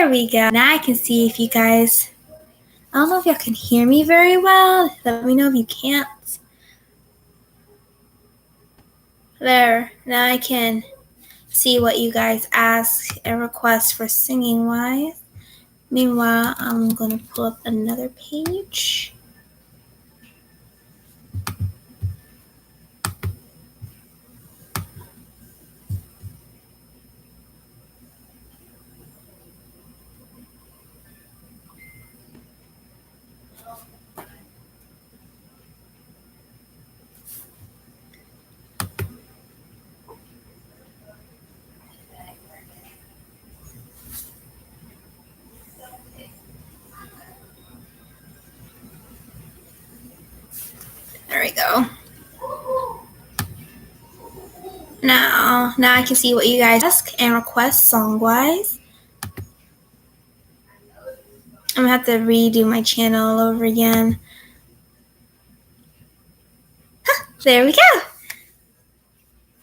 There we go. Now I can see if you guys, I don't know if y'all can hear me very well. Let me know if you can't. There. Now I can see what you guys ask and request for singing wise. Meanwhile, I'm going to pull up another page. There we go. Now I can see what you guys ask and request song-wise. I'm going to have to redo my channel all over again. There we go.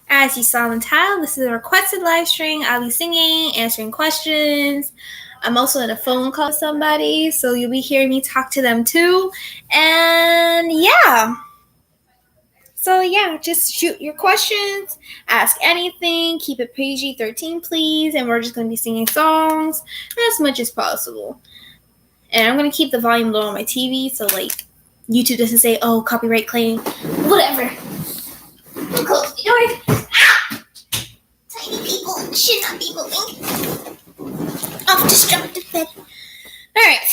As you saw in the title, this is a requested live stream. I'll be singing, answering questions. I'm also in a phone call with somebody, so you'll be hearing me talk to them too. And yeah. So yeah, just shoot your questions, ask anything, keep it PG-13 please, and we're just going to be singing songs as much as possible. And I'm going to keep the volume low on my TV so like YouTube doesn't say, oh, copyright claim, whatever. Close the door. Ah! Tiny people should not be moving. Off destructive bed. Alright.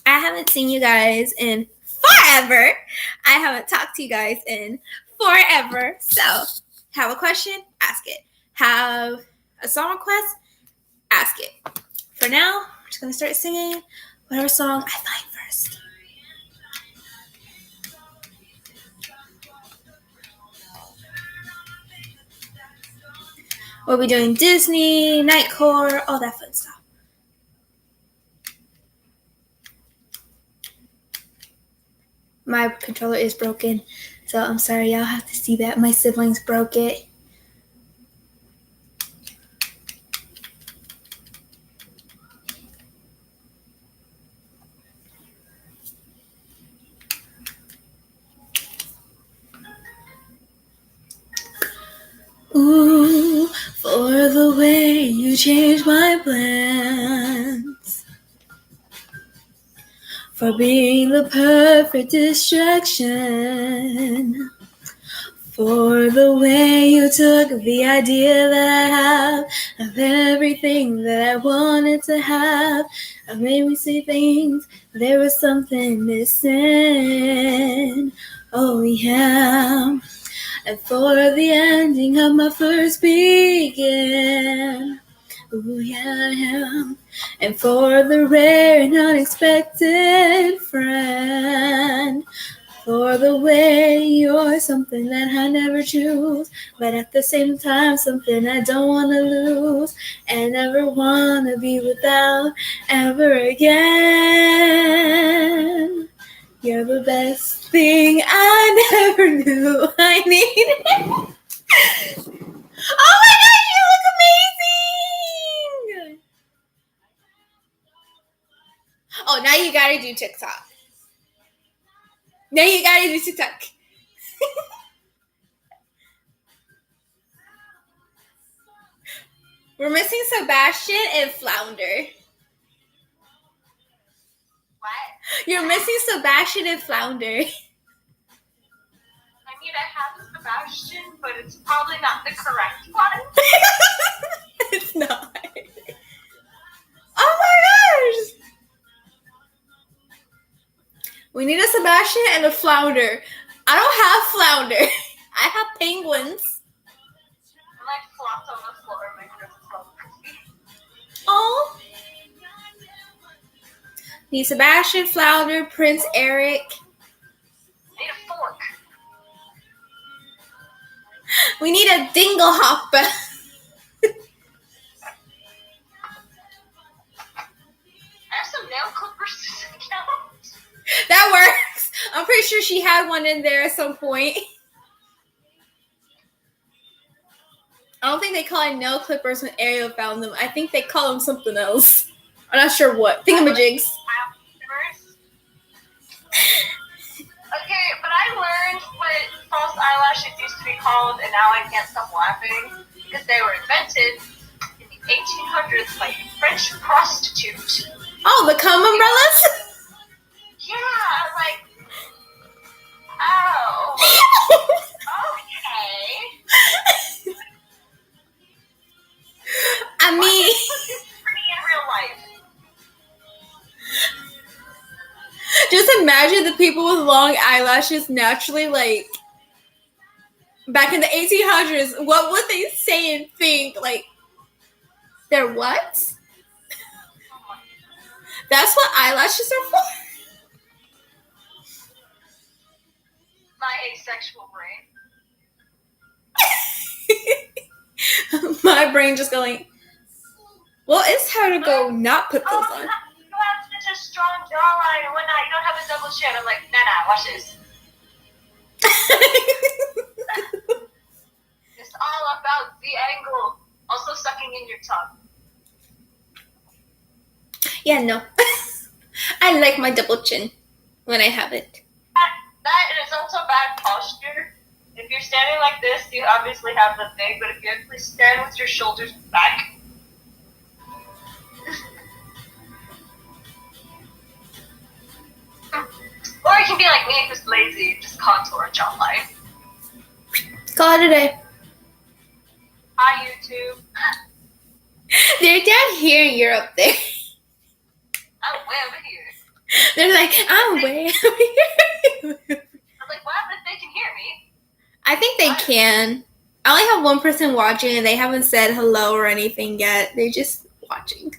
I haven't seen you guys in forever. I haven't talked to you guys in forever. So, have a question? Ask it. Have a song request? Ask it. For now, I'm just going to start singing whatever song I find first. We'll be doing Disney, Nightcore, all that fun stuff. My controller is broken, so I'm sorry y'all have to see that. My siblings broke it. Ooh, for the way you changed my plans, for being the perfect distraction, for the way you took the idea that I have of everything that I wanted to have, and made me see things, there was something missing. Oh yeah. And for the ending of my first begin. Ooh, yeah, I am. And for the rare and unexpected friend. For the way you're something that I never choose. But at the same time, something I don't want to lose. And never want to be without ever again. You're the best thing I never knew I needed. Oh my gosh, you look amazing! Oh, now you gotta do TikTok. Now you gotta do TikTok. We're missing Sebastian and Flounder. What? You're missing Sebastian and Flounder. I mean, I have Sebastian, but it's probably not the correct one. It's not. Oh my gosh! We need a Sebastian and a Flounder. I don't have Flounder. I have penguins. I'm like flopped on the floor of my Christmas bubble. Oh. Need Sebastian, Flounder, Prince Eric. I need a fork. We need a Dinglehopper. I have some nail clippers to count. That works. I'm pretty sure she had one in there at some point. I don't think they call it nail clippers when Ariel found them. I think they call them something else. I'm not sure what. Thingamajigs. Okay, but I learned what false eyelashes used to be called, and now I can't stop laughing because they were invented in the 1800s by a French prostitute. Oh, the comb umbrellas? Yeah, I was like, oh, okay. I mean, It's pretty in real life. just imagine the people with long eyelashes naturally, like, back in the 1800s, what would they say and think? Like, they're what? That's what eyelashes are for? My asexual brain. My brain just going, well, it's hard to go not put those Oh, on. you have such a strong jawline and whatnot. You don't have a double chin. I'm like, nah, watch this. It's all about the angle. Also sucking in your tongue. Yeah, no. I like my double chin when I have it. That is also bad posture. If you're standing like this, you obviously have the thing, but if you actually stand with your shoulders back, or you can be like me, just lazy, just contour a jawline. Call it a day. Hi, YouTube. They're down here and you're up there. I'm way over here. They're like, I'm way over here. I'm like, what if they can hear me? I think they can. I only have one person watching and they haven't said hello or anything yet. They're just watching.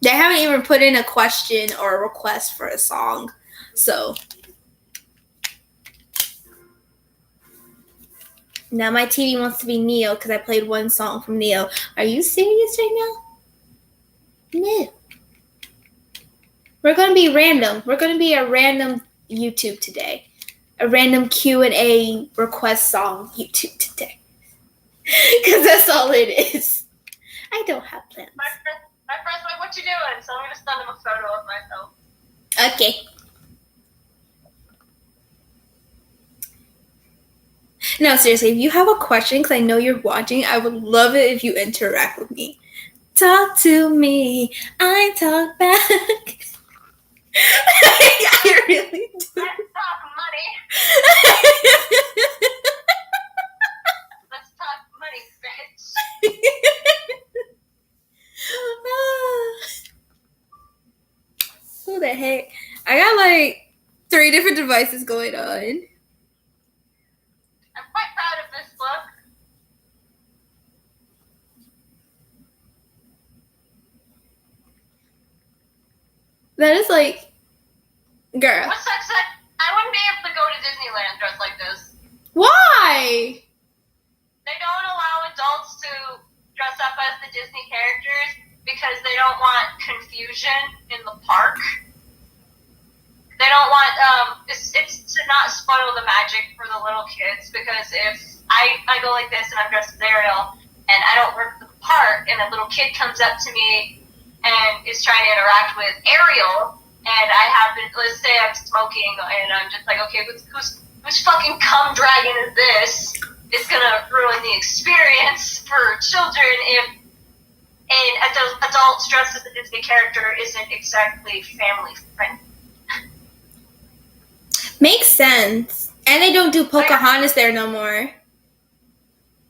They haven't even put in a question or a request for a song. So now my TV wants to be Neo because I played one song from Neo. Are you serious right now? No. We're going to be random. We're going to be a random YouTube today. A random Q&A request song YouTube today. Because that's all it is. I don't have plans. My friend's like, what you doing? So I'm going to send them a photo of myself. Okay. No, seriously, if you have a question, because I know you're watching, I would love it if you interact with me. Talk to me. I talk back. I really do. Let's talk money. Let's talk money, bitch. Who the heck? I got like 3 different devices going on. I'm quite proud of this look. That is like, girl. What sucks that I wouldn't be able to go to Disneyland dressed like this. Why? They don't allow adults to dress up as the Disney characters because they don't want confusion in the park. They don't want, it's to not spoil the magic for the little kids, because if I go like this and I'm dressed as Ariel and I don't work at the park and a little kid comes up to me and is trying to interact with Ariel, and I happen, let's say I'm smoking and I'm just like, okay, who's fucking cum dragon is this? It's gonna ruin the experience for children if an adult dressed as a Disney character isn't exactly family friendly. Makes sense. And they don't do Pocahontas there no more.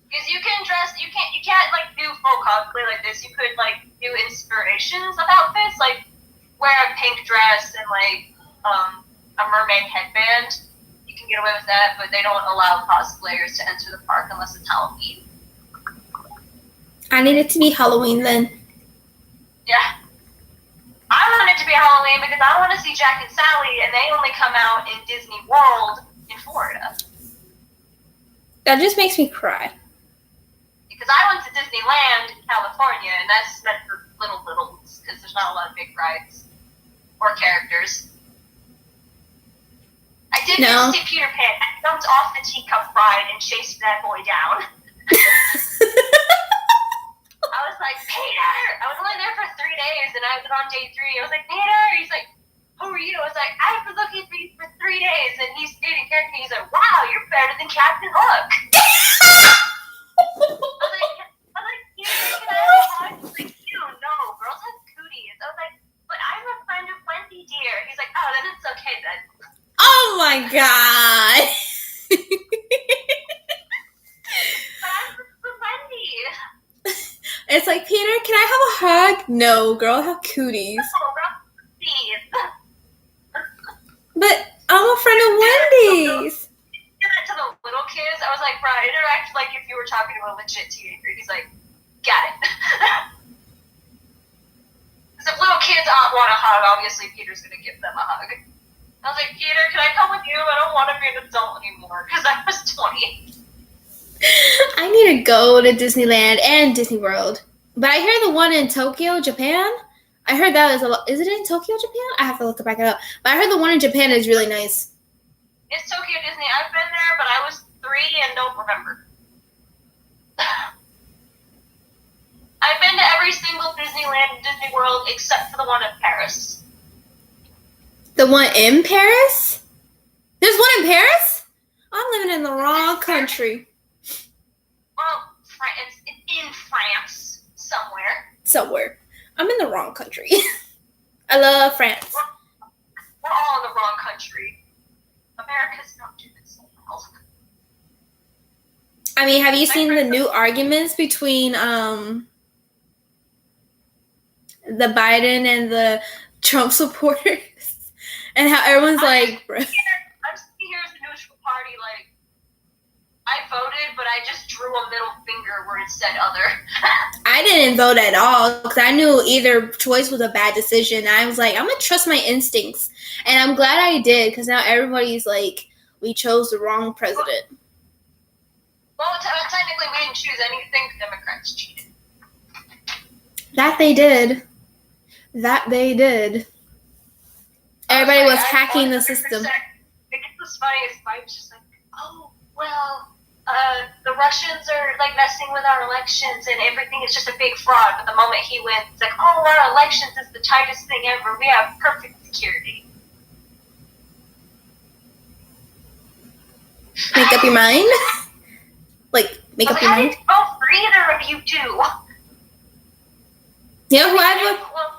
Because you can dress, you can't like do full cosplay like this. You could like do inspirations of outfits, like wear a pink dress and like a mermaid headband. You can get away with that, but they don't allow cosplayers to enter the park unless it's Halloween. I need it to be Halloween then. Yeah. I want it to be Halloween because I want to see Jack and Sally, and they only come out in Disney World in Florida. That just makes me cry. Because I went to Disneyland in California, and that's meant for littles, because there's not a lot of big rides or characters. I did get to see Peter Pan. I jumped off the teacup ride and chased that boy down. and I was on day 3. I was like, Peter, he's like, who are you? I was like, I've been looking for you for 3 days, and he's dating character. He's like, wow, you're better than Captain Hook. I was like, Peter, can I have a hug? He's like, ew, no, girls have cooties. I was like, but I'm a friend of Wendy, dear. He's like, oh, then it's okay then. Oh my god. But I'm with Wendy. It's like, Peter, can I have a hug? No, girl, I have cooties. No, girl, please. But I'm a friend of Wendy's. Give that to the little kids. I was like, bro, interact like if you were talking to a legit teenager. He's like, got it. Because if little kids want a hug, obviously Peter's going to give them a hug. I was like, Peter, can I come with you? I don't want to be an adult anymore because I was 20. I need to go to Disneyland and Disney World. But I hear the one in Tokyo, Japan. I heard that is a lot. Is it in Tokyo, Japan? I have to look it back up. But I heard the one in Japan is really nice. It's Tokyo Disney. I've been there, but I was 3 and don't remember. I've been to every single Disneyland and Disney World except for the one in Paris. The one in Paris? There's one in Paris? I'm living in the wrong country. Well, it's in France somewhere. Somewhere. I'm in the wrong country. I love France. We're all in the wrong country. America's not doing so well. I mean, have you seen the new arguments between the Biden and the Trump supporters? And how everyone's like, bro. I'm sitting here as a neutral party, like, I voted, but I just drew a middle finger where it said other. I didn't vote at all because I knew either choice was a bad decision. I was like, I'm going to trust my instincts. And I'm glad I did because now everybody's like, we chose the wrong president. Well, technically we didn't choose anything. Democrats cheated. That they did. Everybody was hacking the system. It was funny. I was just like, oh, well, the Russians are like messing with our elections and everything is just a big fraud. But the moment he wins, it's like, oh, our elections is the tightest thing ever. We have perfect security. Make up your mind? Like, make up your mind? I didn't vote for either of you two. You know who I vote? Well,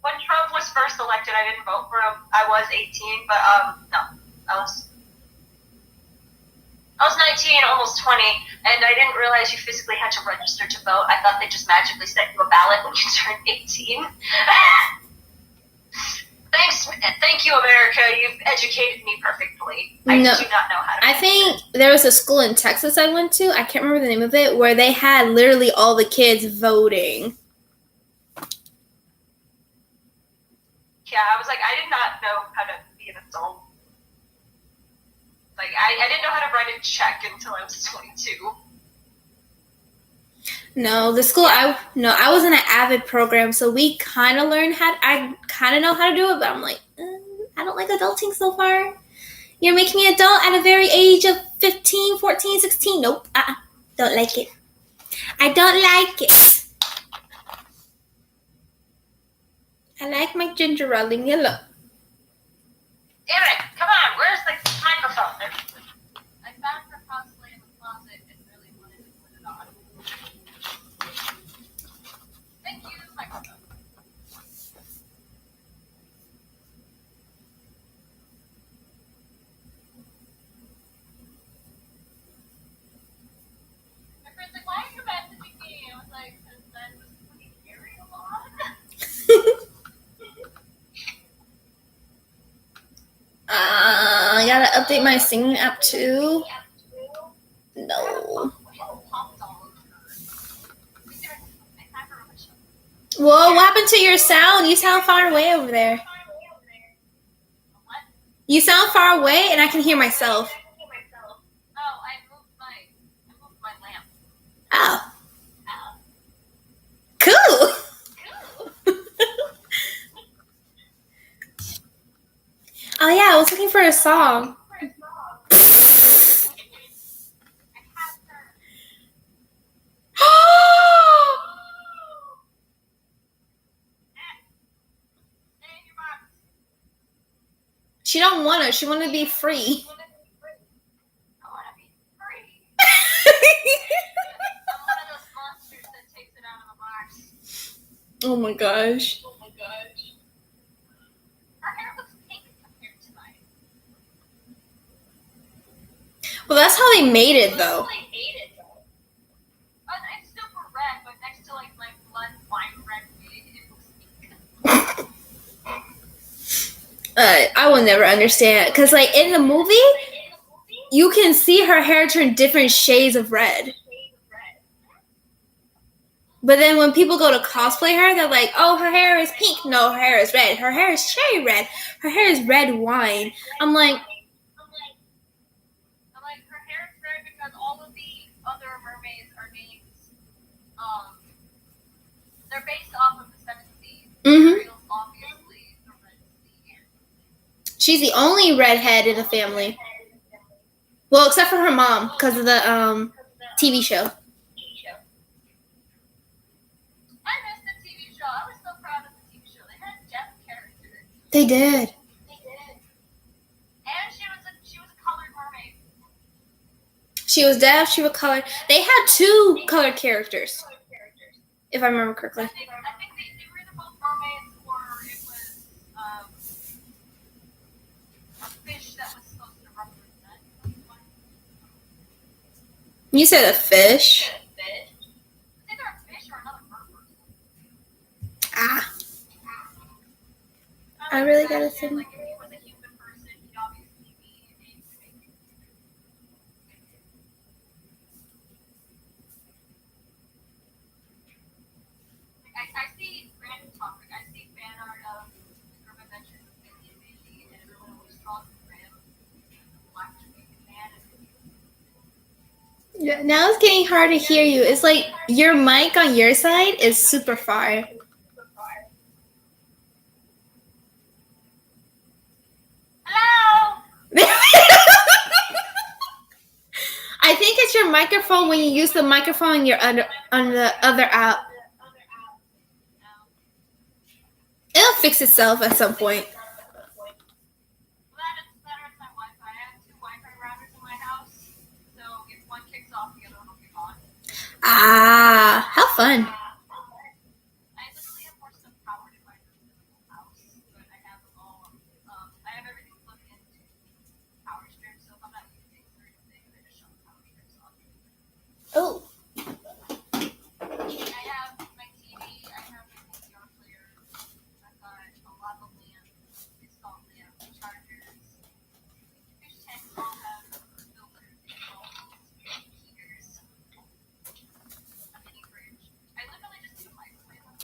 when Trump was first elected, I didn't vote for him. I was 18, but no, I was 19, almost 20, and I didn't realize you physically had to register to vote. I thought they just magically sent you a ballot when you turned 18. Thank you, America. You've educated me perfectly. I do not know how to. I think there was a school in Texas I went to. I can't remember the name of it, where they had literally all the kids voting. Yeah, I was like, I did not know how to be an adult. Like, I didn't know how to write a check until I was 22. No, the school I was in an AVID program, so we kind of learned I kind of know how to do it, but I'm like, I don't like adulting so far. You're making me adult at a very age of 15, 14, 16. Nope, don't like it. I don't like it. I like my ginger ale in yellow. Damn it, come on, where's the microphone? I found her possibly in the closet and really wanted to put it on. Thank you, microphone. My friend's like, why are you messaging me? I was like, because I was putting Gary along. I gotta update my singing app too. No. Whoa, what happened to your sound? You sound far away over there. You sound far away and I can hear myself. Oh, I moved my lamp. Oh. Cool. Oh yeah, I was looking for a song. She don't want to. She want to be free. I want to be free. I'm one of those monsters that takes it out of the box. Oh my gosh. Her hair looks pink compared to mine. Well, that's how they made it, though. It's super red, but next to like my blood wine red wig, it looks pink. I will never understand, because like in the movie, you can see her hair turn different shades of red. But then when people go to cosplay her, they're like, oh, her hair is pink. No, her hair is red. Her hair is cherry red. Her hair is red wine. I'm like, her hair is red because all of the other mermaids are named, they're based off of the Seven Seas. Ariel's obviously the Red Sea. She's the only redhead in the family. Well, except for her mom, because of the TV show. I missed the TV show. I was so proud of the TV show. They had deaf characters. They did. And she was a colored mermaid. She was deaf. She was colored. They had 2 colored characters, if I remember correctly. I think they were either both mermaids or it was a fish that was supposed to represent someone. You said a fish? It's either a fish or another mermaid. Ah. I really gotta think. Like if he was a human person, he'd obviously be a fake. I see random topic. I see fan art of Group Adventures of Billy and Mindy, and everyone always draws the rim. Watch me, man. Yeah, now it's getting hard to hear you. It's like your mic on your side is super far. Hello. I think it's your microphone when you use the microphone on the other app. It'll fix itself at some point. That is my Wi-Fi. I have 2 Wi-Fi routers in my house, so if one kicks off, the other one will kick on. Ah, how fun. I literally have more stuff powered in my house, but I have them all. I have everything plugged into power strips, so if I'm not using certain things, I just shut the power strips off. Oh. I have my TV, I have my VCR player, I've got a lava lamp, installed lamp, chargers, fish tanks all have filters, heaters, a mini fridge. I literally just need a microwave and I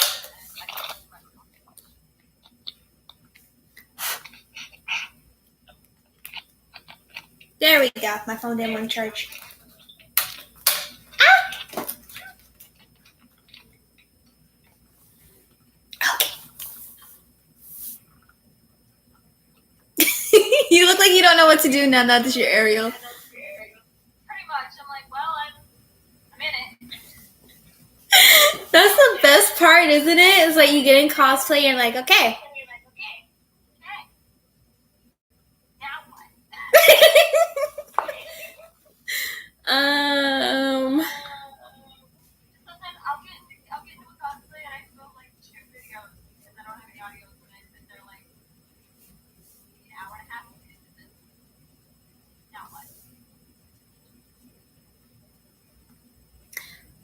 can use my microwave. There we go. My phone didn't want to charge. You look like you don't know what to do now that you're Ariel. Pretty much. I'm like, well, I'm in it. That's the best part, isn't it? It's like you get in cosplay and you're like, okay. Now what? Sometimes I'll get into a cosplay and I film like 2 videos because I don't have any audio when I sit there like an hour and a half into this. Now what?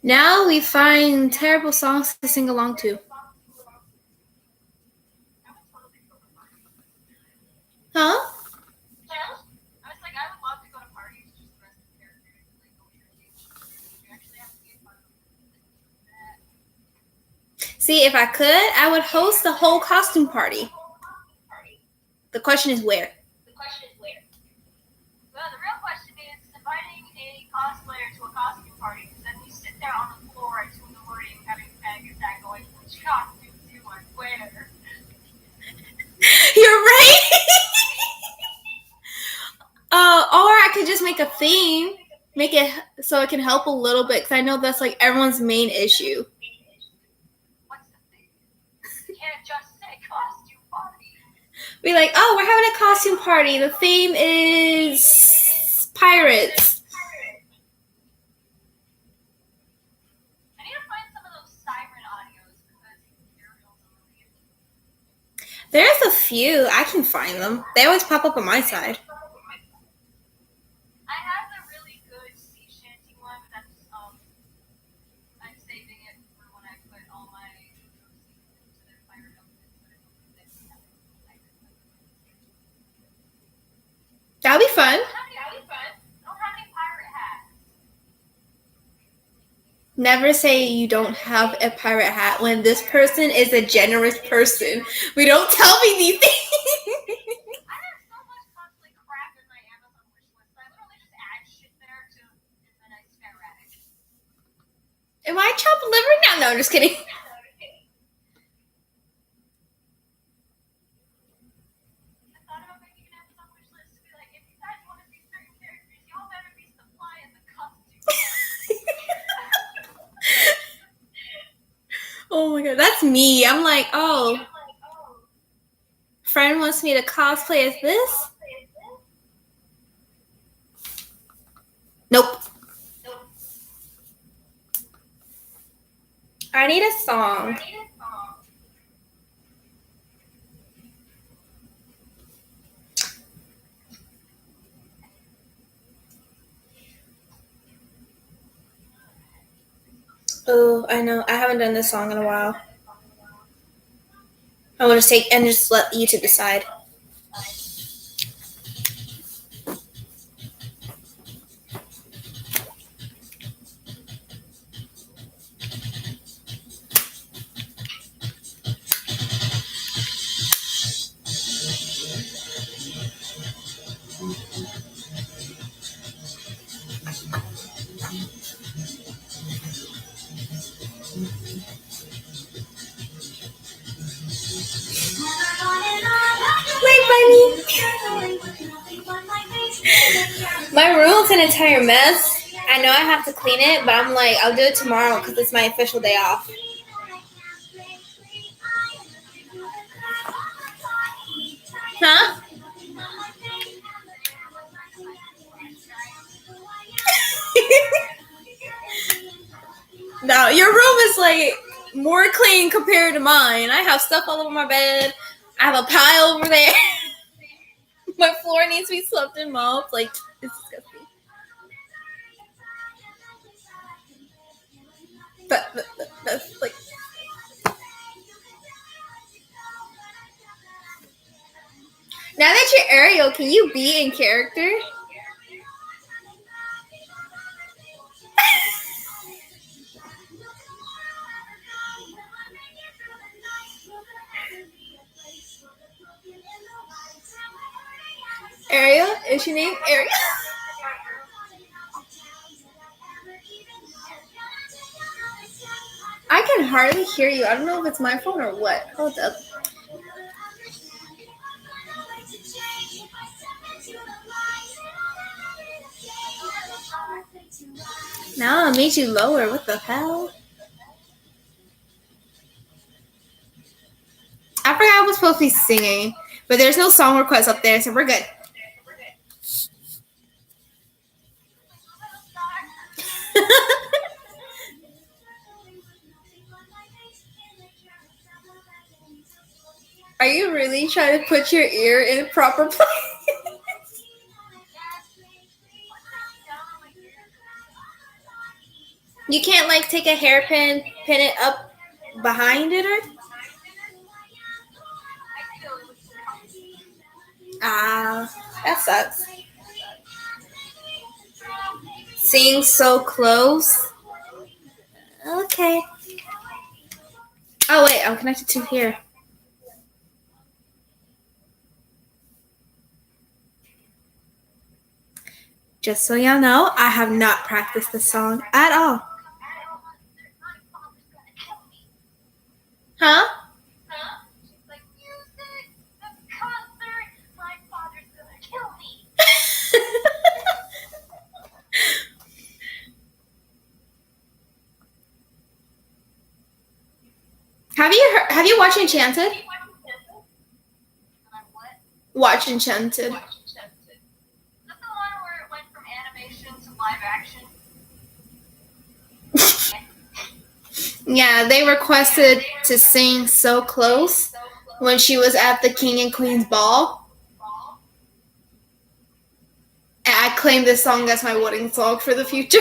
Now we find terrible songs to sing along to. Huh? I was like, I would love to go to parties just dress as characters and like go entertain. You actually have to be a part of that. See, if I could, I would host the whole costume party. The question is where? Well, the real question is inviting a cosplayer to a costume party because then we sit there on the floor at 2 in the morning having a panic attack going, which costume do you want to wear? You're right. Or I could just make a theme, make it so it can help a little bit, because I know that's like everyone's main issue. What's the thing? You can't just say costume party. Be like, oh, we're having a costume party. The theme is pirates. I need to find some of those siren audios because Ariel's really. There's a few. I can find them. They always pop up on my side. I have the really good sea shanty one, but that's I'm saving it for when I put all my proceeds into their pirate outfits. That'll be fun. I don't have any pirate hats. Never say you don't have a pirate hat when this person is a generous person. We don't tell me these things. I have so much cosplay crap in my Amazon wish list. I literally just add shit there to, and then I skyrocket. Am I chopped liver now? No, I'm just kidding. I thought about making an Amazon wish list to be like, if you guys want to see certain characters, y'all better be supplying the costume. Oh my god, that's me. I'm like, oh, friend wants me to cosplay as this? Nope. I need a song. Oh, I know. I haven't done this song in a while. I will just take and just let YouTube decide. My room's an entire mess. I know I have to clean it, but I'm like, I'll do it tomorrow because it's my official day off. Huh? No, your room is like more clean compared to mine. I have stuff all over my bed. I have a pile over there. My floor needs to be swept and mopped. Like, it's disgusting. That's like. Now that you're Ariel, can you be in character? Ariel? Is your name Ariel? I can hardly hear you. I don't know if it's my phone or what. Hold up. No, it made you lower. What the hell? I forgot I was supposed to be singing, but there's no song request up there, so we're good. Are you really trying to put your ear in a proper place? You can't like take a hairpin, pin it up behind it or? Ah, that sucks. Sing so close. Okay. Oh wait, I'm connected to here. Just so y'all know, I have not practiced the song at all. Huh? She's like, music, the concert, my father's gonna kill me. Have you watched Enchanted? Watch Enchanted. Is that the one where it went from animation to live action? Yeah, they requested to sing So Close when she was at the King and Queen's ball. And I claim this song as my wedding song for the future.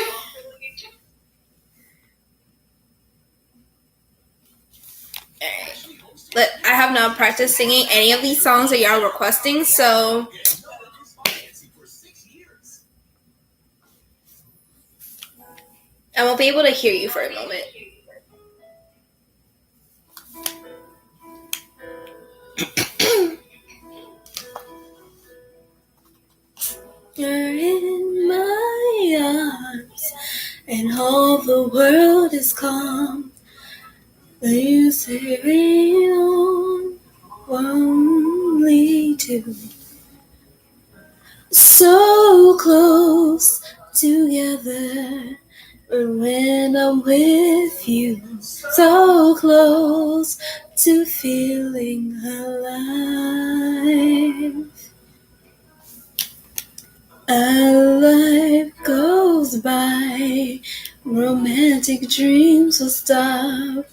But I have not practiced singing any of these songs that y'all are requesting, so I won't be able to hear you for a moment. You're in my arms, and all the world is calm. You say rain on only two. So close together, but when I'm with you, so close to feeling alive. Our life goes by, romantic dreams will stop.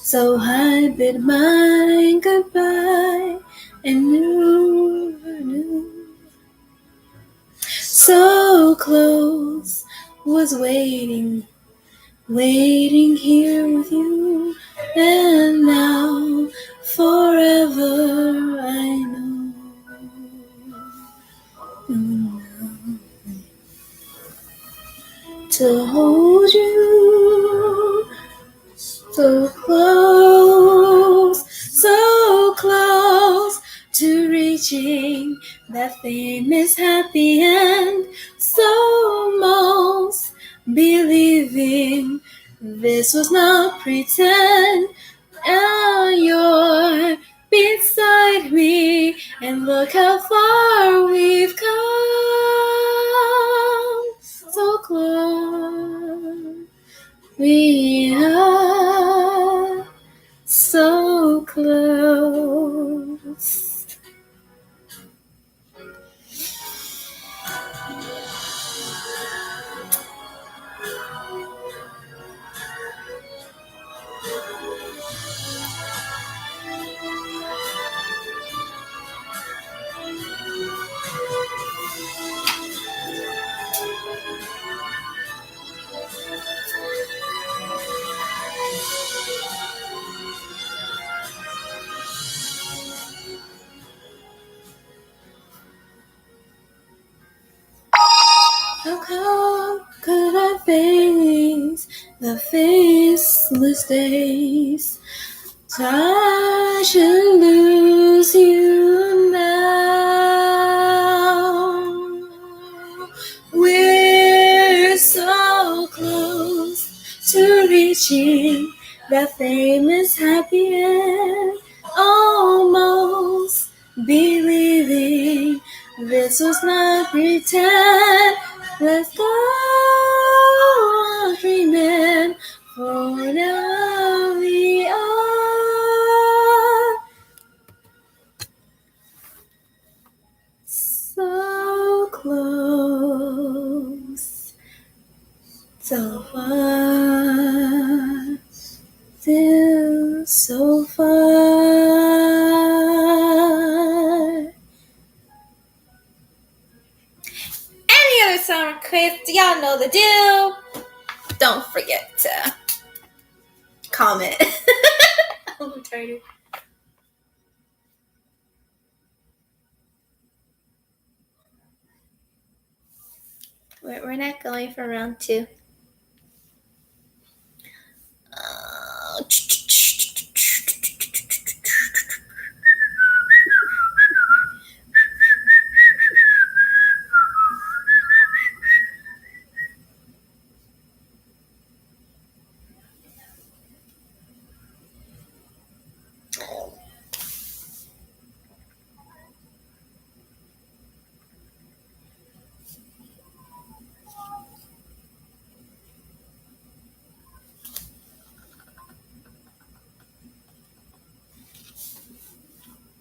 So I bid mine goodbye and never knew. So close, was waiting here with you. And now, forever I know. To hold you so close to reaching that famous happy end. So almost believing this was not pretend. Now you're beside me, and look how far we've come. So close, we are so close. How could I face the faceless days? I should lose you now. We're so close to reaching that famous happy end. Almost believing this was not pretend. Let's go on dreaming, for now we are so close, so far, still so far. Any other song requests? Y'all know the deal. Don't forget to comment. I'm retarded. We're not going for round 2.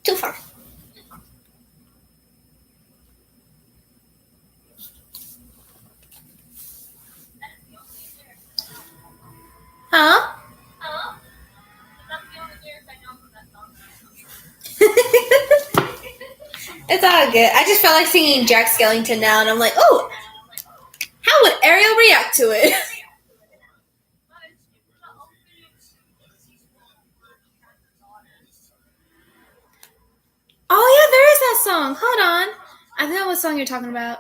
Too far. It's all good. I just felt like singing Jack Skellington now, and I'm like, oh, how would Ariel react to it? Oh yeah, there is that song. Hold on. I know what song you're talking about.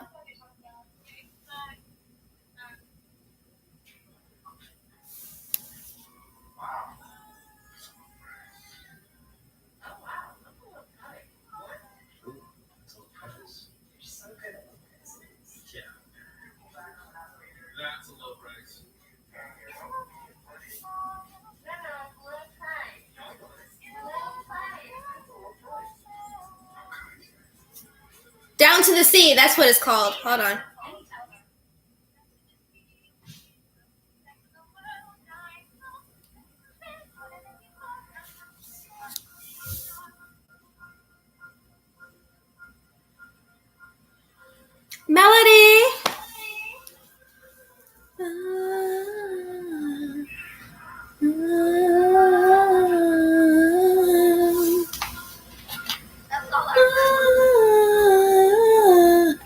Down to the Sea. That's what it's called. Hold on. Melody.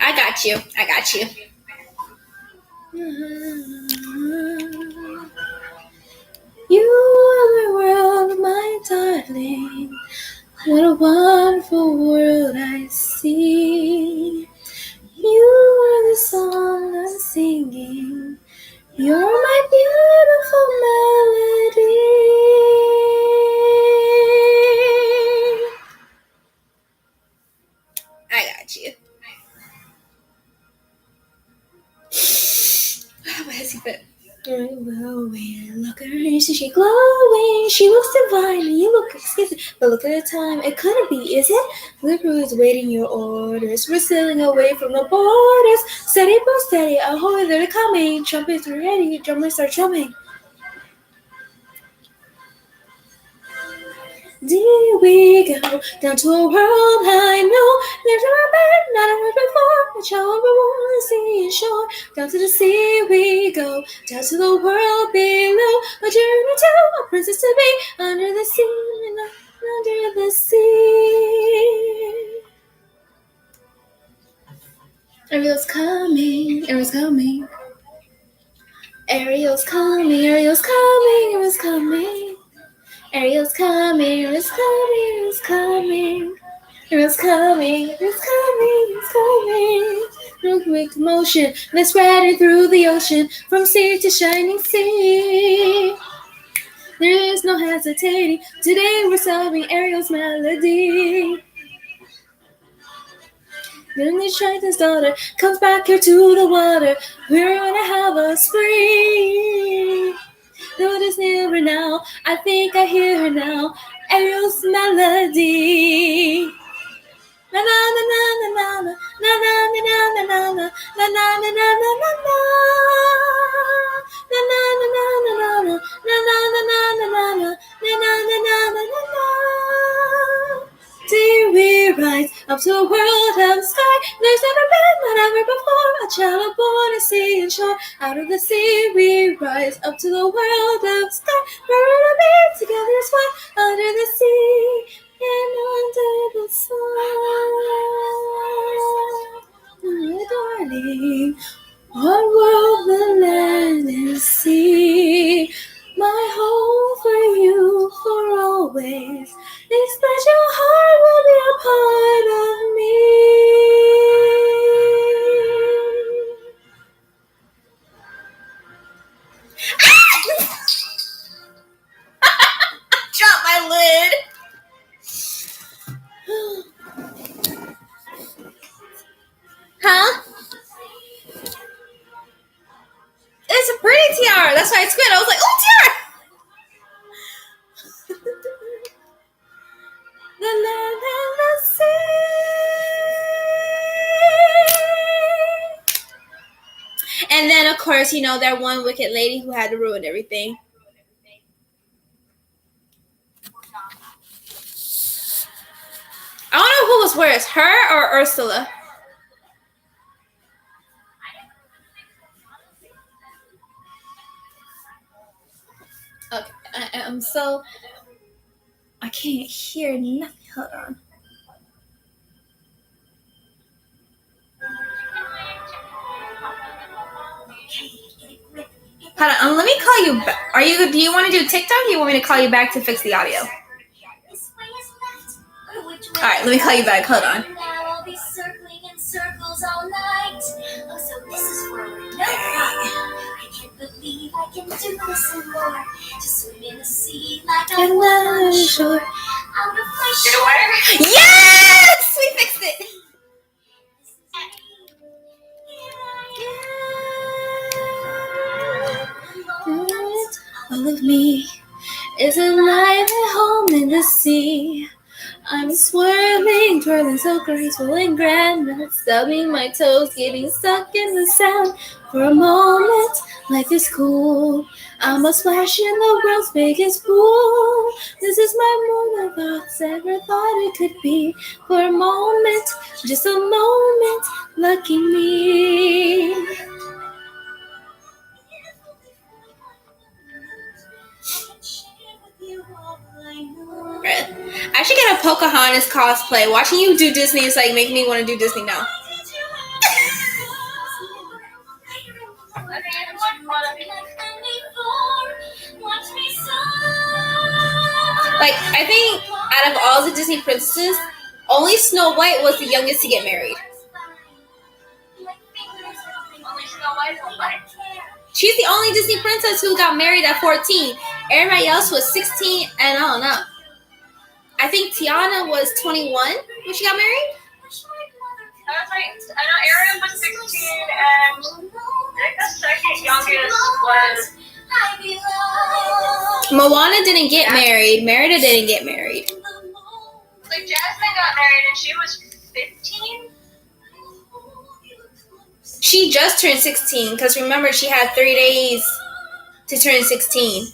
I got you. I got you. You are the world, my darling. What a wonderful world I see. You are the song I'm singing. You're my beautiful melody. I got you. How has he been? Look at her, isn't she glowing? She looks divine, and you look exquisite. But look at the time, it couldn't be, is it? The crew is waiting your orders. We're sailing away from the borders. Steady, bro, steady, ahoy, they're coming. Trumpets ready, drummers are drumming. Here we go, down to a world I know. There's never been, not a word before. A child born on the sea and shore. Down to the sea we go, down to the world below. A journey to a princess to be under the sea and under the sea. Ariel's coming, Ariel's coming. Ariel's coming, Ariel's coming, Ariel's coming. Ariel's coming, Ariel's coming, Ariel's coming. Ariel's coming, Ariel's coming, Ariel's coming. No quick motion, let's ride it through the ocean, from sea to shining sea. There is no hesitating, today we're solving Ariel's melody. Then the Triton's daughter comes back here to the water, we're gonna have a spree. Though it is nearer now, I think I hear her now. Ariel's melody. Na na na na na na na na na na na na na na na na na na. Na na na na na na na na na na na na na na na na. Dear, we rise up to a world of sky. There's never been, not ever before, a child born at sea and shore. Out of the sea we rise up to the world of sky. We're gonna be together as one under the sea and under the sun. My darling, what world the land and sea. My home for you for always is that your heart will be a part of me. Drop my lid. Huh? It's a pretty tiara. That's why I squid. I was like, oh, tiara. The land and the sea. And then, of course, you know, that one wicked lady who had to ruin everything. I don't know who was worse, her or Ursula. Okay, I'm so... I can't hear nothing. Hold on. Hold on, let me call you back. Do you want to do TikTok or do you want me to call you back to fix the audio? Alright, let me call you back. Hold on. I'll be circling in circles all night. Oh, so this is forward, no problem. I can't believe I can do this and more. Just swim in the sea like I'm on shore. Out of my shore. Yes! We fixed it! All of me is alive at home in the sea. I'm swirling, twirling so graceful and grand, not stubbing my toes, getting stuck in the sand. For a moment, life is cool. I'm a splash in the world's biggest pool. This is my more than thoughts ever thought it could be. For a moment, just a moment, lucky me. I should get a Pocahontas cosplay. Watching you do Disney is like making me want to do Disney now. Like, I think out of all the Disney princesses, only Snow White was the youngest to get married. She's the only Disney princess who got married at 14. Everybody else was 16, and I don't know. I think Tiana was 21 when she got married. I know Ariel was 16, and I think the second youngest was... Moana didn't get married. Merida didn't get married. Like, Jasmine got married, and she was 15? She just turned 16, because remember, she had 3 days to turn 16.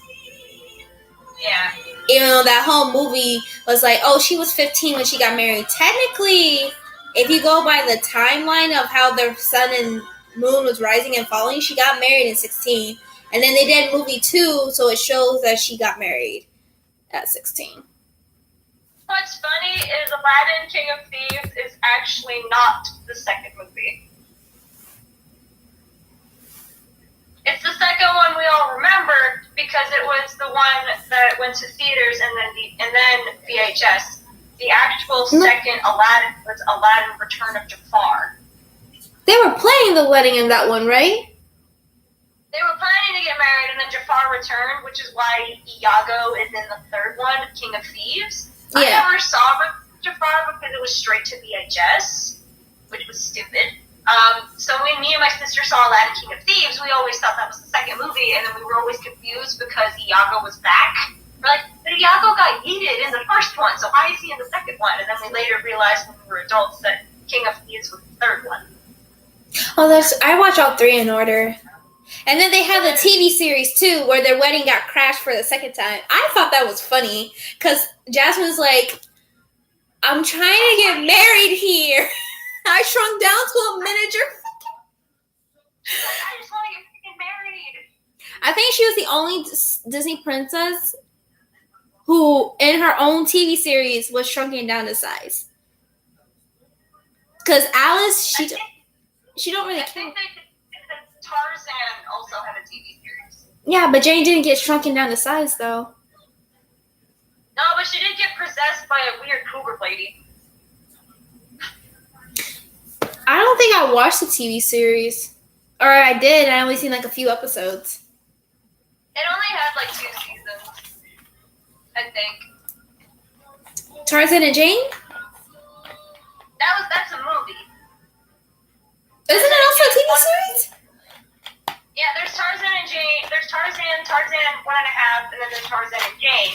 Yeah. Even though that whole movie was like, oh, she was 15 when she got married. Technically, if you go by the timeline of how the sun and moon was rising and falling, she got married in 16. And then they did movie 2, so it shows that she got married at 16. What's funny is Aladdin, King of Thieves is actually not the second movie. It's the second one we all remember because it was the one that went to theaters and then VHS. The actual second Aladdin was Aladdin Return of Jafar. They were playing the wedding in that one, right? They were planning to get married and then Jafar returned, which is why Iago is in the third one, King of Thieves. Yeah. I never saw Jafar because it was straight to VHS, which was stupid. So when me and my sister saw Aladdin King of Thieves, we always thought that was the second movie, and then we were always confused because Iago was back. We're like, but Iago got yeeted in the first one, so why is he in the second one? And then we later realized when we were adults that King of Thieves was the third one. Oh, I watch all 3 in order. And then they have the TV series, too, where their wedding got crashed for the second time. I thought that was funny, because Jasmine's like, I'm trying to get married here. I shrunk down to a miniature. I just want to get freaking married. I think she was the only Disney princess who, in her own TV series, was shrunken down to size. Because Alice, she don't really care. I think Tarzan also had a TV series. Yeah, but Jane didn't get shrunken down to size, though. No, but she did get possessed by a weird cougar lady. I don't think I watched the TV series. Or I did, I only seen like a few episodes. It only had like 2 seasons, I think. Tarzan and Jane? That's a movie. Isn't it also a TV series? Yeah, there's Tarzan and Jane. There's Tarzan 1.5, and then there's Tarzan and Jane.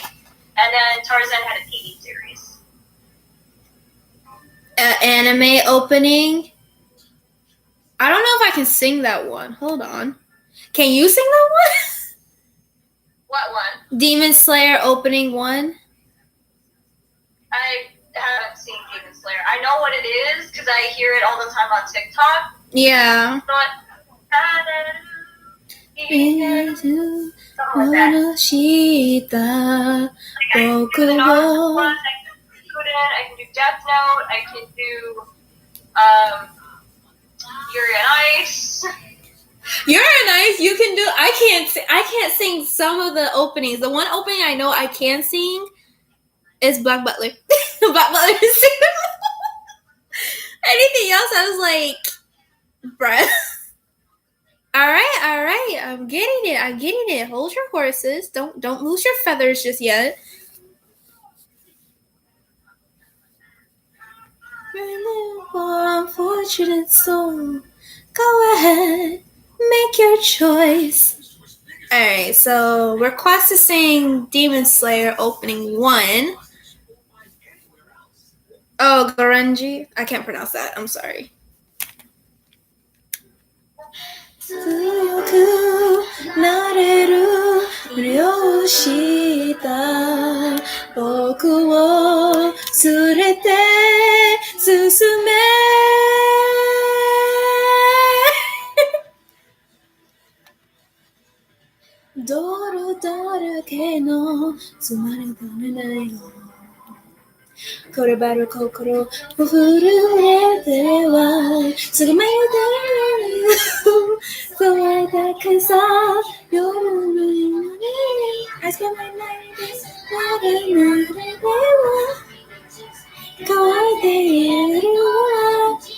And then Tarzan had a TV series. Anime opening. I don't know if I can sing that one. Hold on. Can you sing that one? What one? Demon Slayer opening 1. I haven't seen Demon Slayer. I know what it is because I hear it all the time on TikTok. Yeah. So I can do Death Note. I can do Yuri on Ice. You're nice. You can do. I can't sing some of the openings. The one opening I know I can sing is Black Butler. Black Butler is singing. Anything else, I was like, bruh. All right. I'm getting it. Hold your horses. Don't lose your feathers just yet. Unfortunate soul. Go ahead, make your choice. Alright, so request to sing Demon Slayer opening 1. Oh, Gorenji? I can't pronounce that. I'm sorry. 強くなれるふりをした僕を連れて進め泥だらけのつまりかねないのこればる心を震えてはすぐめいて声だけさ夜のように I spend my night this なれなれでは乾いているわ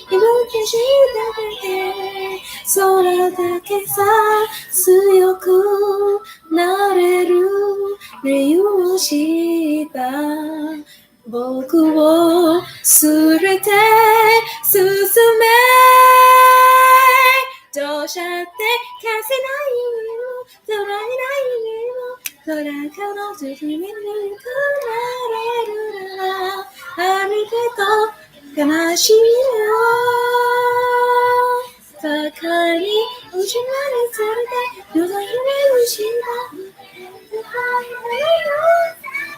息吹しただけ空だけさ強くなれる理由を知った僕を連れて進めどうしゃって消せない夢も捉えない夢も空からずっと見るくなれるならありがとう悲しいよ高に内まで連れて夜の夢を知った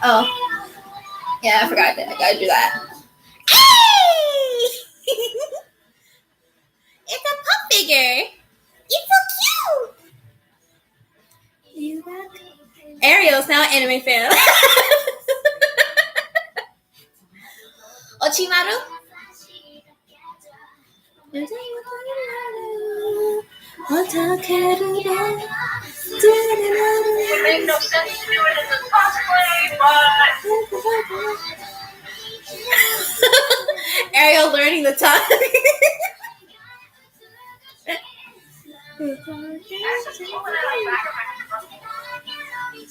Oh yeah, I forgot that. I gotta do that. Hey! It's a pop figure. It's so cute. Ariel's now an anime fan. Ochimaru? It made no sense to do it as a cosplay, but Ariel learning the tongue.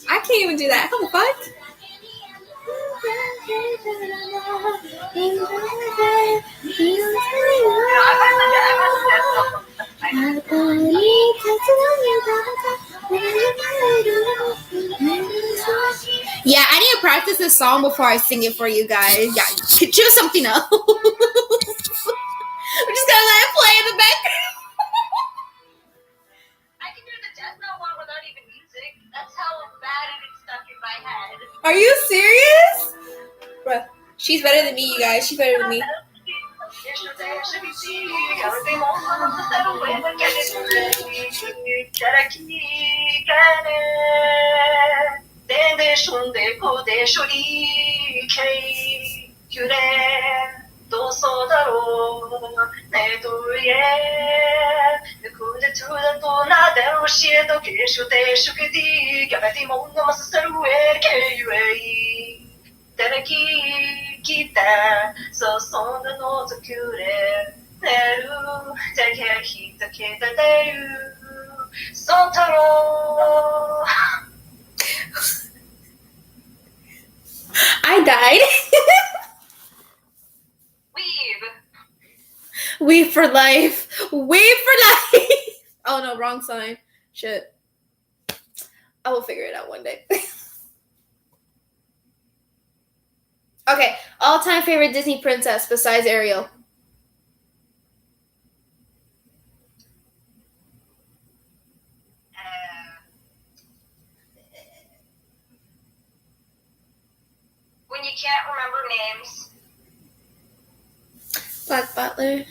I can't even do that. How the fuck? Yeah, I need to practice this song before I sing it for you guys. Yeah, choose something else. I'm just gonna let it play in the background. I can do the Death Note one without even music. That's how bad it is stuck in my head. Are you serious? Bruh, she's better than me, you guys. She's better than me. I died. Weave for life. Weave for life. Oh no, wrong sign. Shit. I will figure it out one day. Okay, all-time favorite Disney princess besides Ariel. When you can't remember names. Black Butler.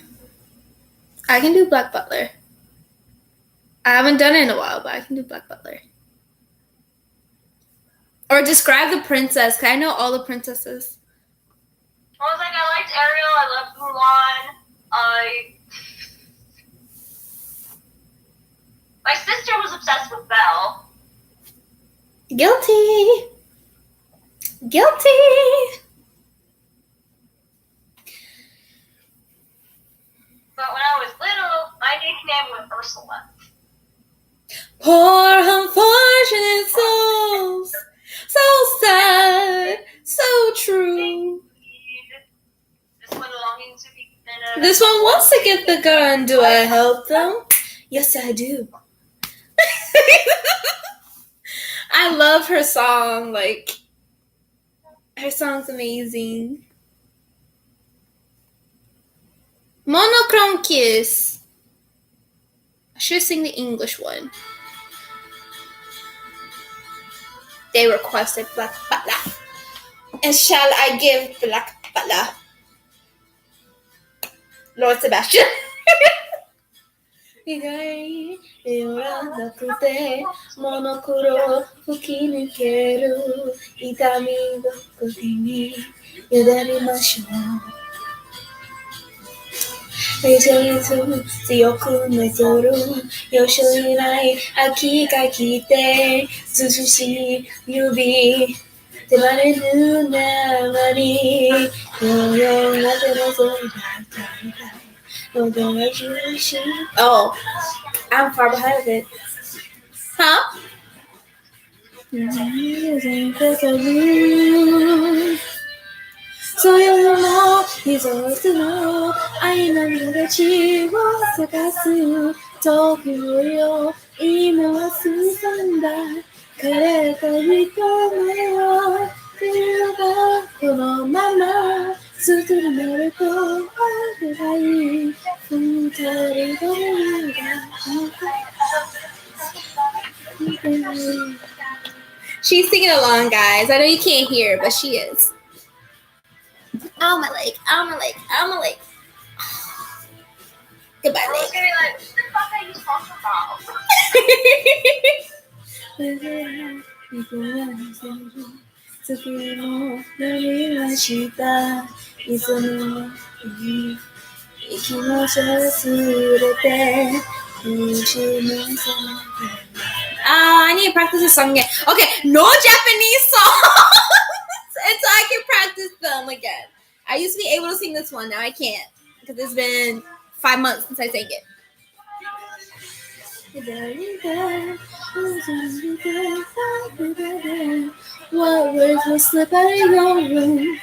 I can do Black Butler. I haven't done it in a while, but I can do Black Butler. Or describe the princess, because I know all the princesses. I was like, I liked Ariel, I loved Mulan, My sister was obsessed with Belle. Guilty. But when I was little, my nickname was Ursula. Poor unfortunate souls. So sad. So true. This one longing to be. This one wants to get the gun. Do I help them? Yes, I do. I love her song. Like, her song's amazing. Monochrome Kiss. I should sing the English one. They requested Black Butler. And shall I give Black Butler? Lord Sebastian. 意外ではなくてモノクロ吹き抜ける痛みどこに委ねましょうめちゃめちゃ強くなぞるよしいない秋が来て涼しい指手まれぬ縄によよなぜのぞいたOh, I'm far behind of it. Huh? So you know, he's always to know. I know that she was a castle. Tokyo, yo, ina wa susanda. Kareta hikome yo. Firuga, kono mama. ずっとなるとあればいい二人ごめんが She's singing along, guys. I know you can't hear, but she is. Oh, my leg. Oh, my leg. Oh, my leg. Goodbye, leg. I was gonna be like, what the fuck are you talking about? 月も何はしたいつも息も忘れてI need to practice this song again. Okay, no Japanese songs until I can practice them again. I used to be able to sing this one, now I can't because it's been 5 months since I sang it. What words will slip out of your room?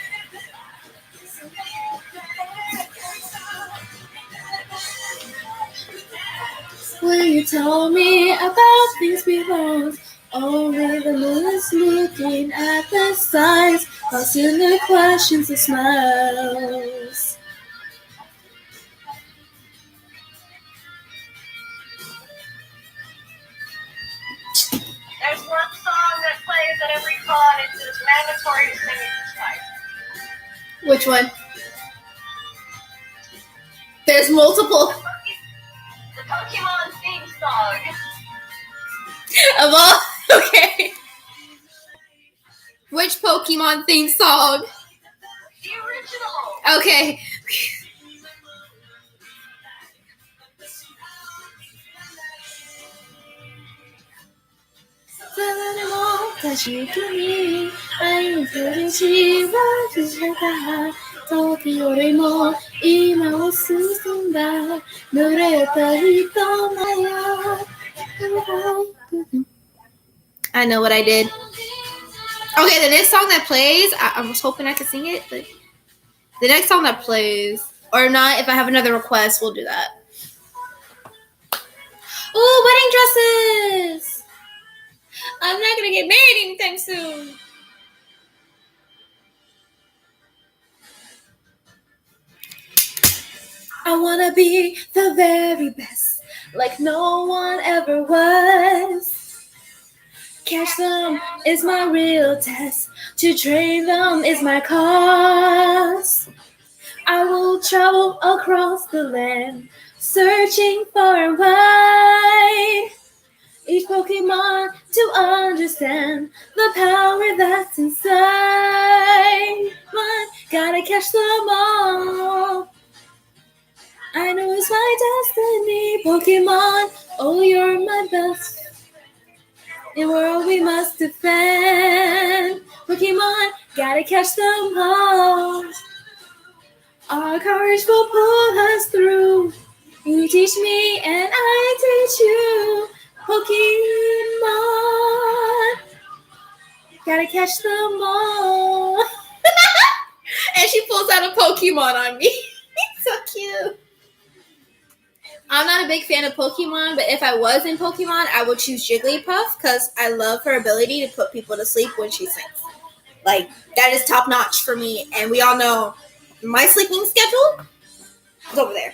Will you tell me about things before? Only the moon is looking at the stars, asking the questions and smiles. There's one song that plays at every con. It's mandatory to sing it each time. Which one? There's multiple. The Pokemon theme song. Of all? Okay. Which Pokemon theme song? The original. Okay. I know what I did. Okay, the next song that plays, I was hoping I could sing it, but the next song that plays, or not, if I have another request, we'll do that. Ooh, wedding dresses! I'm not gonna get married anytime soon. I wanna be the very best, like no one ever was. Catch them is my real test. To train them is my cause. I will travel across the land, searching far and wide. Each Pokemon to understand the power that's inside. But gotta catch them all. I know it's my destiny, Pokemon Oh, you're my best. In the world we must defend. Pokemon, gotta catch them all. Our courage will pull us through. You teach me and I teach you. Pokemon, gotta catch them all. And she pulls out a Pokemon on me. So cute. I'm not a big fan of Pokemon, but if I was in Pokemon, I would choose Jigglypuff because I love her ability to put people to sleep when she sings. Like, that is top notch for me. And we all know my sleeping schedule is over there.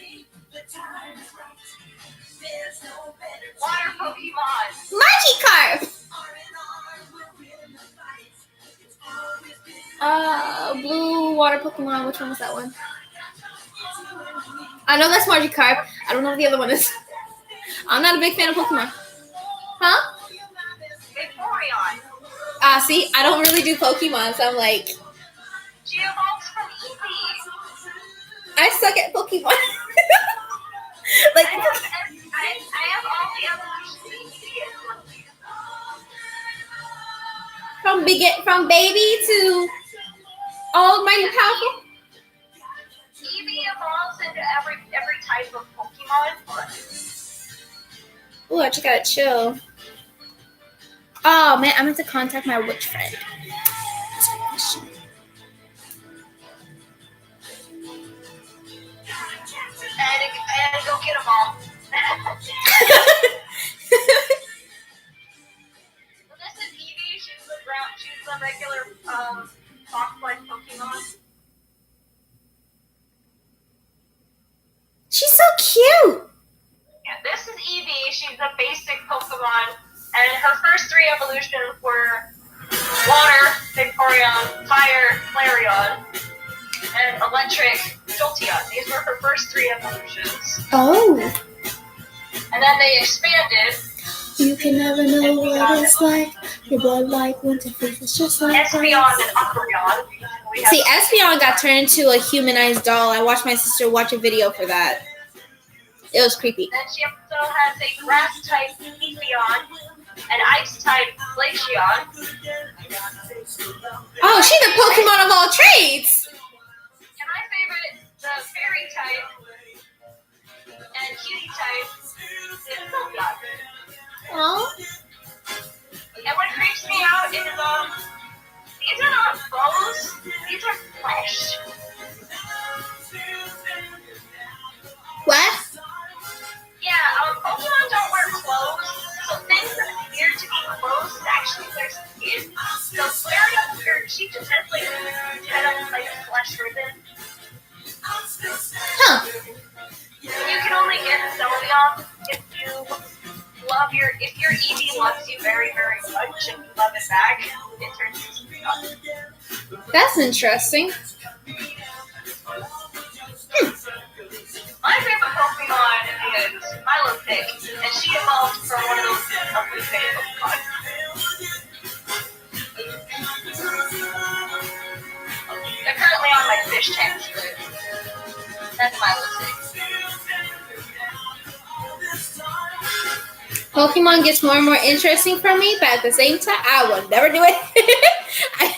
Water Pokemon. Magikarp! Blue water Pokemon. Which one was that one? I know that's Magikarp. I don't know what the other one is. I'm not a big fan of Pokemon. Huh? Vaporeon. See, I don't really do Pokemon, so I'm like, She evolves from Eevee. I suck at Pokemon. Like, I have all the evolutions of Eevee. from baby to all mighty powerful. Eevee evolves into every type of Pokemon. Ooh, I just gotta chill. Oh man, I'm going to contact my witch friend. And go get them all. This is Eevee. She's the regular fox-like Pokemon. She's so cute. Yeah, this is Eevee. She's a basic Pokemon, and her first three evolutions were water, Vaporeon, fire, Flareon, and electric, Jolteon. These were her first three evolutions. Oh. And then they expanded. You can never know what it's like. Your blood like winter freezes just like Espeon and Umbreon. See, Espeon got turned into a humanized doll. I watched my sister watch a video for that. It was creepy. Then she also has a grass type Eevee and ice type Glaceon. Oh, she's a Pokemon of all trades. And my favorite, the fairy type and cutie type is Sylveon. Oh. And what creeps me out is these are not bows, these are flesh. What? Yeah, Pokemon don't wear clothes, so things that appear to be clothes is actually their skin. So Flareon, she just has like kind of like flesh ribbon. Huh. You can only get Sylveon if your Eevee loves you very, very much and you love it back, it turns into Sylveon. That's interesting. My favorite Pokemon is Milotic, and she evolved from one of those ugly fake Pokemon. They're currently on my fish tank list. That's Milotic. Pokemon gets more and more interesting for me, but at the same time, I will never do it. If you want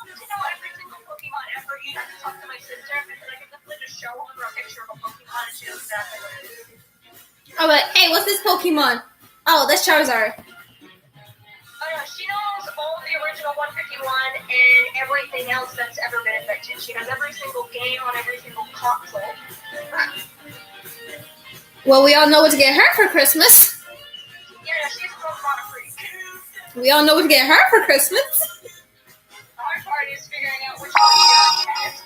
to know every single Pokemon ever, you have to talk to my sister, because I can definitely just show her a picture of a Pokemon and she knows exactly what it is. Oh, but hey, what's this Pokemon? Oh, that's Charizard. Oh no, she knows all the original 151 and everything else that's ever been invented. She has every single game on every single console. Well, we all know what to get her for Christmas. Yeah, she's a Pokemon freak. We all know what to get her for Christmas. The hard part is figuring out which one she has.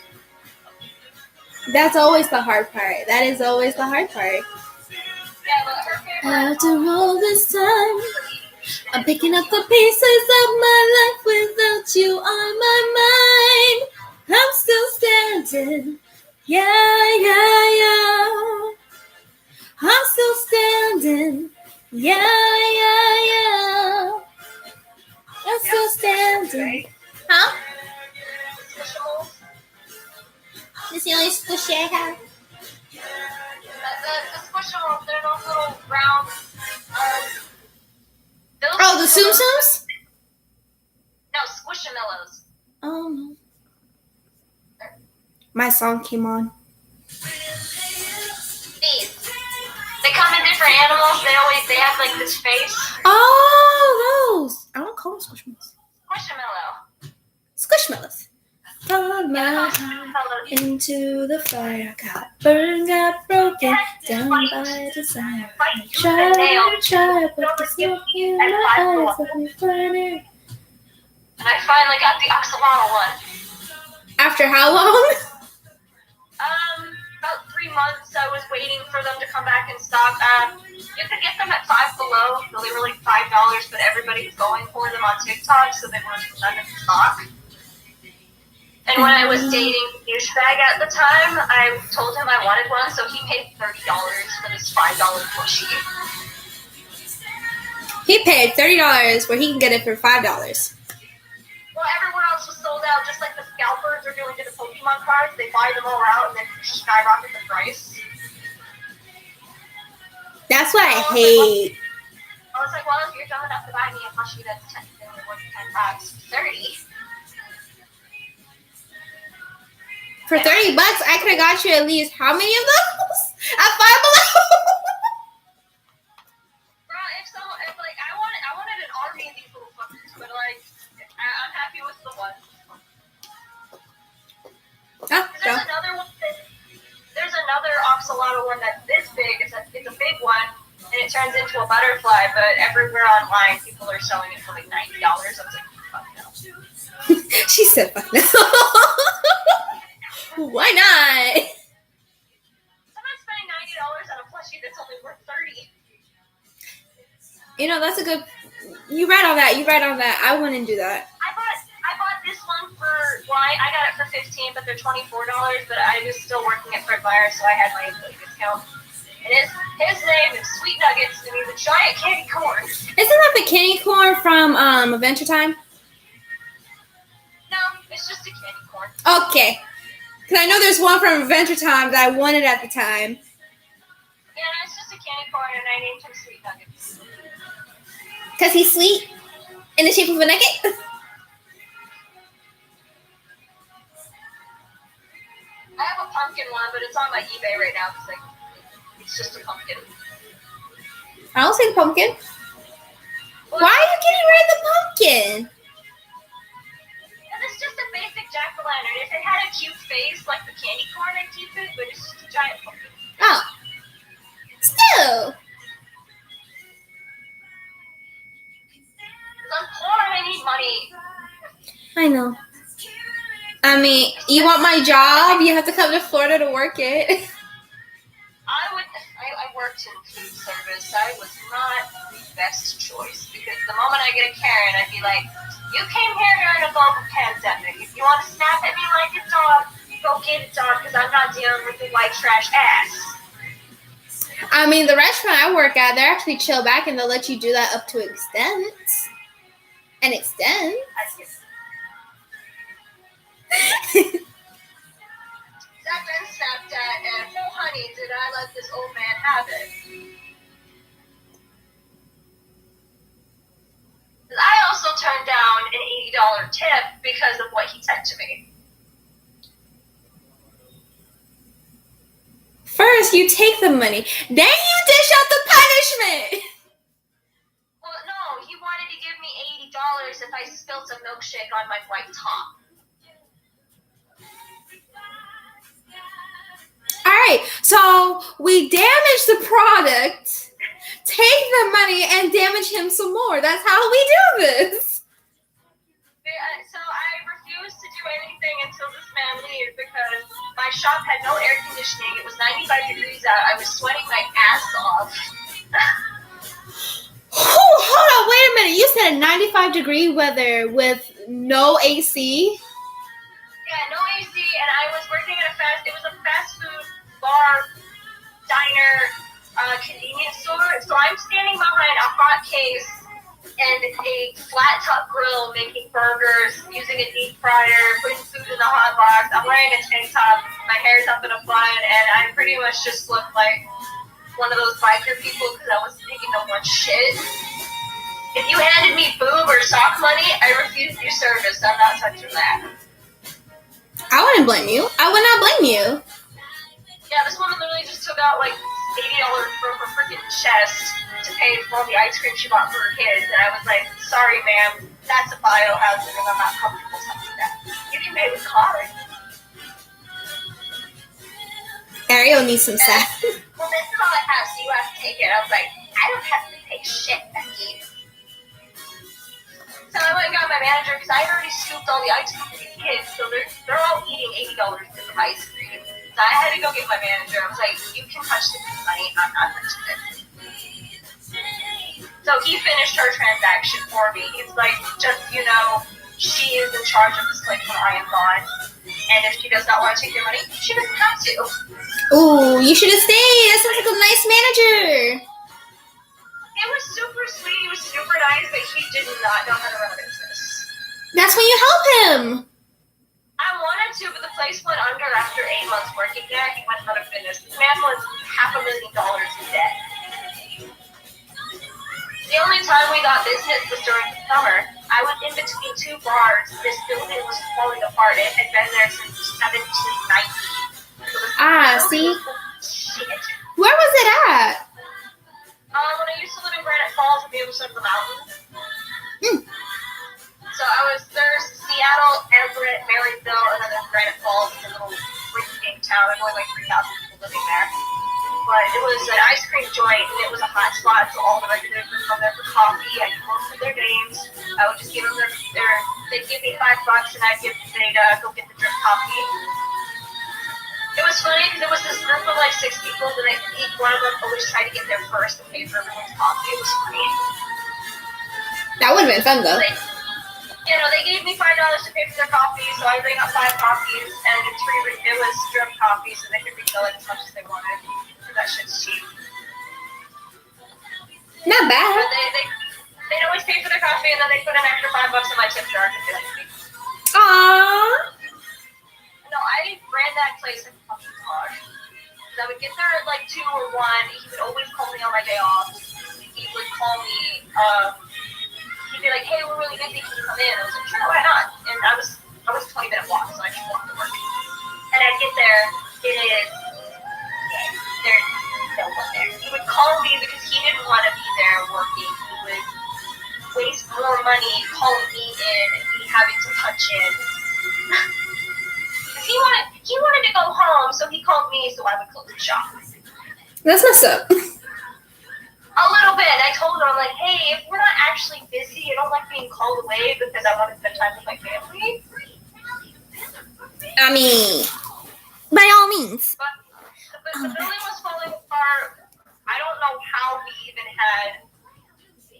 That's always the hard part. That is always the hard part. Yeah, but her favorite. After all this time, I'm picking up the pieces of my life without you on my mind. I'm still standing. Yeah, yeah, yeah. I'm still standing. Yeah, yeah, yeah. I'm still standing. Huh? This is the only squishy I have. The Squishmallows, they're those little round Oh, the Tsum Tsums? No, Squishamallows. Oh, no. My song came on. These. They come in different animals. They have like this face. Oh, those. I don't call them Squishmallows. Squishamallow. Squishmallows. Thrown my heart into the fire, got burned, got broken down by desire. I tried, but the smoke in my eyes left me burning. And I finally got the Oxalotl one. After how long? About 3 months. I was waiting for them to come back in stock. You could get them at Five Below. So they were like $5, but everybody was going for them on TikTok, so they weren't none in stock. And when I was dating Douchebag at the time, I told him I wanted one, so he paid $30 for this $5 plushie. He paid $30 where he can get it for $5. Well, everywhere else was sold out, just like the scalpers are doing to the Pokemon cards. They buy them all out and then skyrocket the price. That's what I hate. I was like, well, if you're dumb enough to buy me a plushie that's only worth $10, $30. For $30, I could have got you at least how many of those? At Five Below? Bro, if like I wanted an army of these little fuckers, but like I'm happy with the one. There's another one. There's another Oxalotl one that's this big. It's a big one, and it turns into a butterfly. But everywhere online, people are selling it for like $90. I was like, fuck no. She said, fuck no. Why not? I'm not spending $90 on a plushie that's only worth $30. You know, that's a good. You right on that. I wouldn't do that. I bought this one for. Well, I got it for $15, but they're $24. But I was still working at Fred Meyer, so I had my discount. And his name is Sweet Nuggets, and he's a giant candy corn. Isn't that the candy corn from Adventure Time? No, it's just a candy corn. Okay. Because I know there's one from Adventure Time that I wanted at the time. Yeah, no, it's just a candy corn, and I named him Sweet Nuggets. Because he's sweet? In the shape of a nugget? I have a pumpkin one, but it's on my eBay right now because it's just a pumpkin. I don't see the pumpkin. Well, why are you getting rid of the pumpkin? It's just a basic jack-o'-lantern. If it had a cute face like the candy corn, I'd keep it, but it's just a giant pumpkin. Oh. Still. I'm poor, I need money. I know. I mean, you want my job? You have to come to Florida to work it. I worked in food service. I was not the best choice because the moment I get a Karen, I'd be like, you came here during a global pandemic. If you want to snap at me like a dog, go get it, dog, because I'm not dealing with your white trash ass. I mean, the restaurant I work at, they're actually chill back and they'll let you do that up to extent. An extent. That been snapped at, and oh honey, did I let this old man have it? I also turned down an $80 tip because of what he said to me. First, you take the money, then you dish out the punishment. Well, no, he wanted to give me $80 if I spilled a milkshake on my white top. All right, so we damage the product, take the money, and damage him some more. That's how we do this. So I refused to do anything until this man leaves because my shop had no air conditioning. It was 95 degrees out. I was sweating my ass off. Hold on, wait a minute. You said 95-degree weather with no AC? Yeah, no AC, and I was working at it was a fast food bar, diner, convenience store. So I'm standing behind a hot case and a flat top grill making burgers, using a deep fryer, putting food in the hot box. I'm wearing a tank top, my hair's up in a bun, and I pretty much just look like one of those biker people because I was taking no much shit. If you handed me boob or sock money, I refuse your service. I'm not touching that. I wouldn't blame you. I would not blame you. Yeah, this woman literally just took out like $80 from her freaking chest to pay for all the ice cream she bought for her kids, and I was like, sorry, ma'am, that's a biohazard, and I'm not comfortable touching that. You can pay with card. Ariel needs some sex. Well, this is all I have, so you have to take it. I was like, I don't have to take shit, Becky. So I went and got my manager because I had already scooped all the ice cream for these kids, so they're all eating $80 worth of ice cream. So I had to go get my manager. I was like, you can touch this money, I'm not touching it. So he finished her transaction for me. He's like, just, she is in charge of this place when I am gone. And if she does not want to take your money, she doesn't have to. Ooh, you should have stayed. That sounds like a nice manager. He was super sweet. He was super nice, but he did not know how to run a business. That's when you help him. I wanted to, but the place went under after 8 months working there. He went out of business. This man was $500,000 in debt. The only time we got business was during the summer. I was in between two bars. This building was falling apart. It had been there since 1790. So see? Shit. Where was it at? When I used to live in Granite Falls on the other side of the mountain. So there's Seattle, Everett, Maryville, and then there's Granite Falls. It's a little rinky-dink town. There's only like 3,000 people living there. But it was an ice cream joint, and it was a hot spot, so all the regulars would come there for coffee. I'd come up with their names. I would just give them they'd give me $5, and they'd go get the drip coffee. It was funny because it was this group of like 6 people, and each one of them always tried to get there first and pay for everyone's coffee. It was funny. That would have been fun though. They gave me $5 to pay for their coffee, so I bring up 5 coffees, and it was drip coffee, so they could refill it as much as they wanted. Because that shit's cheap. Not bad. But they'd always pay for their coffee, and then they put an extra $5 in my tip jar because they like me. Aww. No, I ran that place like a fucking dog. I would get there at like 2 or 1. He would always call me on my day off. He would call me, he'd be like, hey, we're really busy, can you come in? I was like, sure, why not? And I was 20-minute walk, so I just walked to work. And I'd get there, there's no one there. He would call me because he didn't want to be there working. He would waste more money calling me in and me having to punch in. He wanted to go home, so he called me so I would close the shop. That's messed up. A little bit. I told her, I'm like, hey, if we're not actually busy, I don't like being called away because I want to spend time with my family. I mean, by all means. But the building was falling apart. I don't know how we even had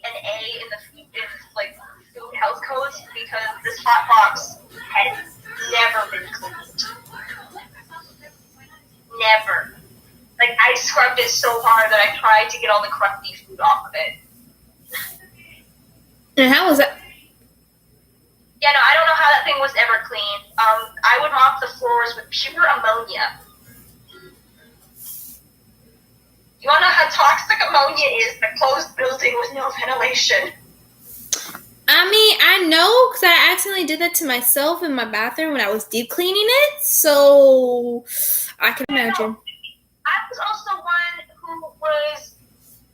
an A in like food health codes because this hot box had never been cleaned. Never. Like, I scrubbed it so hard that I tried to get all the crusty food off of it. And how was that? Yeah, no, I don't know how that thing was ever cleaned. I would mop the floors with pure ammonia. You want to know how toxic ammonia is in a closed building with no ventilation? I mean, I know because I accidentally did that to myself in my bathroom when I was deep cleaning it, so I can imagine. I was also one who was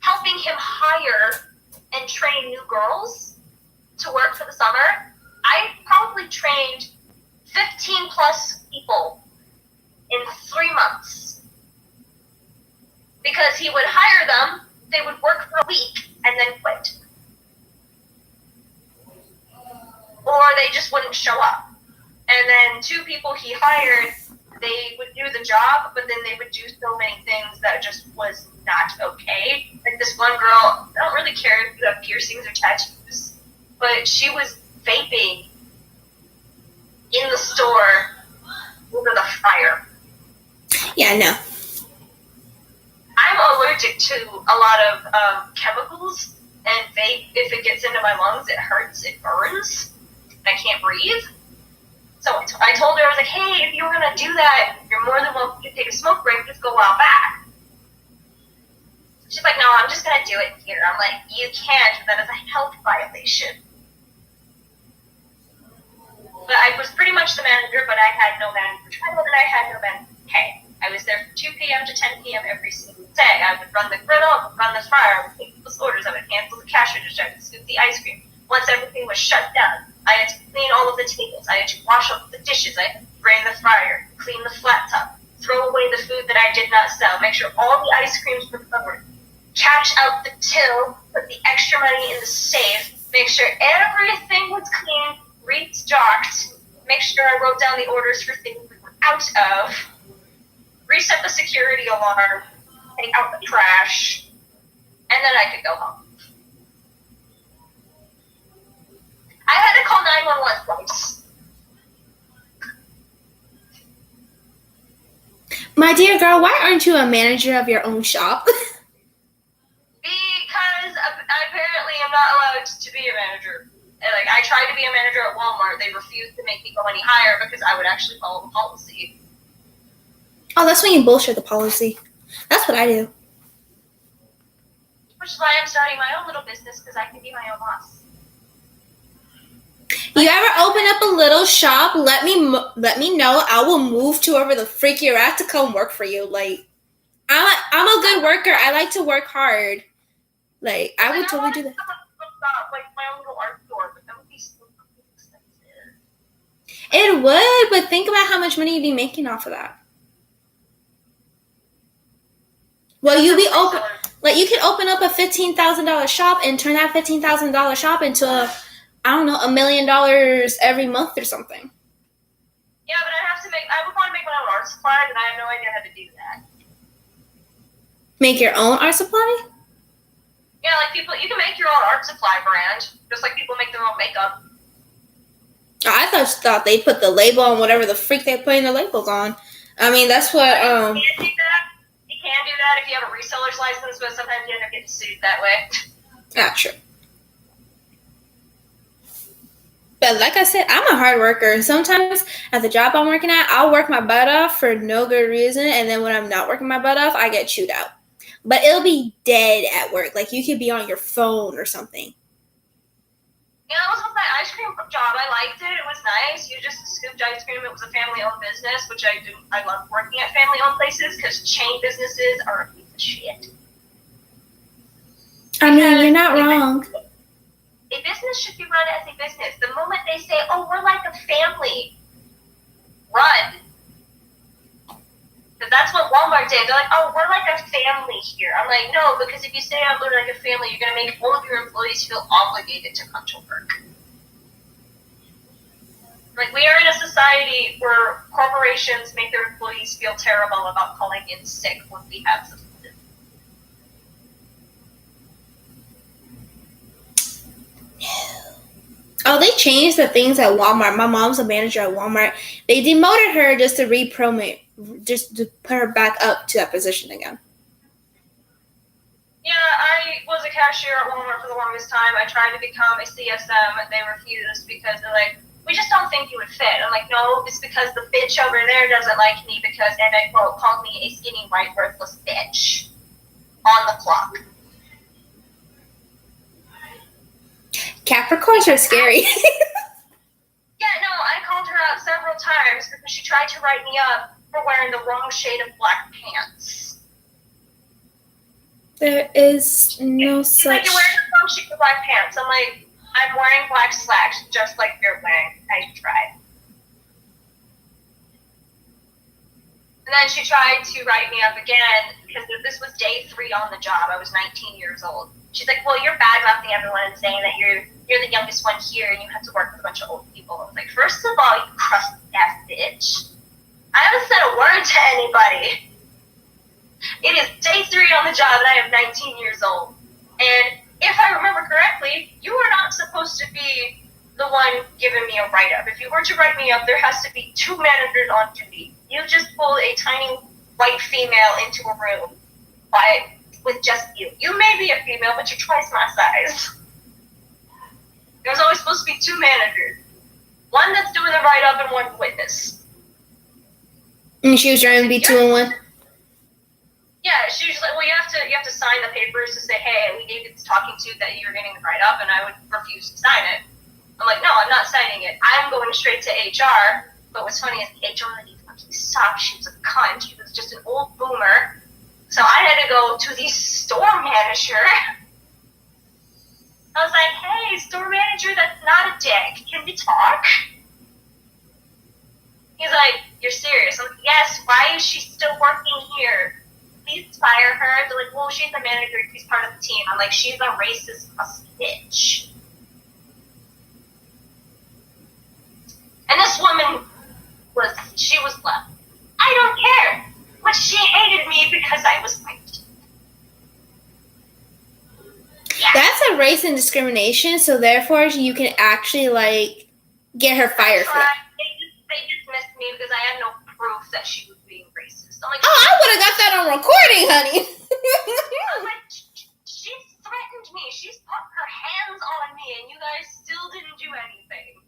helping him hire and train new girls to work for the summer. I probably trained 15 plus people in 3 months. Because he would hire them, they would work for a week, and then quit. Or they just wouldn't show up. And then 2 people he hired, they would do the job, but then they would do so many things that just was not okay. Like this one girl, I don't really care if you have piercings or tattoos, but she was vaping in the store over the fryer. Yeah, no. I'm allergic to a lot of chemicals, and vape, if it gets into my lungs, it hurts, it burns, and I can't breathe. So I told her, I was like, hey, if you were going to do that, you're more than welcome to take a smoke break, just go out back. She's like, no, I'm just going to do it here. I'm like, you can't. That is a health violation. But I was pretty much the manager, but I had no manager title and I had no manager pay. I was there from 2 p.m. to 10 p.m. every single day. I would run the griddle, I would run the fryer, I would take people's orders, I would handle the cash register, I would scoop the ice cream. Once everything was shut down, I had to clean all of the tables, I had to wash up the dishes, I had to drain the fryer, clean the flat top, throw away the food that I did not sell, make sure all the ice creams were covered, cash out the till, put the extra money in the safe, make sure everything was clean, restocked, make sure I wrote down the orders for things we were out of, reset the security alarm, take out the trash, and then I could go home. I had to call 911 twice. My dear girl, why aren't you a manager of your own shop? Because apparently I'm not allowed to be a manager. Like, I tried to be a manager at Walmart. They refused to make me go any higher because I would actually follow the policy. Oh, that's when you bullshit the policy. That's what I do. Which is why I'm starting my own little business, because I can be my own boss. You ever open up a little shop? Let me know. I will move to wherever the freak you're at to come work for you. Like, I'm a good worker. I like to work hard. Like, I would totally do that. Like my own little art store, but that would be so expensive. It would, but think about how much money you'd be making off of that. Well, you can open up a $15,000 shop and turn that $15,000 shop into $1 million every month or something. Yeah, but I would want to make my own art supply, and I have no idea how to do that. Make your own art supply? Yeah, like you can make your own art supply brand, just like people make their own makeup. I thought they put the label on whatever the freak they're putting the labels on. I mean, that's what. You can do that. You can do that if you have a reseller's license, but sometimes you end up getting sued that way. Yeah, true. But like I said, I'm a hard worker. Sometimes at the job I'm working at, I'll work my butt off for no good reason, and then when I'm not working my butt off, I get chewed out. But it'll be dead at work. Like, you could be on your phone or something. Yeah, that was with my ice cream job. I liked it. It was nice. You just scooped ice cream. It was a family-owned business, which I do. I love working at family-owned places because chain businesses are a piece of shit. I mean, you're not wrong. A business should be run as a business. The moment they say, oh, we're like a family, run. Because that's what Walmart did. They're like, oh, we're like a family here. I'm like, no, because if you say I'm like a family, you're going to make all of your employees feel obligated to come to work. Like, we are in a society where corporations make their employees feel terrible about calling in sick when we have some. Oh, they changed the things at Walmart. My mom's a manager at Walmart. They demoted her just to just to put her back up to that position again. Yeah, I was a cashier at Walmart for the longest time. I tried to become a CSM, and they refused because they're like, we just don't think you would fit. I'm like, no, it's because the bitch over there doesn't like me because, and I quote, called me a skinny, white, worthless bitch on the clock. Capricorns are scary. Yeah, no, I called her out several times because she tried to write me up for wearing the wrong shade of black pants. There is no She's such... like, you're wearing the wrong shade of black pants. I'm like, I'm wearing black slacks just like you're wearing. I tried. And then she tried to write me up again because this was day 3 on the job. I was 19 years old. She's like, well, you're bad-mouthing everyone and saying that you're the youngest one here and you have to work with a bunch of old people. I was like, first of all, you crusty-ass bitch. I haven't said a word to anybody. It is day 3 on the job and I am 19 years old. And if I remember correctly, you are not supposed to be the one giving me a write-up. If you were to write me up, there has to be 2 managers on duty. You just pulled a tiny white female into a room with just you. You may be a female, but you're twice my size. There's always supposed to be 2 managers. One that's doing the write-up and one witness. And she was trying to be 2 in 1? Yeah, Yeah, she was like, well, you have to sign the papers to say, hey, we gave you this talking to that you're getting the write up, and I would refuse to sign it. I'm like, no, I'm not signing it. I'm going straight to HR. But what's funny is HR lady fucking sucked. She was a cunt. She was just an old boomer. So I had to go to the store manager. I was like, hey, store manager, that's not a dick. Can we talk? He's like, you're serious? I'm like, yes, why is she still working here? Please fire her. They're like, well, she's the manager. She's part of the team. I'm like, she's a racist bitch. And this woman she was left. I don't care. But she hated me because I was white. Yeah. That's a race and discrimination, so therefore you can actually, like, get her fired for it. They dismissed me because I had no proof that she was being racist. I'm like, I would have got that on recording, honey. I'm like, she threatened me. She's put her hands on me, and you guys still didn't do anything.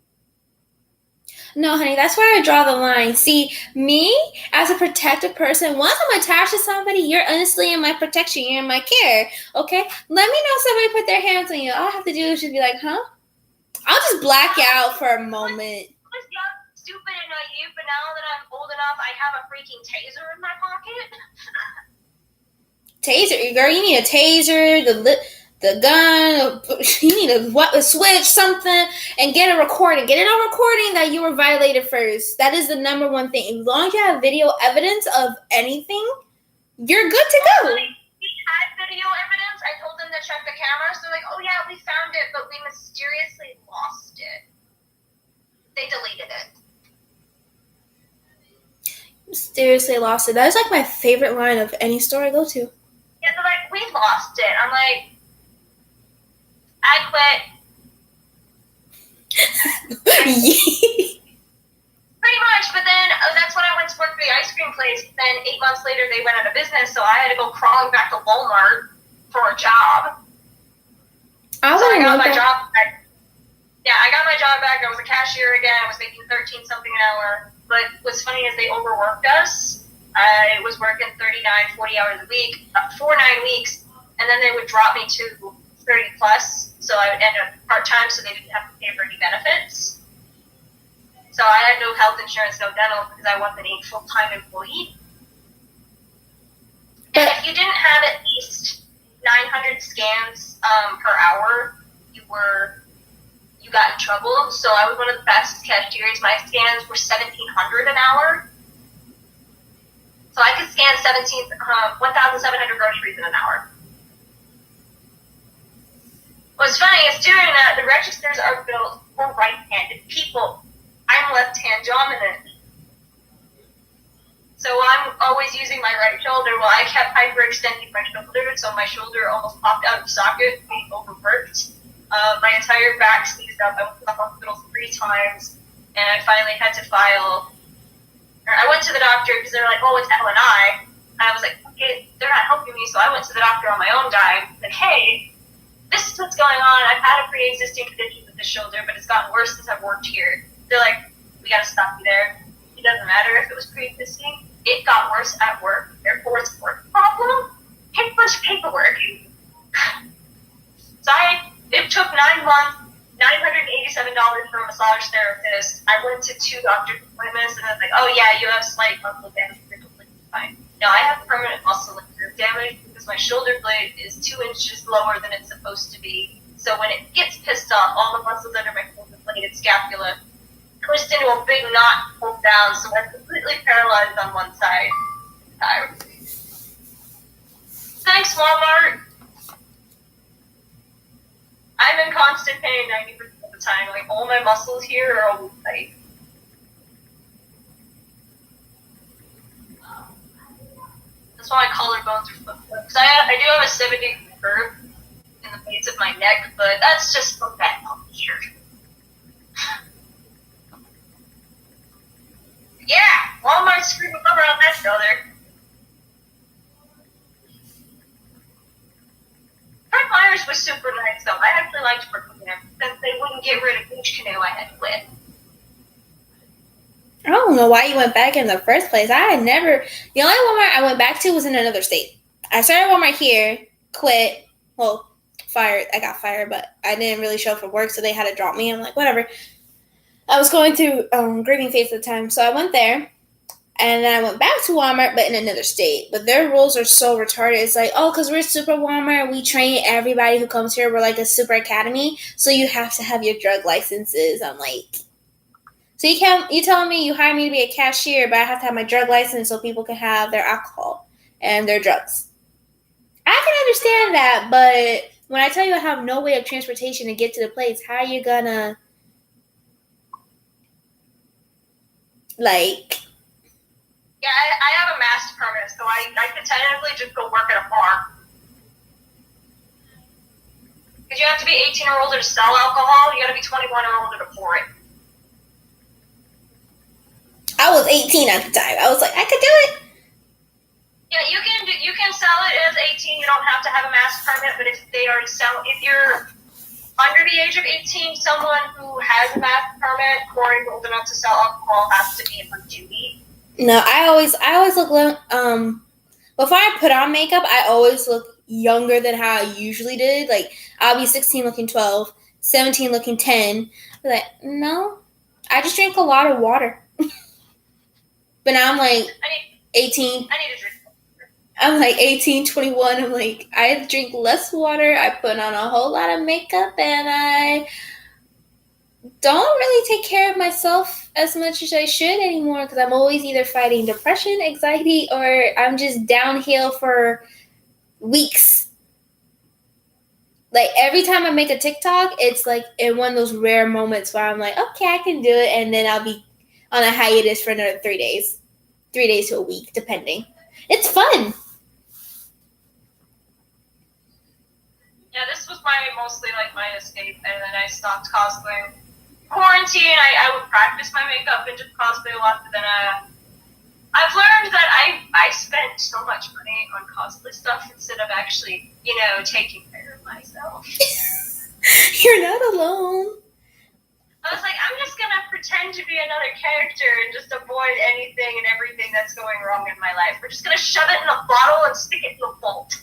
No, honey, that's where I draw the line. See, me, as a protective person, once I'm attached to somebody, you're honestly in my protection. You're in my care, okay? Let me know somebody put their hands on you. All I have to do is just be like, huh? I'll just black out for a moment. I was young, stupid, and naive, but now that I'm old enough, I have a freaking taser in my pocket. Taser? Girl, you need a taser, the gun, you need a switch, something, and get a recording. Get it on recording that you were violated first. That is the number one thing. As long as you have video evidence of anything, you're good to go. We had video evidence. I told them to check the cameras. They're like, oh yeah, we found it, but we mysteriously lost it. They deleted it. Mysteriously lost it. That is like my favorite line of any store I go to. Yeah, they're like, we lost it. I'm like, I quit. Pretty much, but then that's when I went to work for the ice cream place. Then 8 months later, they went out of business, so I had to go crawling back to Walmart for a job. I got my job back. Yeah, I got my job back. I was a cashier again. I was making 13 something an hour. But what's funny is they overworked us. I was working 39, 40 hours a week for 9 weeks, and then they would drop me to 30 plus, so I would end up part-time, so they didn't have to pay for any benefits. So I had no health insurance, no dental, because I wasn't a full-time employee. And if you didn't have at least 900 scans per hour, you got in trouble. So I was one of the fastest cashiers. My scans were 1,700 an hour. So I could scan 1,700 groceries in an hour. What's funny is doing that, the registers are built for right-handed people. I'm left-hand dominant. So I'm always using my right shoulder. Well, I kept hyperextending my shoulder, so my shoulder almost popped out of the socket, being overworked. My entire back seized up. I went to the hospital 3 times, and I finally had to file. I went to the doctor because they were like, oh, it's L&I. And I was like, okay, they're not helping me, so I went to the doctor on my own dime. Like, hey, this is what's going on. I've had a pre-existing condition with the shoulder, but it's gotten worse since I've worked here. They're like, we gotta stop you there. It doesn't matter if it was pre-existing. It got worse at work. Therefore, it's a work problem. Take a bunch of paperwork. So it took 9 months, $987 for a massage therapist. I went to 2 doctor's appointments, and I was like, oh yeah, you have slight muscle damage. You're completely fine. No, I have permanent muscle and nerve damage because my shoulder blade is 2 inches lower than it's supposed to be. So when it gets pissed off, all the muscles under my shoulder blade and scapula twist into a big knot, pulled down, so I'm completely paralyzed on one side. Thanks, Walmart. I'm in constant pain 90% of the time. Like, all my muscles here are always tight. That's why my collarbones are fucked up. Because I do have a 70 curve in the base of my neck, but that's just for that up here. Yeah, Walmart screwed me over on that, brother. Fred Meyers was super nice, though. I actually liked working there. Since they wouldn't get rid of Beach Canoe, I had to quit. I don't know why you went back in the first place. The only Walmart I went back to was in another state. I started Walmart here, quit. Well, fired. I got fired, but I didn't really show up for work, so they had to drop me. I'm like, whatever. I was going through grieving phase at the time, so I went there. And then I went back to Walmart, but in another state. But their rules are so retarded. It's like, oh, because we're super Walmart, we train everybody who comes here. We're like a super academy, so you have to have your drug licenses. I'm like, so you telling me you hired me to be a cashier, but I have to have my drug license so people can have their alcohol and their drugs. I can understand that, but when I tell you I have no way of transportation to get to the place, how are you gonna like? Yeah, I have a master permit, so I could technically just go work at a bar. Because you have to be 18 or older to sell alcohol, you got to be 21 or older to pour it. I was 18 at the time. I was like, I could do it. Yeah, you can sell it as 18. You don't have to have a master permit, but if you're under the age of 18, someone who has a master permit or is old enough to sell alcohol has to be on duty. No, I always look before I put on makeup, I always look younger than how I usually did. Like I'll be 16 looking 12, 17 looking 10. Like, no. I just drink a lot of water. But now I'm like 18. I need to drink. I'm like 18, 21. I'm like, I drink less water. I put on a whole lot of makeup and I don't really take care of myself as much as I should anymore because I'm always either fighting depression, anxiety, or I'm just downhill for weeks. Like every time I make a TikTok, it's like in one of those rare moments where I'm like, okay, I can do it, and then I'll be on a hiatus for another 3 days. 3 days to a week, depending. It's fun. Yeah, this was mostly like my escape, and then I stopped cosplaying. Quarantine, I would practice my makeup and just cosplay a lot, but then I've learned that I spent so much money on cosplay stuff instead of actually, taking care of myself. You're not alone. I was like, I'm just gonna pretend to be another character and just avoid anything and everything that's going wrong in my life. We're just gonna shove it in a bottle and stick it in a vault.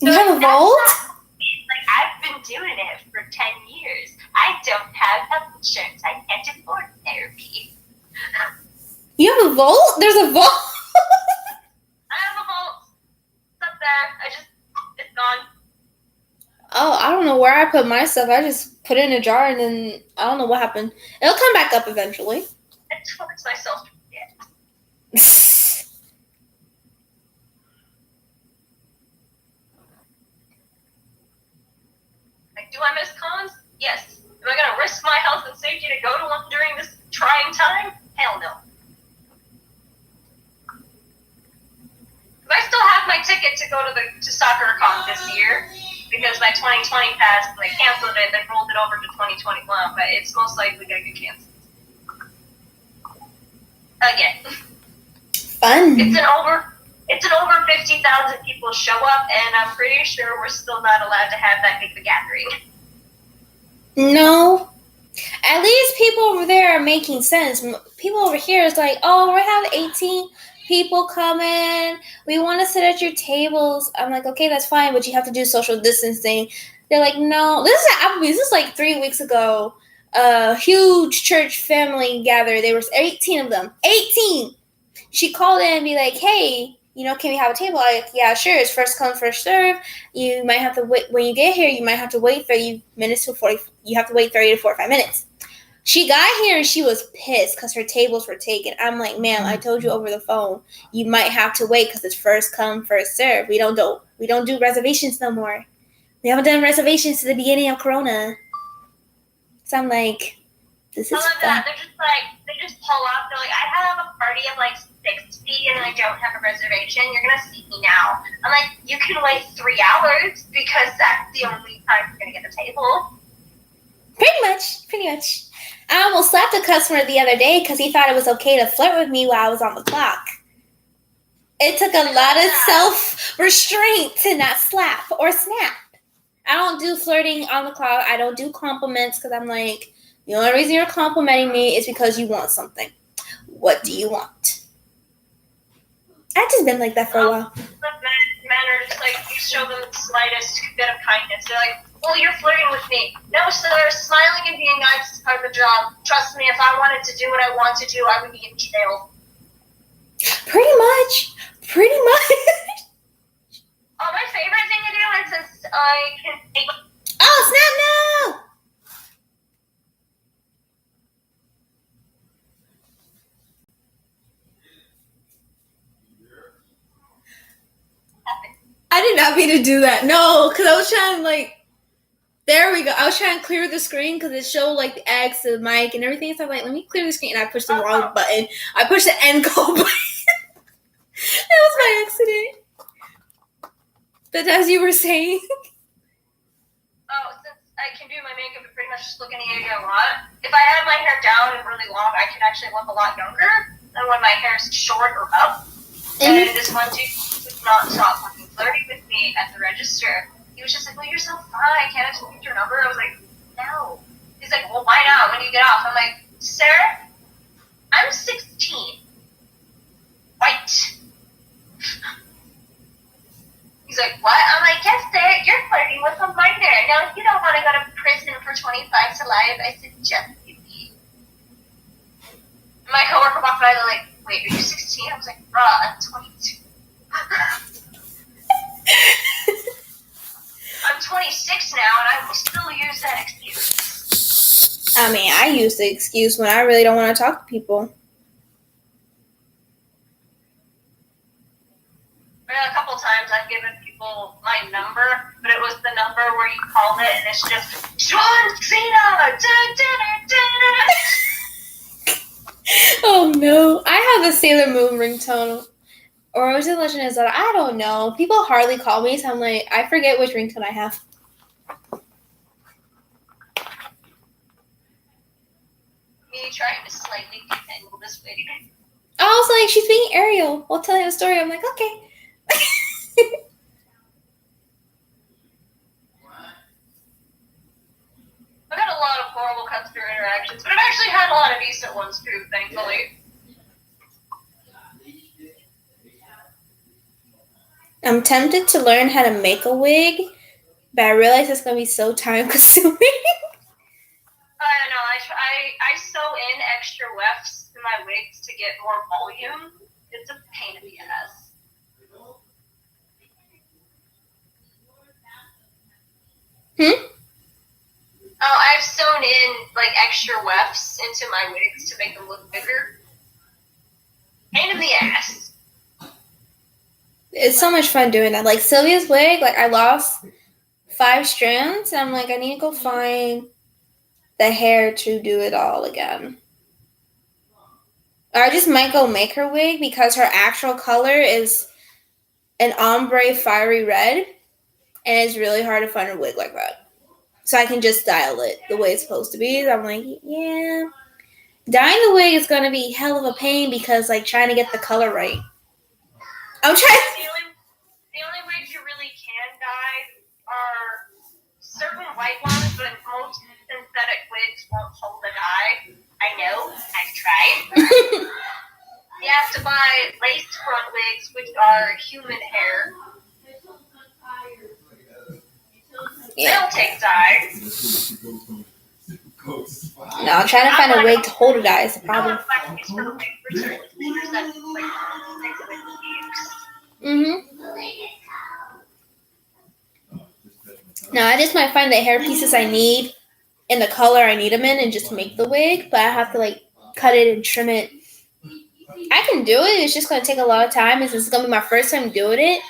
You have a vault? Like, I've been doing it for 10 years. I don't have health insurance. I can't afford therapy. You have a vault? There's a vault? I have a vault. It's up there. It's gone. Oh, I don't know where I put my stuff. I just put it in a jar and then I don't know what happened. It'll come back up eventually. I forced myself to forget. Like, do I miss cons? Yes. Am I going to risk my health and safety to go to one during this trying time? Hell no. I still have my ticket to go to SoccerCon this year because my 2020 pass, they canceled it, they rolled it over to 2021, but it's most likely going to get canceled. Again. Fun. It's an over 50,000 people show up, and I'm pretty sure we're still not allowed to have that big of a gathering. No. At least people over there are making sense. People over here is like, oh, we're having 18 people coming. We want to sit at your tables. I'm like, okay, that's fine, but you have to do social distancing. They're like, no. This is at Applebee's. This is like 3 weeks ago. A huge church family gathered. There was 18 of them. 18! She called in and be like, hey, can we have a table? I'm like, yeah, sure. It's first come, first serve. You might have to wait. When you get here, you might have to wait 30 minutes to 40. You have to wait 30 to 45 minutes. She got here and she was pissed because her tables were taken. I'm like, ma'am, I told you over the phone. You might have to wait because it's first come, first serve. We don't do reservations no more. We haven't done reservations to the beginning of Corona. So I'm like, this is I love fun. that. They just pull up. They're like, I have a party of like 60 and I don't have a reservation. You're going to see me now. I'm like, you can wait 3 hours because that's the only time you're going to get a table. Pretty much. I almost slapped a customer the other day because he thought it was okay to flirt with me while I was on the clock. It took a lot of self-restraint to not slap or snap. I don't do flirting on the clock. I don't do compliments because I'm like, the only reason you're complimenting me is because you want something. What do you want? I've just been like that for a while. Men are just like, you show them the slightest bit of kindness. They're like, well, you're flirting with me. No, sir, smiling and being nice is part of the job. Trust me, if I wanted to do what I want to do, I would be in jail. Pretty much. Oh, my favorite thing to do is since I can take... Oh, snap, no! I did not mean to do that. No, because I was trying to, like... There we go. I was trying to clear the screen because it showed, like, the X, the mic, and everything. So I'm like, let me clear the screen. And I pushed the wrong button. I pushed the end call button. That was my accident. But as you were saying... Oh, since I can do my makeup and pretty much just look any age I want, if I have my hair down and really long, I can actually look a lot younger than when my hair is short or up. And this one dude would not stop fucking flirting with me at the register. He was just like, well, you're so fine. Can't I just get your number? I was like, no. He's like, well, why not? When you get off? I'm like, sir, I'm 16. White. He's like, what? I'm like, yes, sir, you're flirting with a minor. No, you don't want to go to prison for 25 to life. I said, just maybe. My coworker walked by, they're like, wait, are you 16? I was like, bruh, I'm 22. I'm 26 now, and I will still use that excuse. I mean, I use the excuse when I really don't want to talk to people. A couple times I've given people my number, but it was the number where you called it and it's just John Cena. Oh no, I have a Sailor Moon ringtone, or was it Legend of Zelda? I don't know. People hardly call me, so I'm like, I forget which ringtone I have. Me trying to slightly detangle this wig. I was like, she's being Ariel while telling the story. I'm like, okay. I've had a lot of horrible customer interactions, but I've actually had a lot of decent ones too, thankfully. I'm tempted to learn how to make a wig, but I realize it's going to be so time consuming. I know, I sew in extra wefts to my wigs to get more volume. It's a pain in the ass. Oh, I've sewn in like extra wefts into my wigs to make them look bigger. Pain in the ass. It's so much fun doing that. Like Sylvia's wig, like I lost 5 strands, and I'm like, I need to go find the hair to do it all again. Or I just might go make her wig because her actual color is an ombre fiery red, and it's really hard to find a wig like that. So I can just style it the way it's supposed to be. I'm like, yeah. Dyeing the wig is going to be hell of a pain because, like, trying to get the color right. I'm trying. The only wigs you really can dye are certain white ones, but most synthetic wigs won't hold the dye. I know. I've tried. You have to buy lace front wigs, which are human hair. Yeah. They'll take dye. No, I'm trying to find a wig to hold a dye is the problem. No, I just might find the hair pieces I need in the color I need them in and just make the wig, but I have to like cut it and trim it. I can do it. It's just going to take a lot of time. It's going to be my first time doing it.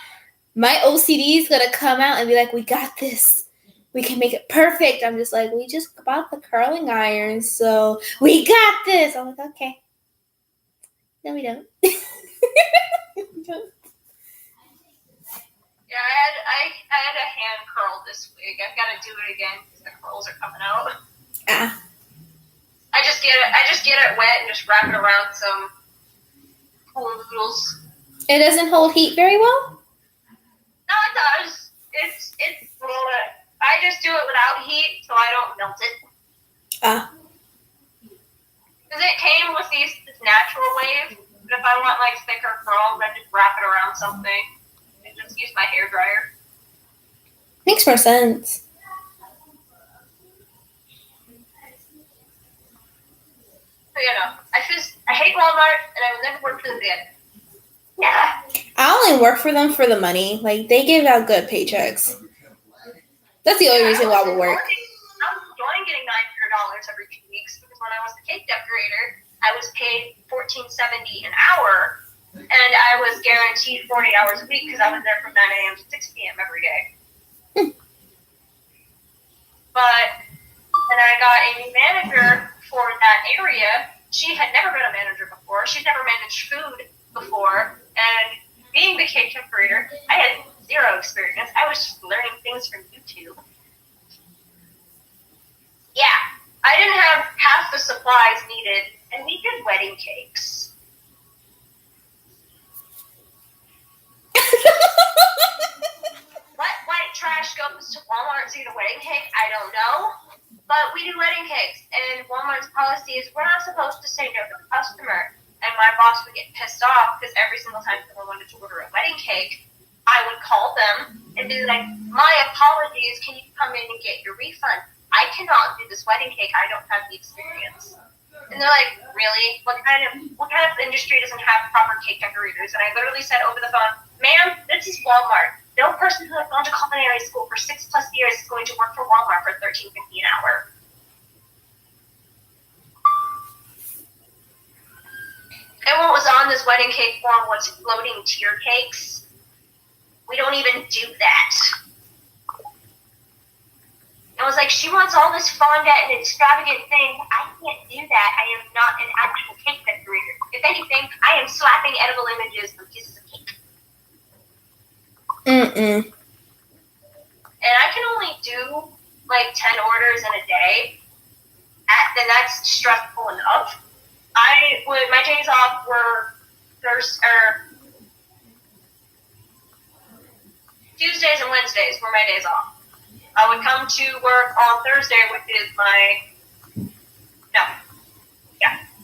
My OCD is going to come out and be like, we got this. We can make it perfect. I'm just like, we just bought the curling iron, so we got this. I'm like, okay. No, we don't. Yeah, I had a hand curl this wig. I've got to do it again because the curls are coming out. I just get it wet and just wrap it around some noodles. It doesn't hold heat very well? No, it does. It's I just do it without heat, so I don't melt it. Because it came with this natural wave, but if if I want like thicker curls, I just wrap it around something and just use my hair dryer. Makes more sense. But I hate Walmart, and I will never work for them again. Yeah. I only work for them for the money. Like, they give out good paychecks. That's the only reason why I would work. I was enjoying getting $900 every 2 weeks because when I was the cake decorator, I was paid $14.70 an hour, and I was guaranteed 40 hours a week because I was there from 9 a.m. to 6 p.m. every day. But then I got a new manager for that area. She had never been a manager before. She'd never managed food before. And being the cake decorator, I had zero experience. I was just learning things from YouTube. Yeah, I didn't have half the supplies needed, and we did wedding cakes. What white trash goes to Walmart to get a wedding cake? I don't know. But we do wedding cakes, and Walmart's policy is we're not supposed to say no to the customer. And my boss would get pissed off because every single time someone wanted to order a wedding cake, I would call them and be like, my apologies, can you come in and get your refund? I cannot do this wedding cake. I don't have the experience. And they're like, really? What kind of industry doesn't have proper cake decorators? And I literally said over the phone, ma'am, this is Walmart. No person who has gone to culinary school for 6+ years is going to work for Walmart for $13.50 an hour. And what was on this wedding cake form was floating tier cakes. We don't even do that. It was like, she wants all this fondant and extravagant thing. I can't do that. I am not an actual cake decorator. If anything, I am slapping edible images on pieces of cake. And I can only do like 10 orders in a day. Then that's stressful enough. My days off were Tuesdays and Wednesdays were my days off. I would come to work on Thursday, which is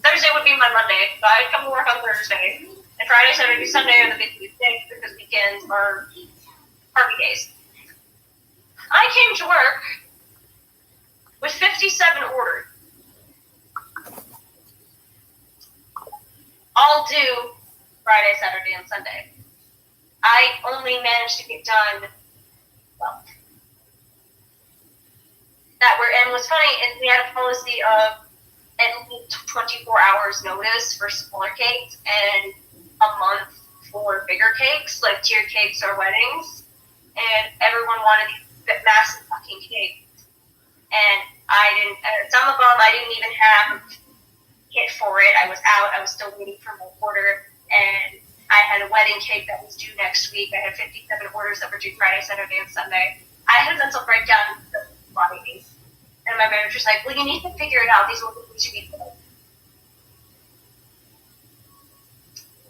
Thursday would be my Monday. So I'd come to work on Thursday. And Friday, Saturday, Sunday are the big weekdays because weekends are party days. I came to work with 57 orders. All due Friday, Saturday, and Sunday. I only managed to get done, and what's funny is we had a policy of at least 24 hours notice for smaller cakes and a month for bigger cakes, like tier cakes or weddings. And everyone wanted these massive fucking cakes. And some of them I didn't even have hit for it. I was out. I was still waiting for my order. And I had a wedding cake that was due next week. I had 57 orders that were due Friday, Saturday, and Sunday. I had a mental breakdown the bodies. And my manager's like, well, you need to figure it out. These will need to be full.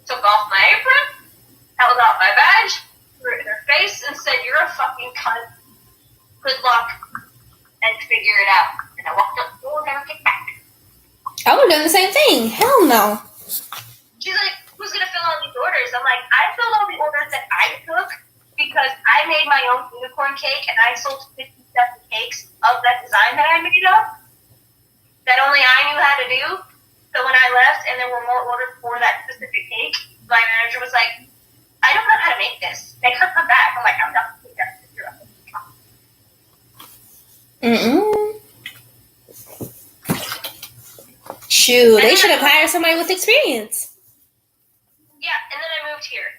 Took off my apron, held out my badge, threw it in her face, and said, you're a fucking cunt. Good luck. And figure it out. And I walked up the door and never came back. I would have done the same thing. Hell no. She's like, who's going to fill all these orders? I'm like, I filled all the orders that I took because I made my own unicorn cake and I sold 57 cakes of that design that I made up that only I knew how to do. So when I left and there were more orders for that specific cake, my manager was like, I don't know how to make this. Make her come back. I'm like, I'm not going to do that. Shoot, they should have hired somebody with experience. Yeah, and then I moved here.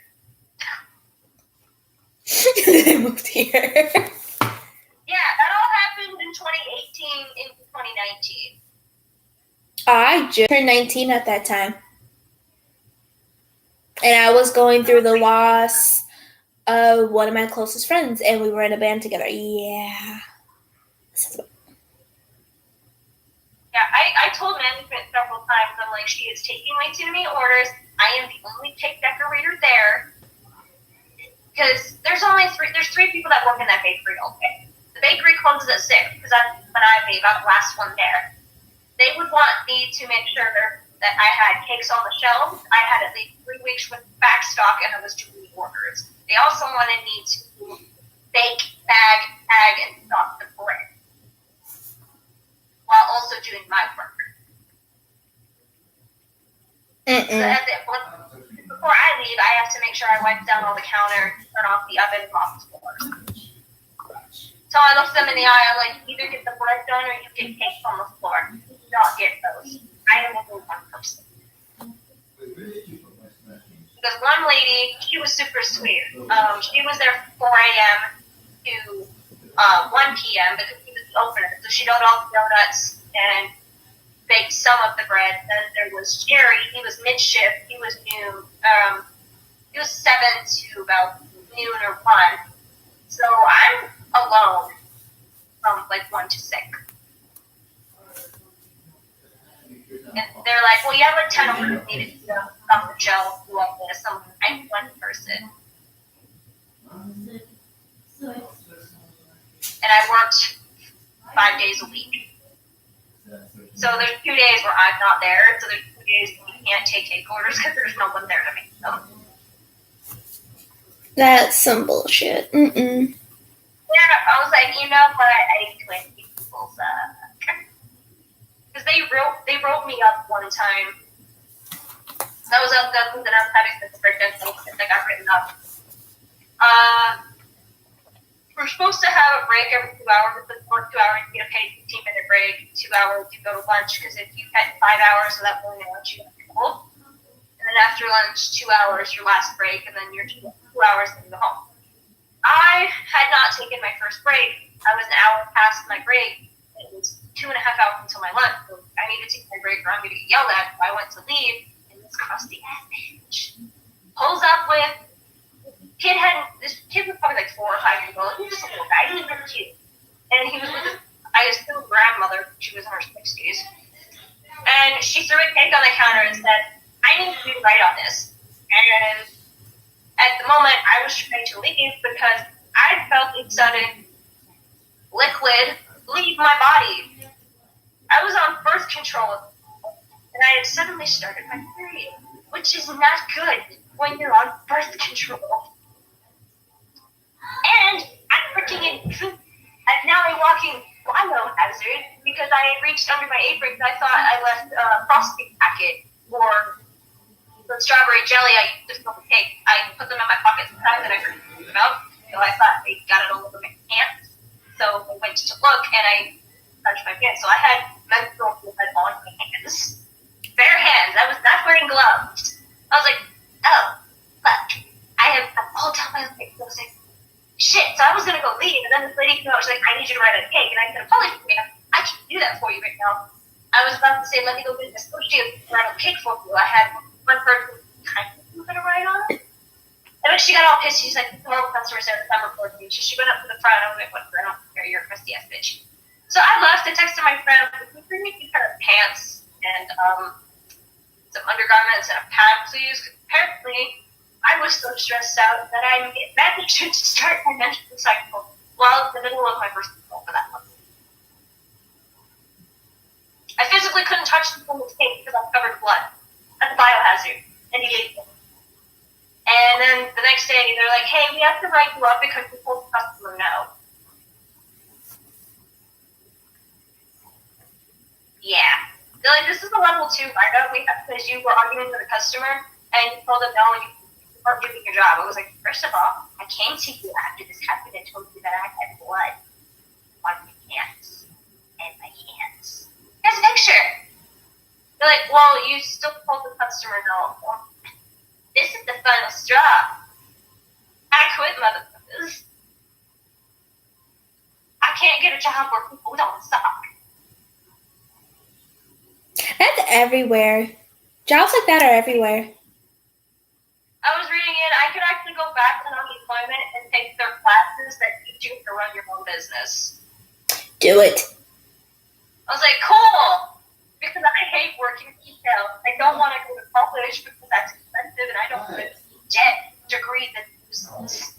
They moved here. Yeah, that all happened in 2018 into 2019. I just turned 19 at that time. And I was going through the loss of one of my closest friends, and we were in a band together. Yeah. Yeah, I told management several times, I'm like, she is taking way too many orders. I am the only cake decorator there. Because there's three people that work in that bakery all day. The bakery closes at 6 because that's when I'm the last one there. They would want me to make sure that I had cakes on the shelves. I had at least 3 weeks worth of back stock, and I was doing orders. They also wanted me to bake, bag, and stock the bread while also doing my work. Before I leave, I have to make sure I wipe down all the counter, turn off the oven, and mop the floor. So I looked them in the eye. I'm like, either get the bread done or you get cakes on the floor. You do not get those. I am only one person. Because one lady, she was super sweet. She was there from 4 a.m. to 1 p.m. because she was the opener. So she did all the donuts and baked some of the bread. Then there was Jerry. He was mid-shift. He was noon. He was 7 to about noon or 1. So I'm alone from like 1 to 6. And they're like, well, you have like 10 orders needed to stop the shelf, do all this. I'm one person. And I worked 5 days a week. So there's 2 days where I'm not there. So there's 2 days when you can't take orders because there's no one there to make them. That's some bullshit. Yeah, I was like, you know what? I hate when people suck. Because they wrote me up one time. That was that I was having this breakdown that got written up. We're supposed to have a break every 2 hours. But for 2 hours, you get a paid 15-minute break. 2 hours, you go to lunch. Because if you had 5 hours without going to lunch, you have to go. And then after lunch, 2 hours, your last break, and then your 2 hours, then you go home. I had not taken my first break. I was an hour past my break. It was 2.5 hours until my lunch. So I needed to take my break or I'm going to get yelled at. So I went to leave, and this crusty ass bitch pulls up with this kid was probably like 4 or 5 years old. He was just a little guy. He was really cute. And he was with his, I assume, grandmother. She was in her 60s. And she threw a cake on the counter and said, I need to do right on this. And at the moment, I was trying to leave because I felt a sudden liquid leave my body. I was on birth control, and I had suddenly started my period, which is not good when you're on birth control. And I'm freaking I'm now a walking biohazard because I had reached under my apron because I thought I left a frosting packet or the strawberry jelly I used to fill the cake. I put them in my pocket sometimes and I forgot to them out. So I thought I got it all over my pants. So I went to look and I touched my pants. So I had menstrual blood on my hands. Bare hands. I was not wearing gloves. I was like, oh, fuck. I have all down my legs. I was like, shit. So I was going to go leave. And then this lady came out. She's like, I need you to write a cake. And I said, holy man, I can do that for you right now. I was about to say, let me go get this associate to write a cake for you. I had one person kind of going to write on it. And then she got all pissed. She's like, normal customer service, I'm reporting you. So she went up to the front. I was like, whatever, I don't care. You're a crusty ass bitch. So I left. I texted my friend, can you bring me a pair of pants and some undergarments and a pad, please? Because apparently I was so stressed out that I managed to start my menstrual cycle while in the middle of my birth control for that month. I physically couldn't touch the woman's cake because I'm covered in blood. That's a biohazard. And illegal. And then the next day, they're like, hey, we have to write you up because we told the customer no. Yeah. They're like, this is a level 2 write-up because you were arguing with the customer and you told them no and you weren't doing your job. I was like, first of all, I came to you after this happened and told you that I had blood on my hands and my hands. Here's a picture. They're like, well, you still told the customer no. Well, this is the final straw. I quit, motherfuckers. I can't get a job where people don't suck. That's everywhere. Jobs like that are everywhere. I was reading it. I could actually go back to unemployment and take their classes that teach you to run your own business. Do it. I was like, cool. Because I hate working retail. I don't want to go to college because that's expensive and I don't want to get degree that's useless.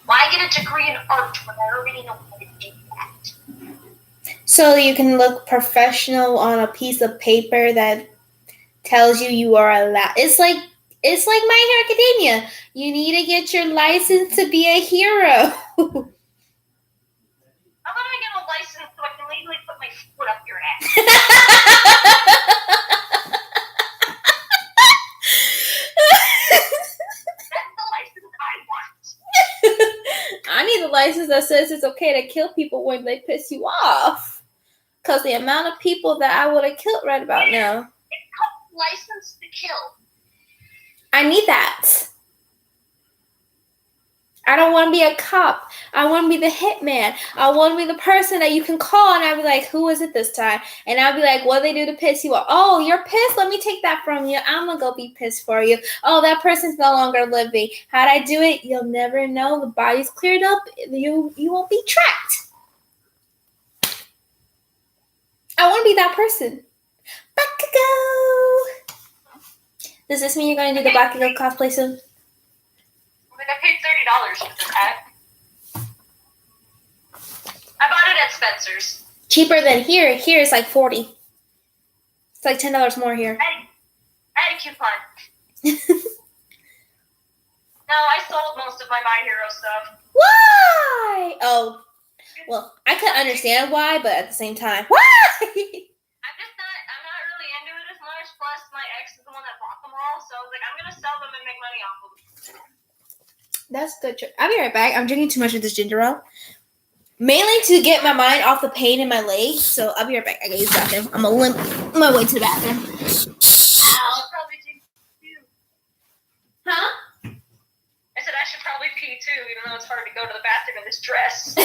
Why get a degree in art when I already know how to do that? So you can look professional on a piece of paper that tells you are allowed. It's like My Hero Academia. You need to get your license to be a hero. How about I get a license so I can legally put my foot up your ass? That's the license I want. I need a license that says it's okay to kill people when they piss you off. Because the amount of people that I would have killed right about now. It's called license to kill. I need that. I don't want to be a cop. I want to be the hitman. I want to be the person that you can call and I'll be like, who is it this time? And I'll be like, what did they do to piss you off? Oh, you're pissed? Let me take that from you. I'm going to go be pissed for you. Oh, that person's no longer living. How'd I do it? You'll never know. The body's cleared up. You won't be trapped. I want to be that person. Bakugo! Does this mean you're going to do the Bakugo cosplay soon? I paid $30 for this hat. I bought it at Spencer's. Cheaper than here. Here it's like $40. It's like $10 more here. I had a coupon. No, I sold most of my My Hero stuff. Why? Oh, well, I could understand why, but at the same time, why? I'm not really into it as much. Plus, my ex is the one that bought them all, so I was like, I'm gonna sell them and make money off of them. That's good. I'll be right back. I'm drinking too much of this ginger ale. Mainly to get my mind off the pain in my leg. So I'll be right back. I gotta use the bathroom. I'm gonna limp my way to the bathroom. Ow. I'll probably pee too. Huh? I said I should probably pee too, even though it's hard to go to the bathroom in this dress.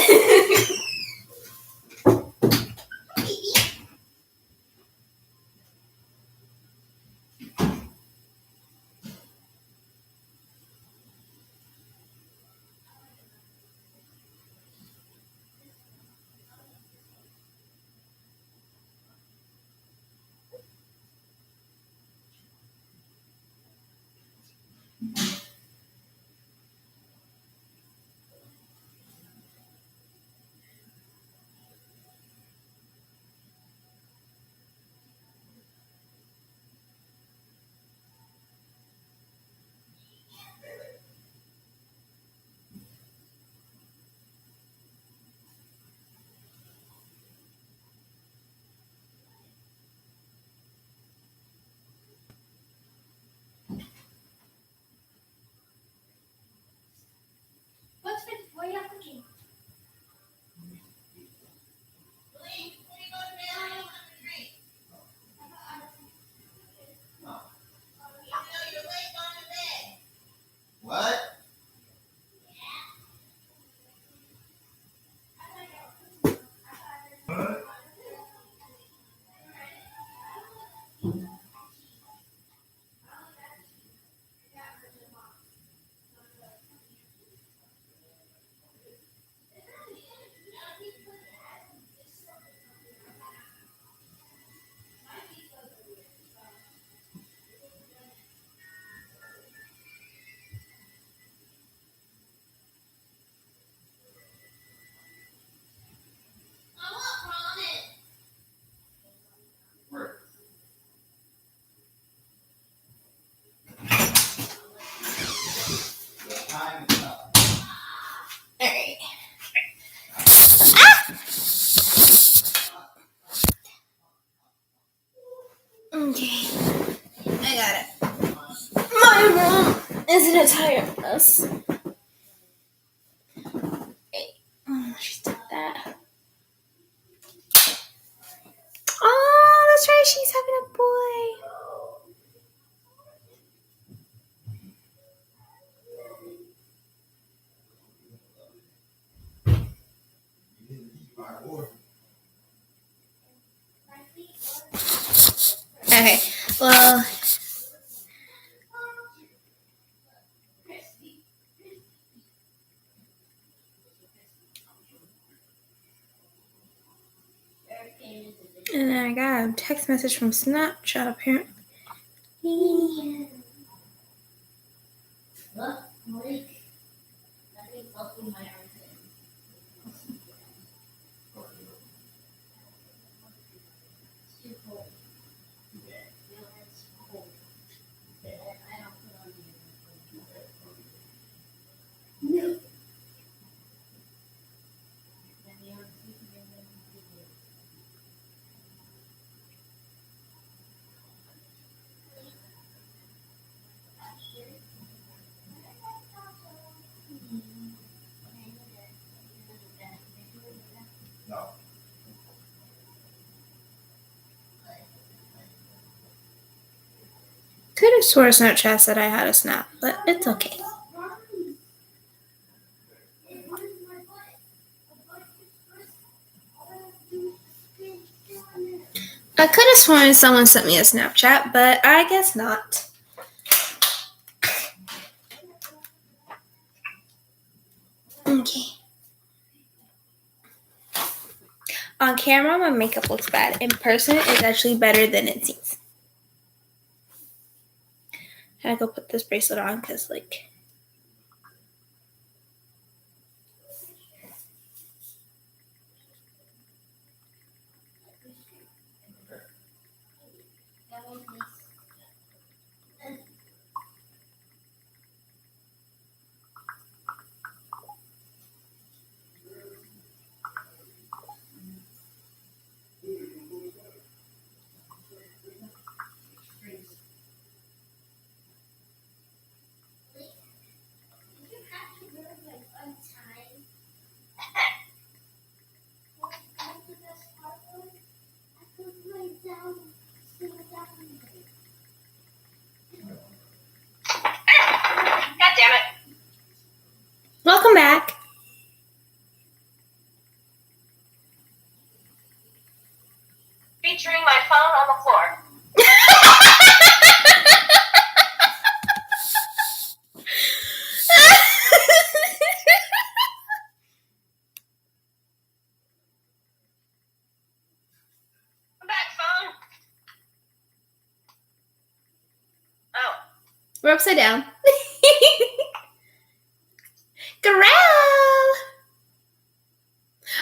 What are you thinking? What? Alright. Okay. I got it. My room is an entire mess. She did that. Oh, that's right. She's having a boy. Okay. Well. And then I got a text message from Snapchat apparently. I swear Snapchat said I had a snap, but it's okay. I could have sworn someone sent me a Snapchat, but I guess not. Okay. On camera, my makeup looks bad. In person, it's actually better than it seems. I gotta go put this bracelet on because, like... God damn it. Welcome back. Featuring my phone on the floor. I'm back, phone. Oh. We're upside down. Girl!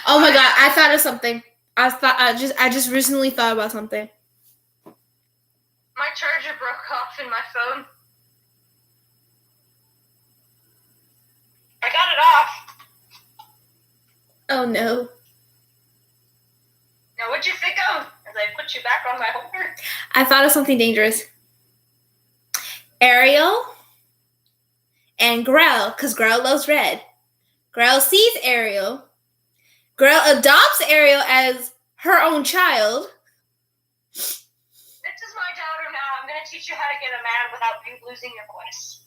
Oh my god, I thought of something. I just recently thought about something. My charger broke off in my phone. I got it off. Oh no. Now what'd you think of as I put you back on my holder? I thought of something dangerous. Ariel and Grell, because Grell loves red. Grell sees Ariel. Grell adopts Ariel as her own child. This is my daughter now. I'm going to teach you how to get a man without you losing your voice.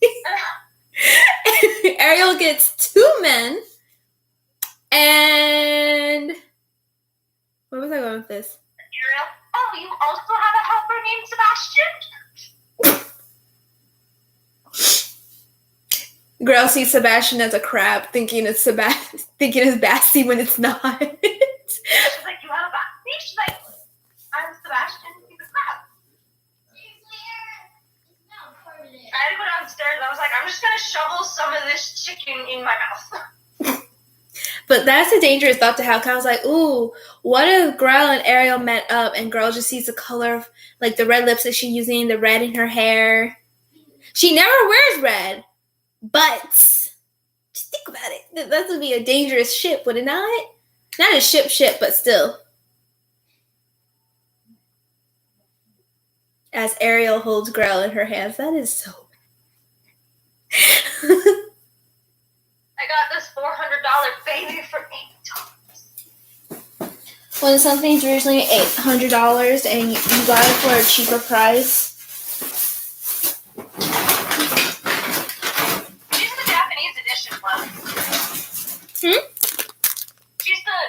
Ariel gets 2 men. And where was I going with this? Ariel, oh, you also have a helper named Sebastian? Grell sees Sebastian as a crab, thinking it's Bassie when it's not. She's like, you have a Bassie? She's like, I'm Sebastian. He's a crab. I went downstairs. I was like, I'm just going to shovel some of this chicken in my mouth. But that's a dangerous thought to have. Cause I was like, ooh, what if Grell and Ariel met up and Grell just sees the color of, like, the red lipstick she's using, the red in her hair. She never wears red. But just think about it. That would be a dangerous ship, would it not? Not a ship, but still. As Ariel holds Grell in her hands, that is so. I got this $400 baby for $8. When something's originally $800 and you got it for a cheaper price.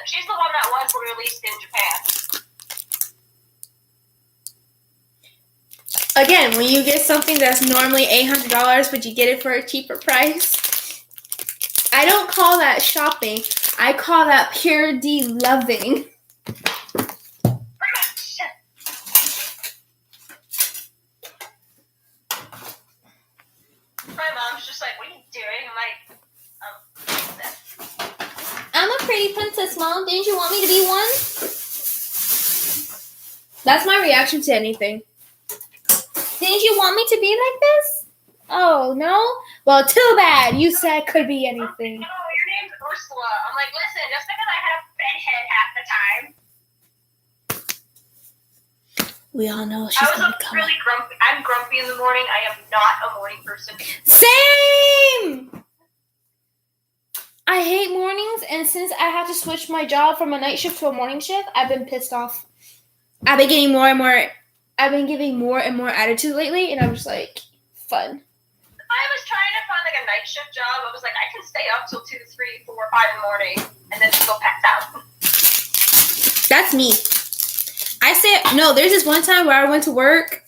She's the one that was released in Japan. Again, when you get something that's normally $800, but you get it for a cheaper price, I don't call that shopping. I call that pure de-loving. My mom's just like, what are you doing? I'm like, I'm a pretty princess, Mom. Didn't you want me to be one? That's my reaction to anything. Didn't you want me to be like this? Oh, no? Well, too bad. You said could be anything. No, your name's Ursula. I'm like, listen, just because I had a bedhead half the time. We all know she's going to come. Really grumpy. I'm grumpy in the morning. I am not a morning person. Same! I hate mornings, and since I have to switch my job from a night shift to a morning shift, I've been pissed off. I've been giving more and more attitude lately, and I'm just like, fun. I was trying to find like a night shift job. I was like, I can stay up till 2, 3, 4, 5 in the morning and then just go pass out. That's me. There's this one time where I went to work.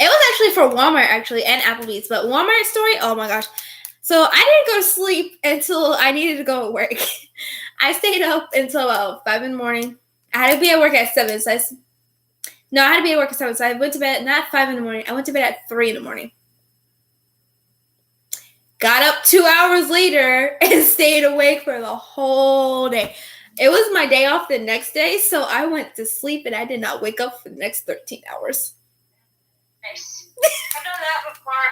It was actually for Walmart, actually, and Applebee's. But Walmart story, oh my gosh. So I didn't go to sleep until I needed to go to work. I stayed up until about 5 in the morning. I had to be at work at 7. I had to be at work at 7. So I went to bed, not 5 in the morning. I went to bed at 3 in the morning. Got up 2 hours later and stayed awake for the whole day. It was my day off the next day, so I went to sleep and I did not wake up for the next 13 hours. Nice. I've done that before.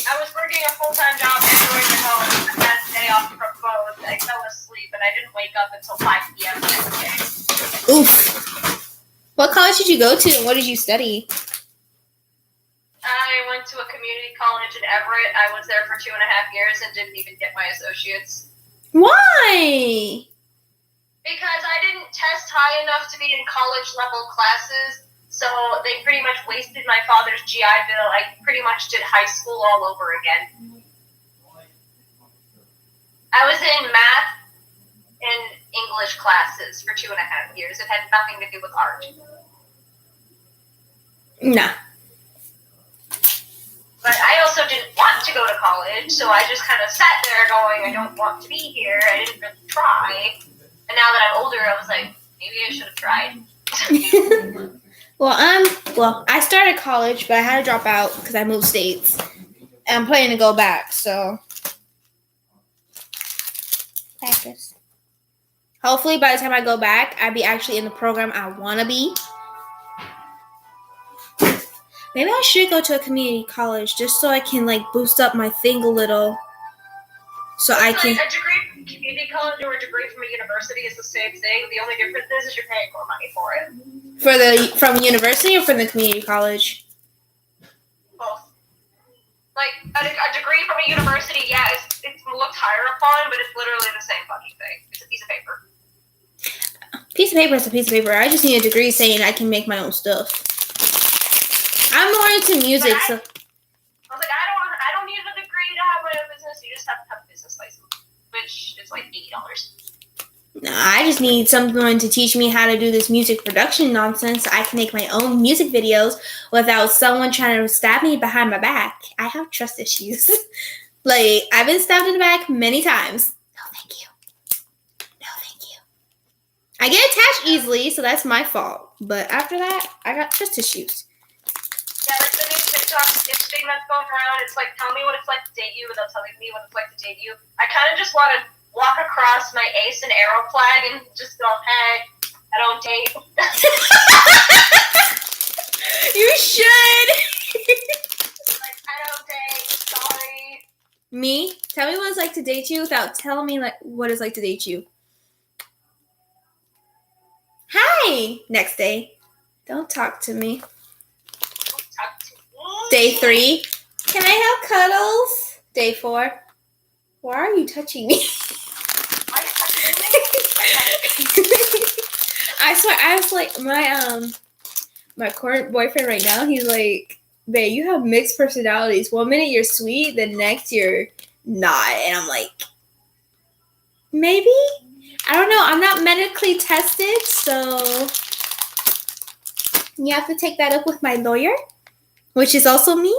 I was working a full-time job and going to home. I had a day off from both. I fell asleep and I didn't wake up until 5 p.m. the next day. Oof. What college did you go to and what did you study? I went to a community college in Everett. I was there for 2.5 years and didn't even get my associates. Why? Because I didn't test high enough to be in college-level classes, so they pretty much wasted my father's GI Bill. I pretty much did high school all over again. I was in math and English classes for 2.5 years. It had nothing to do with art. Nah. But I also didn't want to go to college, so I just kind of sat there going, I don't want to be here. I didn't really try. And now that I'm older, I was like, maybe I should have tried. Well, I started college, but I had to drop out because I moved states. And I'm planning to go back, so. Practice. Hopefully, by the time I go back, I'll be actually in the program I want to be. Maybe I should go to a community college just so I can, boost up my thing a little. So I can. A degree from community college or a degree from a university is the same thing. The only difference is you're paying more money for it. From university or from the community college? Both. Like, a degree from a university, yeah, it's looked higher upon, but it's literally the same fucking thing. It's a piece of paper. Piece of paper is a piece of paper. I just need a degree saying I can make my own stuff. I'm more into music, so. I was like, I don't need a degree to have my own business. You just have to have a business license, which is like $80. No, I just need someone to teach me how to do this music production nonsense so I can make my own music videos without someone trying to stab me behind my back. I have trust issues. I've been stabbed in the back many times. No, thank you. No, thank you. I get attached easily, so that's my fault. But after that, I got trust issues. Yeah, like the new TikTok thing that's going around, it's like, tell me what it's like to date you without telling me what it's like to date you. I kind of just want to walk across my ace and arrow flag and just go, hey, I don't date. You should. I don't date, sorry. Me? Tell me what it's like to date you without telling me what it's like to date you. Hi. Next day. Don't talk to me. Day 3. Can I have cuddles? Day 4. Why are you touching me? I swear, I was like, my current boyfriend right now, he's like, babe, you have mixed personalities. One minute you're sweet, the next you're not. And I'm like, maybe? I don't know. I'm not medically tested, so you have to take that up with my lawyer, which is also me.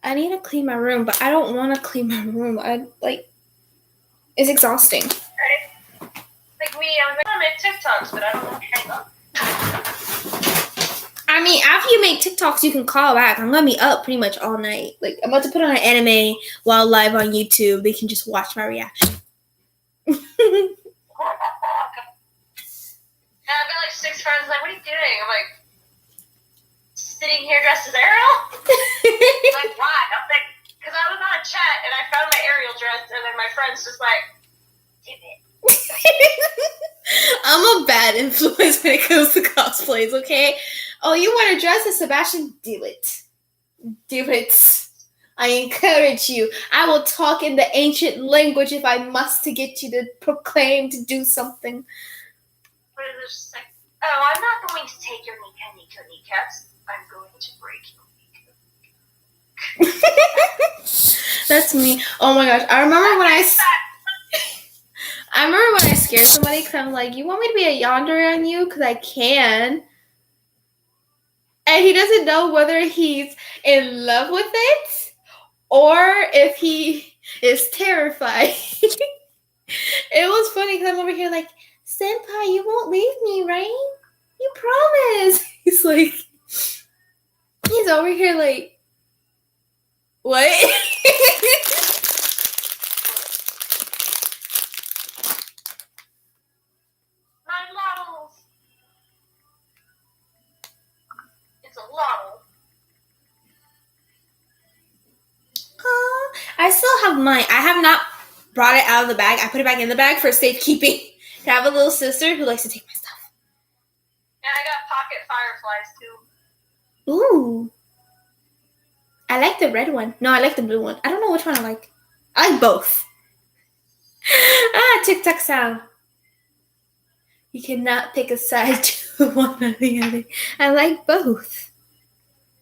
I need to clean my room, but I don't want to clean my room. It's exhausting. Right? Like me, I was like, I make TikToks, but I don't want to hang up. I mean, after you make TikToks, you can call back. I'm going to be up pretty much all night. I'm about to put on an anime while live on YouTube. They can just watch my reaction. And I've got 6 friends like, what are you doing? I'm like, sitting here dressed as Ariel? Like, why? I'm like, because I was on a chat and I found my Ariel dress, and then my friend's just like, give it. I'm a bad influence when it comes to cosplays, okay? Oh, you want to dress as Sebastian? Do it. Do it. I encourage you. I will talk in the ancient language if I must to get you to proclaim to do something. What is this? Oh, I'm not going to take your kneecaps. I'm going to break your kneecaps. That's me. Oh my gosh. I remember when I scared somebody because I'm like, you want me to be a yandere on you? Because I can. And he doesn't know whether he's in love with it or if he is terrified. It was funny because I'm over here like, Senpai, you won't leave me, right? You promise. He's over here like, what? My models. It's a lotto. I still have mine. I have not brought it out of the bag. I put it back in the bag for safekeeping. I have a little sister who likes to take my stuff. And I got pocket fireflies too. Ooh. I like the red one. No, I like the blue one. I don't know which one I like. I like both. TikTok sound. You cannot pick a side to one or the other. I like both.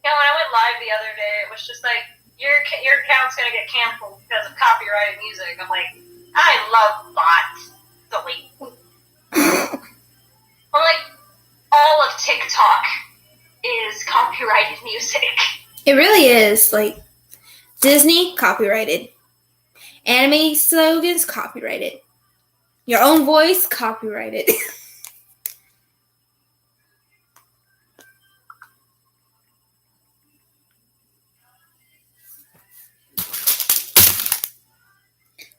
Yeah, when I went live the other day, it was just like, your account's gonna get canceled because of copyrighted music. I'm like, I love bots. So wait. Well, like, all of TikTok is copyrighted music. It really is. Like, Disney, copyrighted. Anime slogans, copyrighted. Your own voice, copyrighted.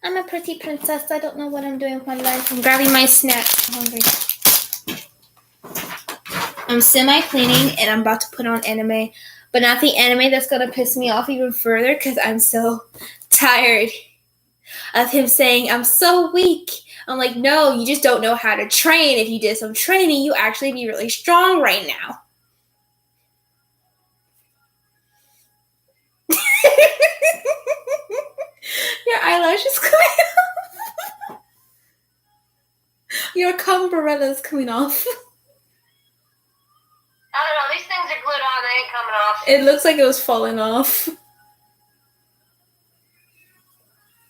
I'm a pretty princess. I don't know what I'm doing with my life. I'm grabbing my snack. I'm hungry. I'm semi-cleaning and I'm about to put on anime. But not the anime that's going to piss me off even further because I'm so tired of him saying, I'm so weak. I'm like, no, you just don't know how to train. If you did some training, you actually be really strong right now. Your eyelash is coming off. Your cumbrella is coming off. I don't know, these things are glued on, they ain't coming off. It looks like it was falling off.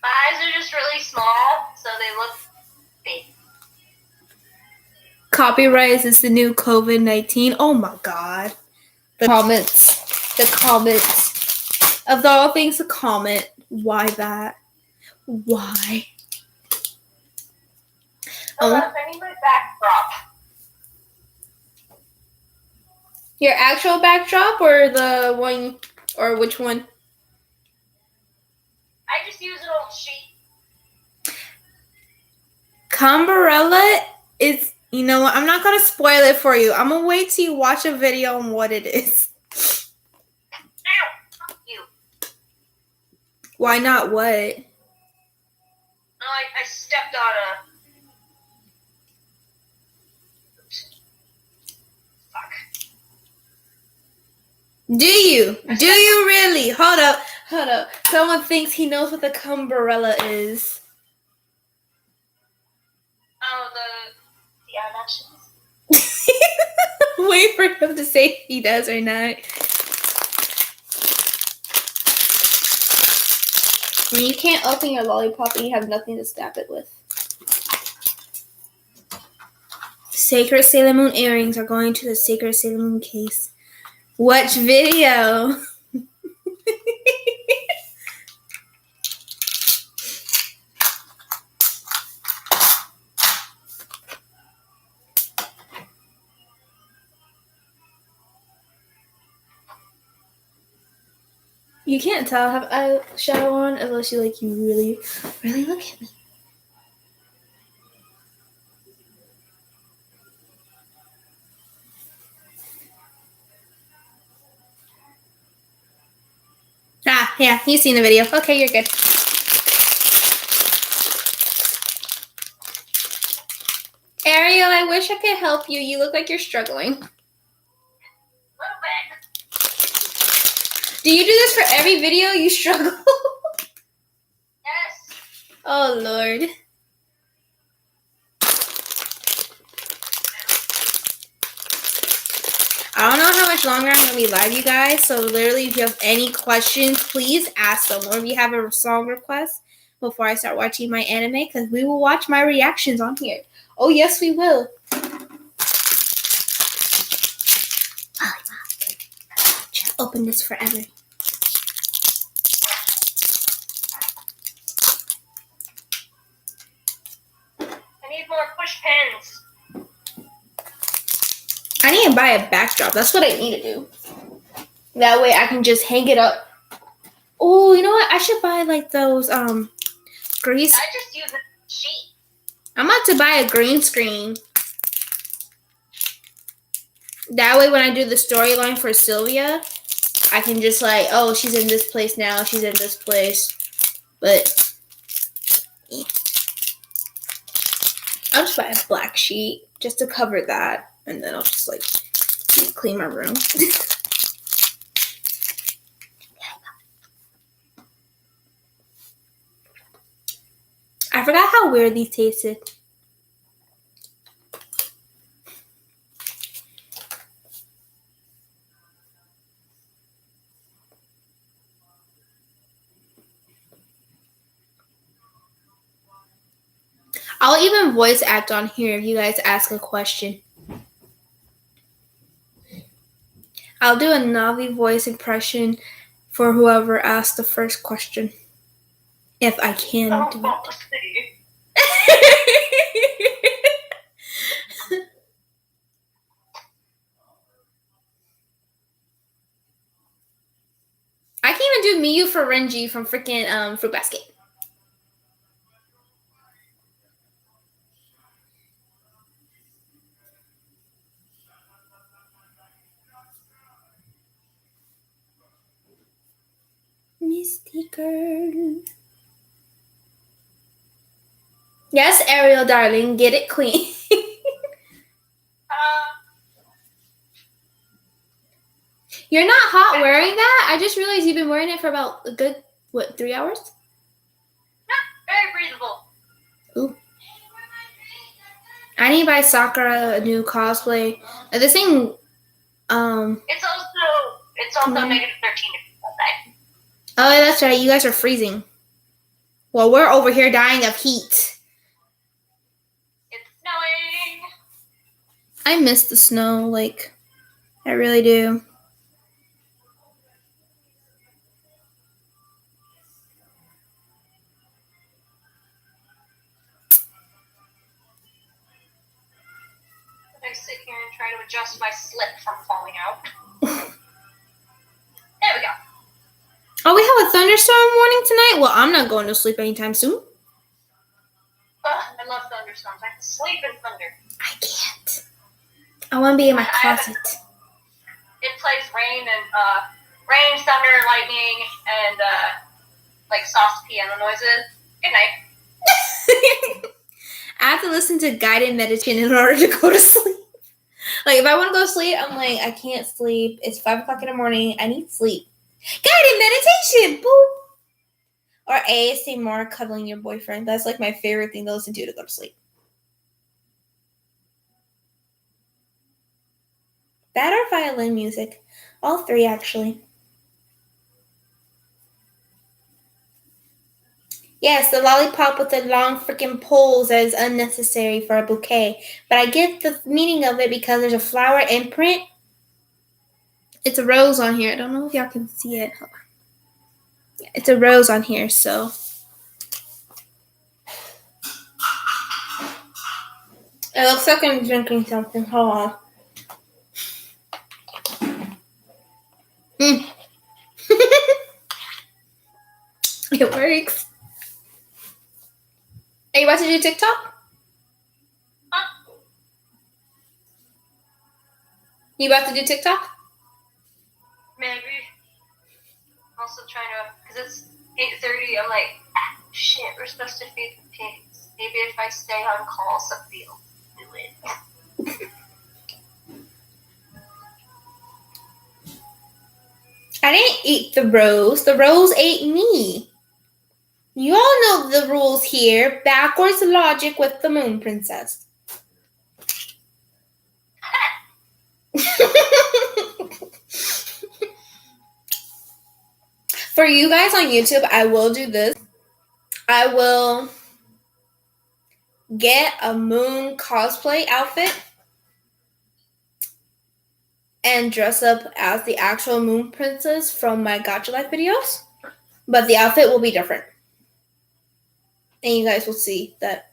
My eyes are just really small, so they look big. Copyright is the new COVID-19. Oh my god. The comments. Of all things to comment. Why that? Why? I need my backdrop. Your actual backdrop or the one, or which one? I just use an old sheet. Cumbrella is, you know what? I'm not going to spoil it for you. I'm going to wait till you watch a video on what it is. Ow! Fuck you. Why not what? I stepped on a... Oops. Fuck. Do you? Do you really? Hold up. Someone thinks he knows what the cumbrella is. Oh, the eyelashes. Wait for him to say if he does or not. When you can't open your lollipop and you have nothing to stab it with. Sacred Sailor Moon earrings are going to the Sacred Sailor Moon case. Watch video. You can't tell I have eyeshadow on unless you really, really look at me. Ah, yeah, you've seen the video. Okay, you're good. Ariel, I wish I could help you. You look like you're struggling. A little bit. Do you do this for every video you struggle? Yes. Oh, Lord. I don't know how much longer I'm going to be live, you guys. So, literally, if you have any questions, please ask them. Or if you have a song request before I start watching my anime, because we will watch my reactions on here. Oh, yes, we will. Open this forever. I need more push pins. I need to buy a backdrop. That's what I need to do. That way I can just hang it up. Oh, you know what? I should buy like those grease. I just use a sheet. I'm about to buy a green screen. That way when I do the storyline for Sylvia, I can just like, oh, she's in this place now. She's in this place. But I'll just buy a black sheet just to cover that. And then I'll just like clean my room. I forgot how weird these tasted. I'll even voice act on here if you guys ask a question. I'll do a Navi voice impression for whoever asked the first question. If I can do it. I can even do Miyu for Renji from freaking Fruit Basket. Misty girl. Yes, Ariel, darling, get it clean. You're not hot wearing that? I just realized you've been wearing it for about a good, 3 hours? No, very breathable. Ooh. I need to buy Sakura a new cosplay. This thing, It's also negative 13 outside. Oh, that's right. You guys are freezing. Well, we're over here dying of heat. It's snowing. I miss the snow. Like, I really do. I sit here and try to adjust my slip from falling out. There we go. Oh, we have a thunderstorm warning tonight? Well, I'm not going to sleep anytime soon. I love thunderstorms. I can sleep in thunder. I can't. I want to be in my closet. It plays rain, thunder, lightning, and like soft piano noises. Good night. I have to listen to guided meditation in order to go to sleep. Like, if I want to go to sleep, I'm like, I can't sleep. It's 5 o'clock in the morning. I need sleep. Guided meditation, boop. Or ASMR cuddling your boyfriend. That's like my favorite thing to listen to go to sleep. That or violin music. All three, actually. Yes, the lollipop with the long freaking poles that is unnecessary for a bouquet. But I get the meaning of it because there's a flower imprint. It's a rose on here. I don't know if y'all can see it. Hold on. Yeah, it's a rose on here, so. It looks like I'm drinking something. Hold on. It works. Are you about to do TikTok? You about to do TikTok? Maybe. I'm also trying to, because it's 8:30, I'm like, shit, we're supposed to feed the pigs. Maybe if I stay on call, somebody will do it. I didn't eat the rose. The rose ate me. You all know the rules here. Backwards logic with the moon princess. For you guys on YouTube, I will do this. I will get a moon cosplay outfit and dress up as the actual moon princess from my Gacha Life videos. But the outfit will be different. And you guys will see that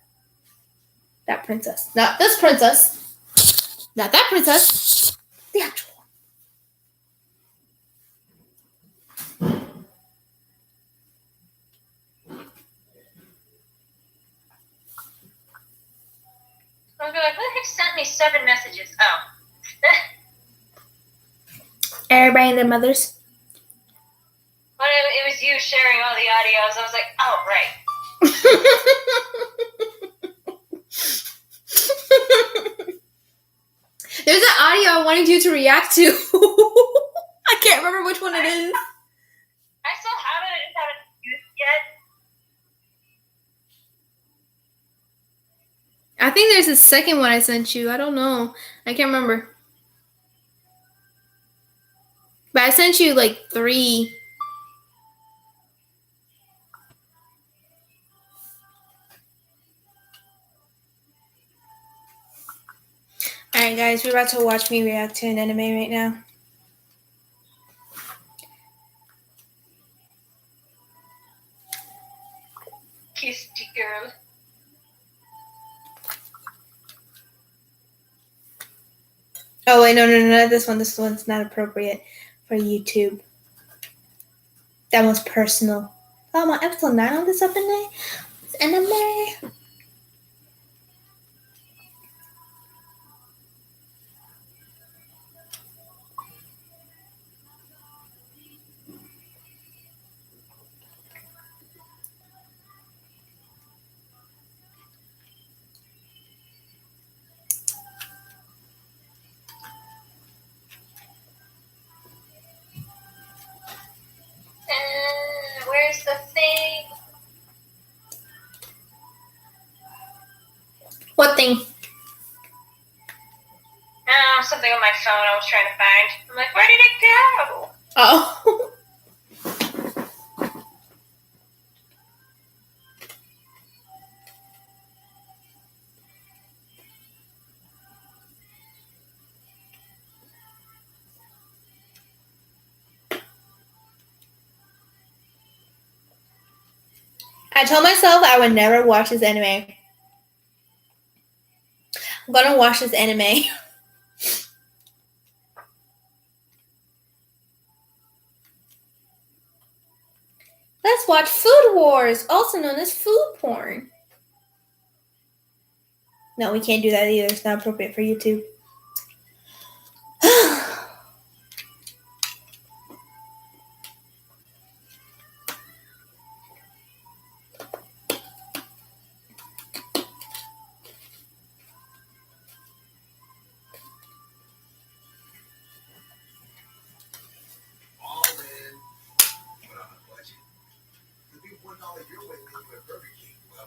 princess. Not this princess. Not that princess. The actual one. I'll be like, who the heck sent me 7 messages? Oh. Everybody and their mothers. But it was you sharing all the audios. I was like, oh, right. There's an audio I wanted you to react to. I can't remember which one it is. I still have it. I just haven't used it yet. I think there's a second one I sent you. I don't know. I can't remember. But I sent you like 3. Alright guys, we're about to watch me react to an anime right now. Kiss the girl. Oh wait, no, this one. This one's not appropriate for YouTube. That one's personal. Oh, I'm on episode 9 on this anime. It's anime. Where's the thing? What thing? Oh, something on my phone I was trying to find. I'm like, where did it go? Oh. I told myself I would never watch this anime. I'm gonna watch this anime. Let's watch Food Wars, also known as food porn. No, we can't do that either. It's not appropriate for YouTube.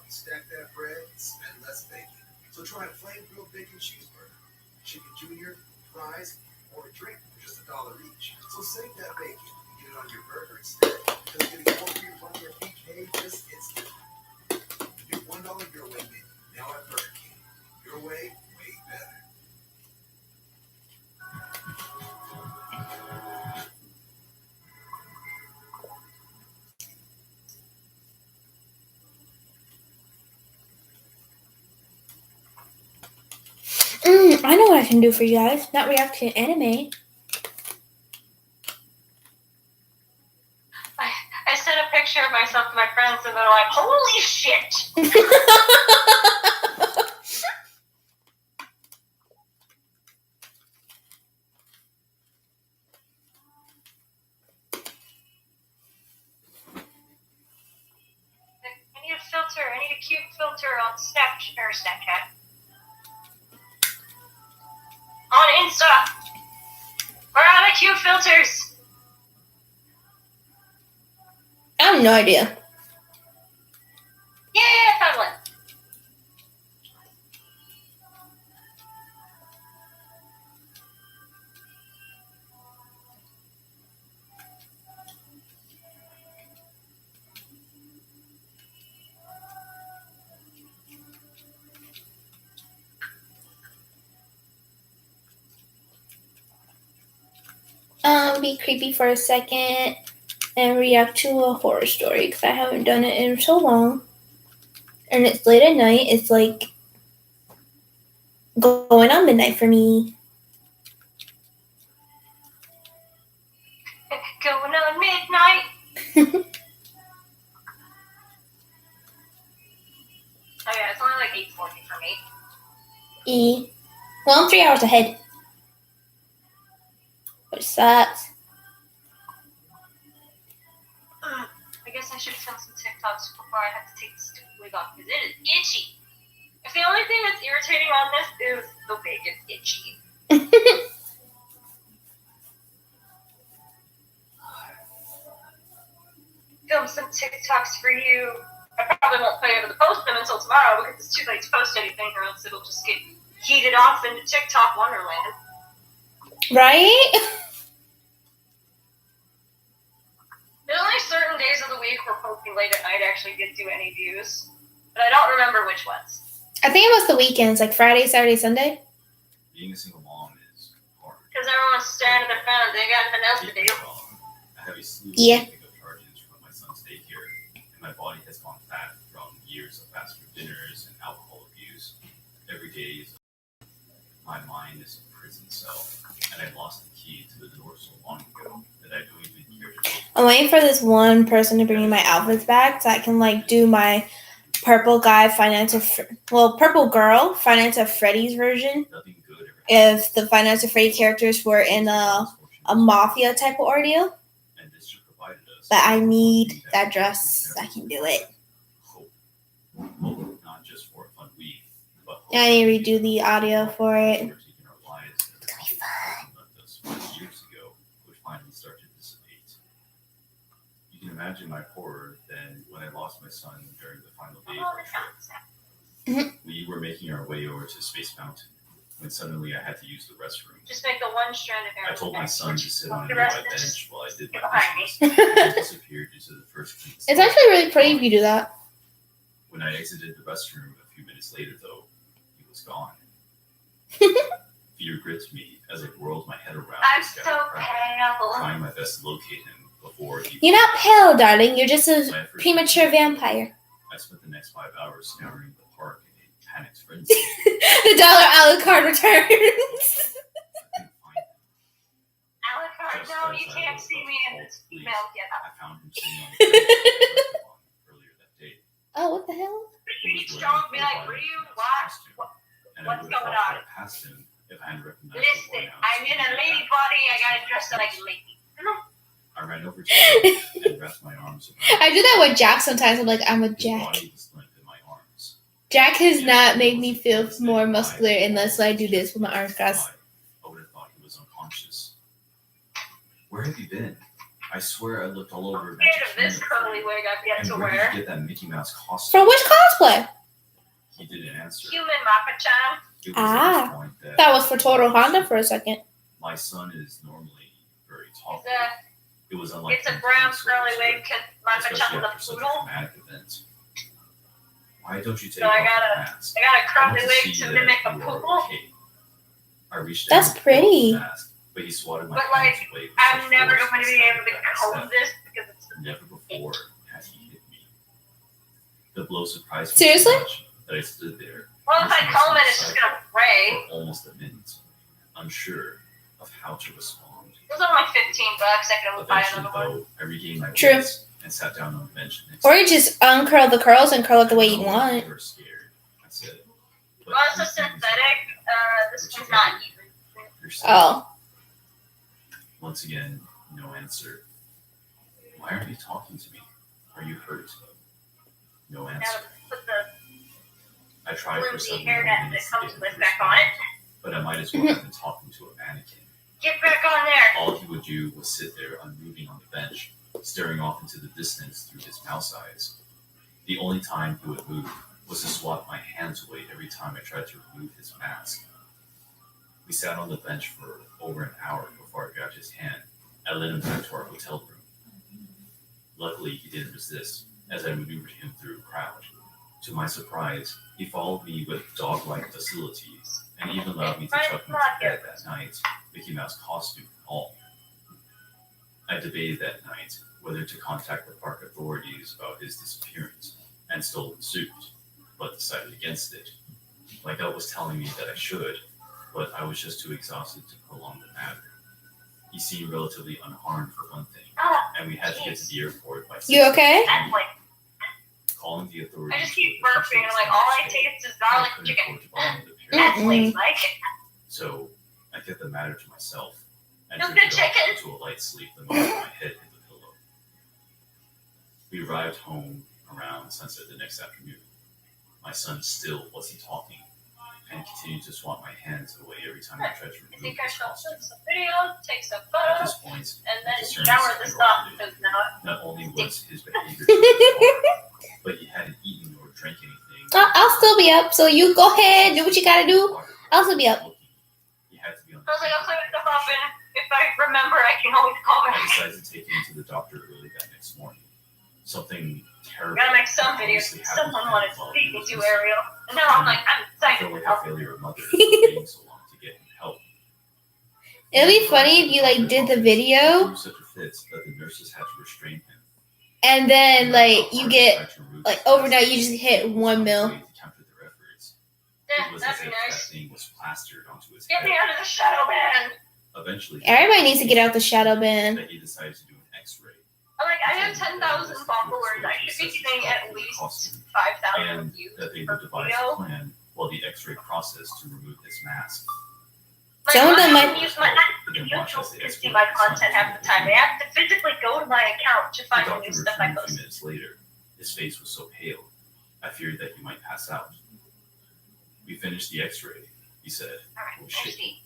Stack that bread and spend less bacon. So try a flame grilled bacon cheeseburger, chicken junior, fries, or a drink for just $1 each. So save that bacon and get it on your burger instead. Because getting more for your money at BK this instant. The new $1 Your Way menu now at Burger King. Your way, way better. I know what I can do for you guys. Not react to anime. I sent a picture of myself to my friends and they're like, holy shit! I need a filter. I need a cute filter on Snapchat. On Insta. Where are the cute filters? have no idea. Yeah, I found one. Be creepy for a second and react to a horror story because I haven't done it in so long. And it's late at night. It's like going on midnight for me. Going on midnight. Oh yeah, it's only like 8:40 for me. Well, I'm 3 hours ahead. Which sucks. I guess I should film some TikToks before I have to take this stupid wig off because it is itchy. If the only thing that's irritating on this is the wig, it's itchy. Film some TikToks for you. I probably won't be able to post them until tomorrow because it's too late to post anything or else it'll just get heated off into TikTok Wonderland. Right? There's only certain days of the week where posting late at night actually gets you any views, but I don't remember which ones. I think it was the weekends, like Friday, Saturday, Sunday. Being a single mom is hard. Because everyone's staring at their phones. They got nothing else to do. A heavy slew Yeah. of pickup charges from my son's daycare, and my body has gone fat from years of fast food dinners and alcohol abuse. Every day, my mind is a prison cell, and I lost the key to the door so long ago that I don't even care to look. I'm waiting for this one person to bring me my outfits back so I can like do my purple guy purple girl Finance of Freddy's version. Nothing good ever If the Finance of Freddy characters were in a mafia type of ordeal. and this just provided us. But I need that dress. I can do it. Hope. Hope, not just for a fun week, but hope I need to redo the audio for it. We're taking our lives that gonna be fun. left us 5 years ago would finally start to dissipate. You can imagine my horror then when I lost my son during the final day of our trip. We were making our way over to Space Mountain when suddenly I had to use the restroom. Just make the one strand of hair. I told my son to sit on a The nearby rest is just bench while I did get my behind me. business. He disappeared due to the first clean It's spot. actually really pretty if you do that. When I exited the restroom a few minutes later, though, he was gone. Fear gripped me as I whirled my head around. I'm the so scattered crowd, pale. trying my best to locate him before he. You're not pale, darling. You're just a My efforts premature continued. vampire. I spent the next 5 hours scouring the park in a panicked frenzy. The dollar a la carte returns. I couldn't find him. Alucard, no, you can't see me in this female get up. I found him sitting on the restaurant earlier that day. Oh, what the hell? You need strong, be like, what do you want? And What's I would have going walked on? right past him if I hadn't recognized the Listen, worn-out I'm in a skin lady back. body. I gotta dress like a lady. I ran over to him and wrapped my arms around I do that with Jack sometimes. I'm like, I'm a his Jack. body was limp in my arms. Jack has not made me feel more muscular unless I do this with my arms crossed. I would have thought he was unconscious. Where have you been? I swear I looked all over. I'm scared of this curly wig I've yet And to where did wear. you get that Mickey Mouse costume? For which cosplay? He didn't answer. Human Mappa-chan. It was at this point that That was for Total Honda for a second. my son is normally very tall. It's It was unlike It's a him brown being so curly reserved, wig because Mappa-chan especially was after a such a poodle. traumatic event. Why don't you take So I off got the mask? I got a I curly want to wig see to that mimic a you are poodle. okay. I reached That's down and pulled off pretty. the mask, but he swatted my But, like, hands away with I'm such never force going to be and able to snapped comb back. this because it's Never before had he hit me. The blow surprised me Seriously? so much that I stood there well, if I comb it, it's just gonna fray. for almost a minute, unsure of how to respond. It was only $15. I could buy Eventually, another one. though, I regained my True. wits and sat down on the bench next Or to you just uncurl the curls and curl it the way you want. You were scared, I said. Well, it's a synthetic. This one's not even. You're safe. Oh. Once again, no answer. Why aren't you talking to me? Are you hurt? No answer. Gotta put the I tried for flimsy several hairnet that minutes to comes get with him back to on it. but I might as well have been talking to a mannequin. Get back on there. All he would do was sit there unmoving on the bench, staring off into the distance through his mouse eyes. The only time he would move was to swat my hands away every time I tried to remove his mask. We sat on the bench for over an hour before I grabbed his hand and led him back to our hotel room. Luckily, he didn't resist as I maneuvered him through a crowd. To my surprise, he followed me with dog-like docility and even allowed me to tuck him to bed that night, Mickey Mouse costume and all. I debated that night whether to contact the park authorities about his disappearance and stolen suit, but decided against it. My gut was telling me that I should, but I was just too exhausted to prolong the matter. He seemed relatively unharmed for one thing, and we had to get to the airport by 6 You okay? That's like, calling the authorities. I just keep burping and I'm like, all I taste is garlic chicken. That's like. So I kept the matter to myself and No drifted good chicken. off into a light sleep the moment my head hit the pillow. We arrived home around sunset the next afternoon. My son still wasn't talking and continued to swat my hands away every time I tried to I remove think I his shall costume. shoot some video, take some At photos, this point, and then concerns shower this off skyrocketed. because now Not only was his behavior bizarre, but he hadn't eaten or drank anything. I'll still be up, so you go ahead, do what you gotta do. I'll still be up. He had to be on I was like, I'll clean stuff up, and if I remember, I can always call I back. decided to take him to the doctor early that next morning. Something terrible. Gotta make some videos. obviously happened Someone to wanted him to while speak he me was to missing. Ariel, and now I'm like, I'm I excited felt to like help. a failure of mother for waiting so long to get him help. It'll be funny if you like did the video He threw such a fit that the nurses had to restrain him. and then like you get like overnight you just hit 1 mil. To counter their efforts. Yeah, It was that'd as be if nice. that thing was plastered onto his Get head. me out of the shadow band. Eventually, Everybody needs to get out the shadow band. that he decided to do an X-ray. I'm like, I have 10,000 followers. I should be getting at least 5,000 And views that they per would devise video. a plan while the X-ray process to remove his mask. Some of them I might- can use my YouTube to see my content half the time. They have to physically go to my account to The find the doctor new stuff I returned a few post. minutes later. His face was so pale, I feared that he might pass out. We finished the X-ray, he said. Alright, Oh, there's shit. the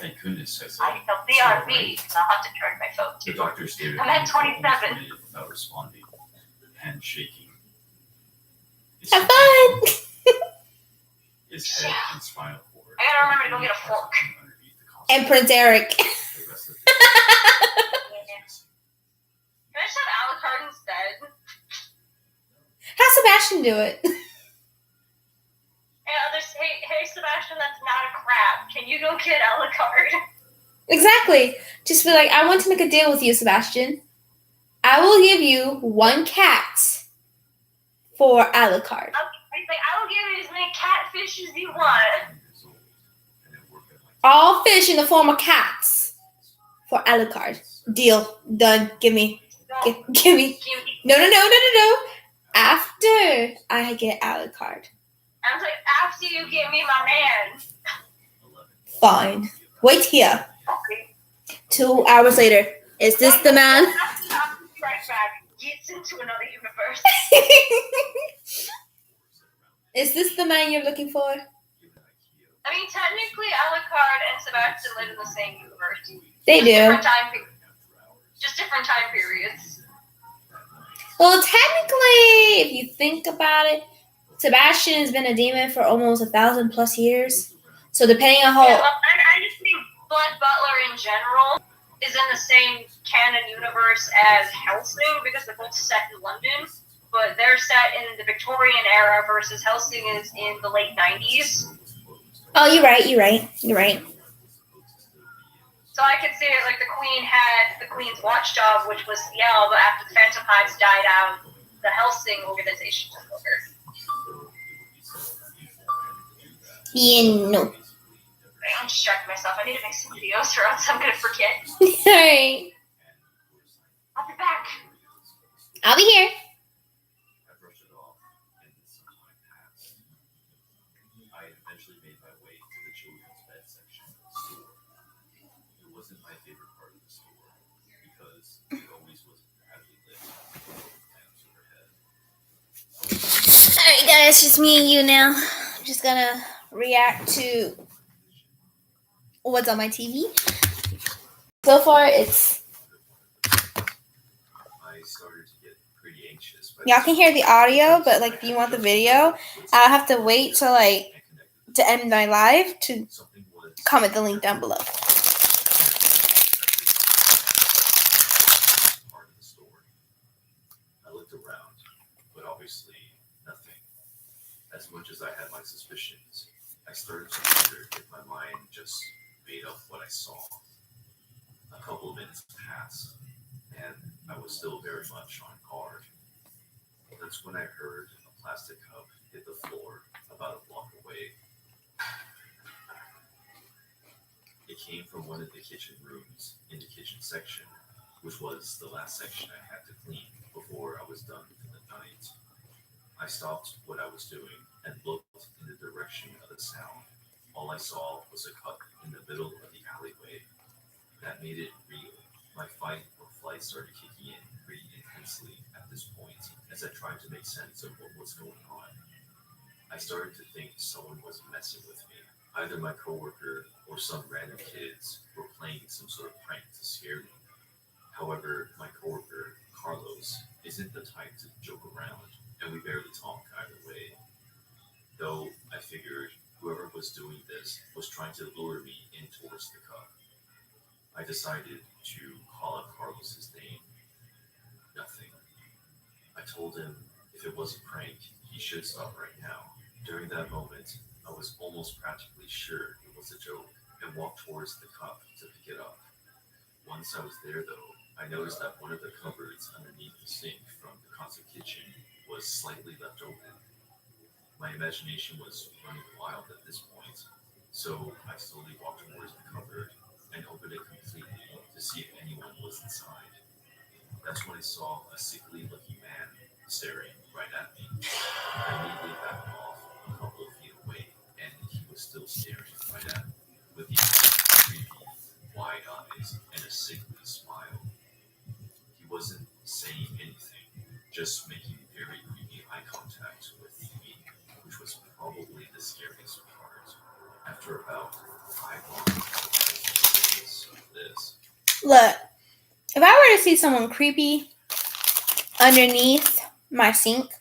Thank goodness, I said. I felt BRB, so I'll have to charge my phone The too. doctor stared I'm at at me for almost 27. a minute without responding, hand shaking. His Have symptoms fun. were his head and spinal cord. I gotta remember to go get a fork. Underneath the costume. And Prince Eric. The rest of the Can I just have Alucard instead? Have Sebastian do it. Hey, Sebastian, that's not a crab. Can you go get Alucard? Exactly. Just be like, I want to make a deal with you, Sebastian. I will give you 1 cat for Alucard. He's like, I will give you as many catfish as you want. All fish in the form of cats for Alucard. Deal. Done. Give me. Give me. No. After I get Alucard. I was like, after you give me my man. Fine. Wait here. 2 hours later. Is this the man? Right back. Gets into another universe. Is this the man you're looking for? I mean, technically, Alucard and Sebastian live in the same universe. They do. Just different time periods. Well, technically, if you think about it, Sebastian has been a demon for almost 1,000+ years. So depending on how Yeah, I just think Blood Butler in general is in the same canon universe as Helsing because they're both set in London, but they're set in the Victorian era versus Helsing is in the late 90s. Oh, you're right. So I could see it like the Queen had the Queen's Watchdog, which was Ciel, but after the Phantom Hives died out, the Helsing organization took over. Yeah, no. I'm distracting myself. I need to make some videos or else I'm going to forget. Alright. I'll be back. I'll be here. I brushed it off, and some time passed. I eventually made my way to the children's bed section of the store. It wasn't my favorite part of the store because it always was badly lit with lamps overhead. Alright, guys, just me and you now. I'm just gonna react to what's on my TV. So far, it's started to get pretty anxious. Y'all can hear the audio, but like if you want the video, I'll have to wait till like to end my live to comment the link down below. I looked around, but obviously nothing. As much as I had my suspicions, I started to wonder if my mind just made up what I saw. A couple of minutes passed, and I was still very much on guard. That's when I heard a plastic cup hit the floor about a block away. It came from one of the kitchen rooms in the kitchen section, which was the last section I had to clean before I was done for the night. I stopped what I was doing and looked in the direction of the sound. All I saw was a cup in the middle of the alleyway. That made it real. My fight or flight started kicking in pretty intensely at this point as I tried to make sense of what was going on. I started to think someone was messing with me. Either my coworker or some random kids were playing some sort of prank to scare me. However, my coworker, Carlos, isn't the type to joke around, and we barely talk either way. Though I figured whoever was doing this was trying to lure me in towards the cup. I decided to call out Carlos's name. Nothing. I told him if it was a prank, he should stop right now. During that moment, I was almost practically sure it was a joke and walked towards the cup to pick it up. Once I was there, though, I noticed that one of the cupboards underneath the sink from the concert kitchen was slightly left open. My imagination was running wild at this point, so I slowly walked towards the cupboard and opened it completely to see if anyone was inside. That's when I saw a sickly looking man staring right at me. I immediately backed off a couple of feet away, and he was still staring right at me with these creepy, wide eyes and a sickly smile. He wasn't saying anything, just making very creepy eye contact with me, which was probably the scariest part. After about 5 months of this. Look, if I were to see someone creepy underneath my sink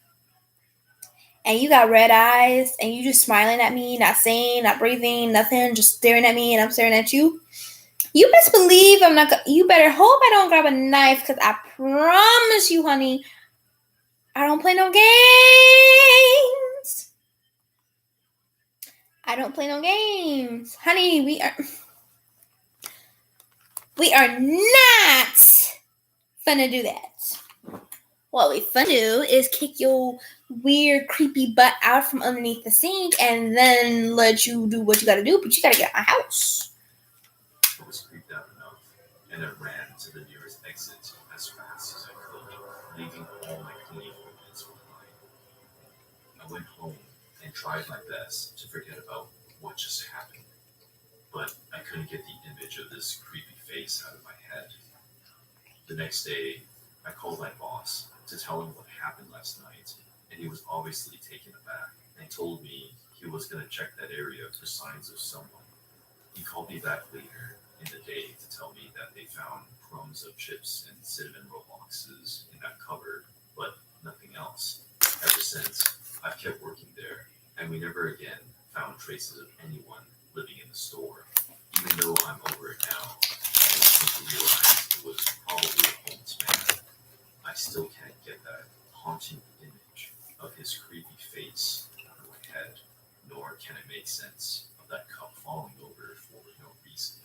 and you got red eyes and you just smiling at me, not saying, not breathing, nothing, just staring at me and I'm staring at you, you best believe I'm not you better hope I don't grab a knife, because I promise you, honey, I don't play no games. I don't play no games. Honey, we are not finna do that. What we finna do is kick your weird, creepy butt out from underneath the sink and then let you do what you gotta do, but you gotta get out my house. I was creeped out enough, and I ran to the nearest exit as fast as I could, leaving all my cleaning equipment behind. I went home and tried my best to forget about what just happened, but I couldn't get the image of this creepy face out of my head. The next day, I called my boss to tell him what happened last night, and he was obviously taken aback and told me he was going to check that area for signs of someone. He called me back later in the day to tell me that they found crumbs of chips and cinnamon roll boxes in that cupboard, but nothing else. Ever since, I've kept working there, and we never again found traces of anyone living in the store. Even though I'm over it now, and I came to realize it was probably a homeless man, I still can't get that haunting image of his creepy face out of my head, nor can it make sense of that cup falling over for no reason.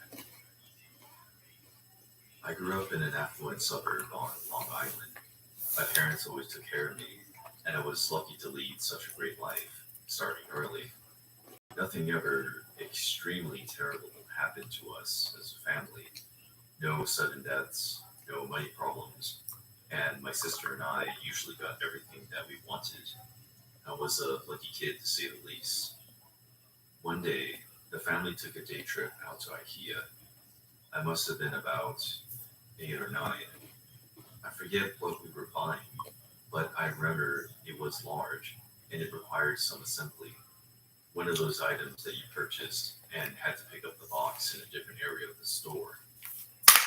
I grew up in an affluent suburb on Long Island. My parents always took care of me, and I was lucky to lead such a great life, starting early. Nothing ever extremely terrible happened to us as a family. No sudden deaths, no money problems, and my sister and I usually got everything that we wanted. I was a lucky kid to say the least. One day, the family took a day trip out to IKEA. I must have been about 8 or 9. I forget what we were buying, but I remember it was large and it required some assembly. One of those items that you purchased and had to pick up the box in a different area of the store.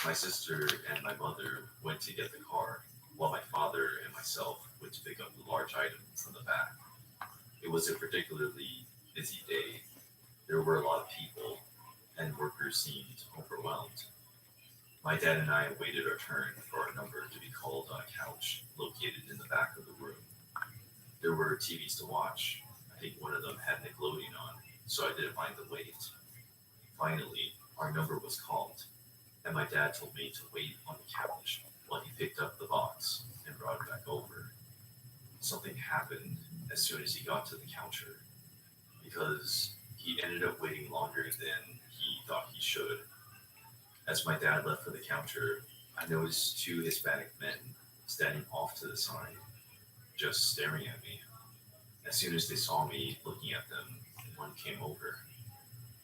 My sister and my mother went to get the car, while my father and myself went to pick up the large item from the back. It was a particularly busy day. There were a lot of people, and workers seemed overwhelmed. My dad and I waited our turn for our number to be called on a couch located in the back of the room. There were TVs to watch. I think one of them had Nickelodeon on, so I didn't mind the wait. Finally, our number was called, and my dad told me to wait on the couch while he picked up the box and brought it back over. Something happened as soon as he got to the counter, because he ended up waiting longer than he thought he should. As my dad left for the counter, I noticed two Hispanic men standing off to the side, just staring at me. As soon as they saw me looking at them, one came over.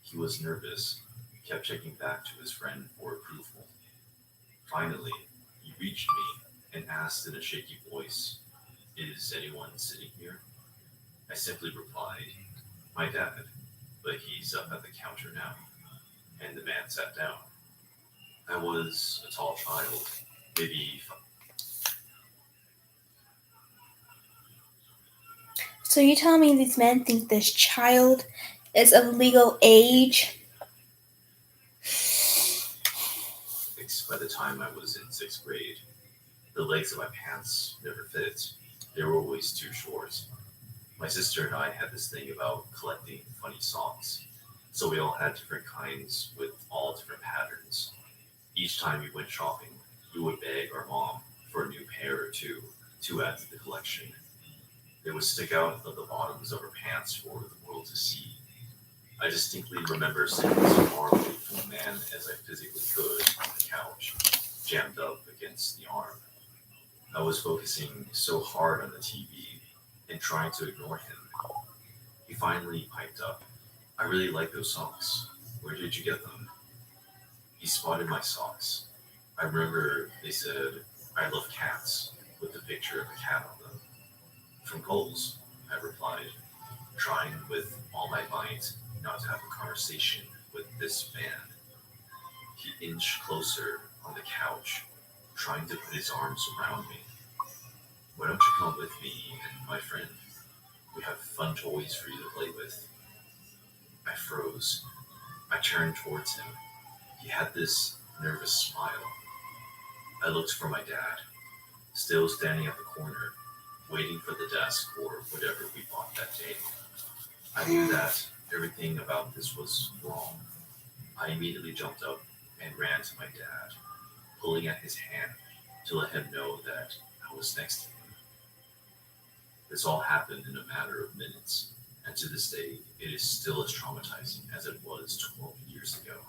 He was nervous, kept checking back to his friend for approval. Finally, he reached me and asked in a shaky voice, "Is anyone sitting here?" I simply replied, "My dad, but he's up at the counter now." And the man sat down. I was a tall child, maybe. So you telling me these men think this child is of legal age? By the time I was in sixth grade, the legs of my pants never fit. They were always too short. My sister and I had this thing about collecting funny socks. So we all had different kinds with all different patterns. Each time we went shopping, we would beg our mom for a new pair or two to add to the collection. They would stick out of the bottoms of our pants for the world to see. I distinctly remember sitting as far away from the man as I physically could on the couch, jammed up against the arm. I was focusing so hard on the TV and trying to ignore him. He finally piped up, "I really like those socks. Where did you get them?" He spotted my socks. I remember they said, "I love cats," with a picture of a cat on them. "From Kohl's," I replied, trying with all my might not to have a conversation with this man. He inched closer on the couch, trying to put his arms around me. "Why don't you come with me and my friend? We have fun toys for you to play with." I froze. I turned towards him. He had this nervous smile. I looked for my dad, still standing at the corner, waiting for the desk or whatever we bought that day. I knew that everything about this was wrong. I immediately jumped up and ran to my dad, pulling at his hand to let him know that I was next to him. This all happened in a matter of minutes, and to this day, it is still as traumatizing as it was 12 years ago.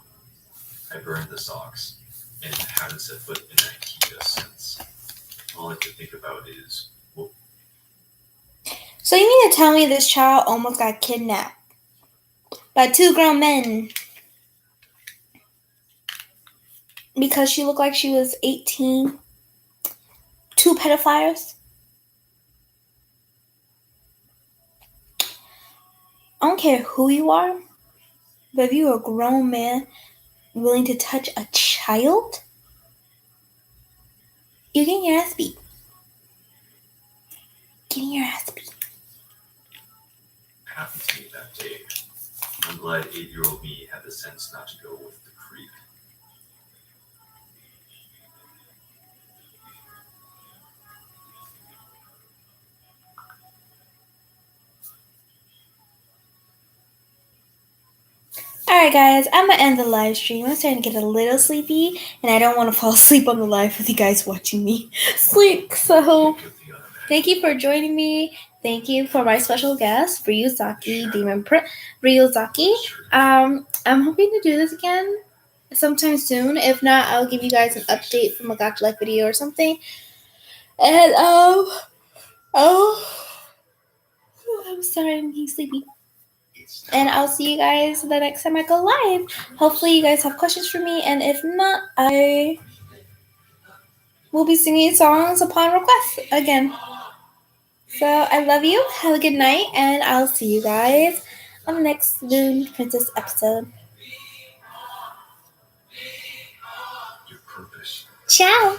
I burned the socks, and haven't set foot in that IKEA since. All I can think about is, well, So you mean to tell me this child almost got kidnapped by two grown men because she looked like she was 18? Two pedophiles? I don't care who you are, but if you're a grown man willing to touch a child, you're getting your ass beat. Getting your ass beat. happened to me that day. I'm glad 8-year-old me had the sense not to go with the creep. Alright guys, I'm gonna end the live stream. I'm starting to get a little sleepy and I don't want to fall asleep on the live with you guys watching me sleep. So thank you for joining me. Thank you for my special guest, Ryuzaki Ryuzaki. I'm hoping to do this again sometime soon. If not, I'll give you guys an update from a Gotcha Life video or something. And I'm sorry, I'm getting sleepy. And I'll see you guys the next time I go live. Hopefully you guys have questions for me, and if not, I will be singing songs upon request again. So I love you. Have a good night, and I'll see you guys on the next Moon Princess episode. Ciao.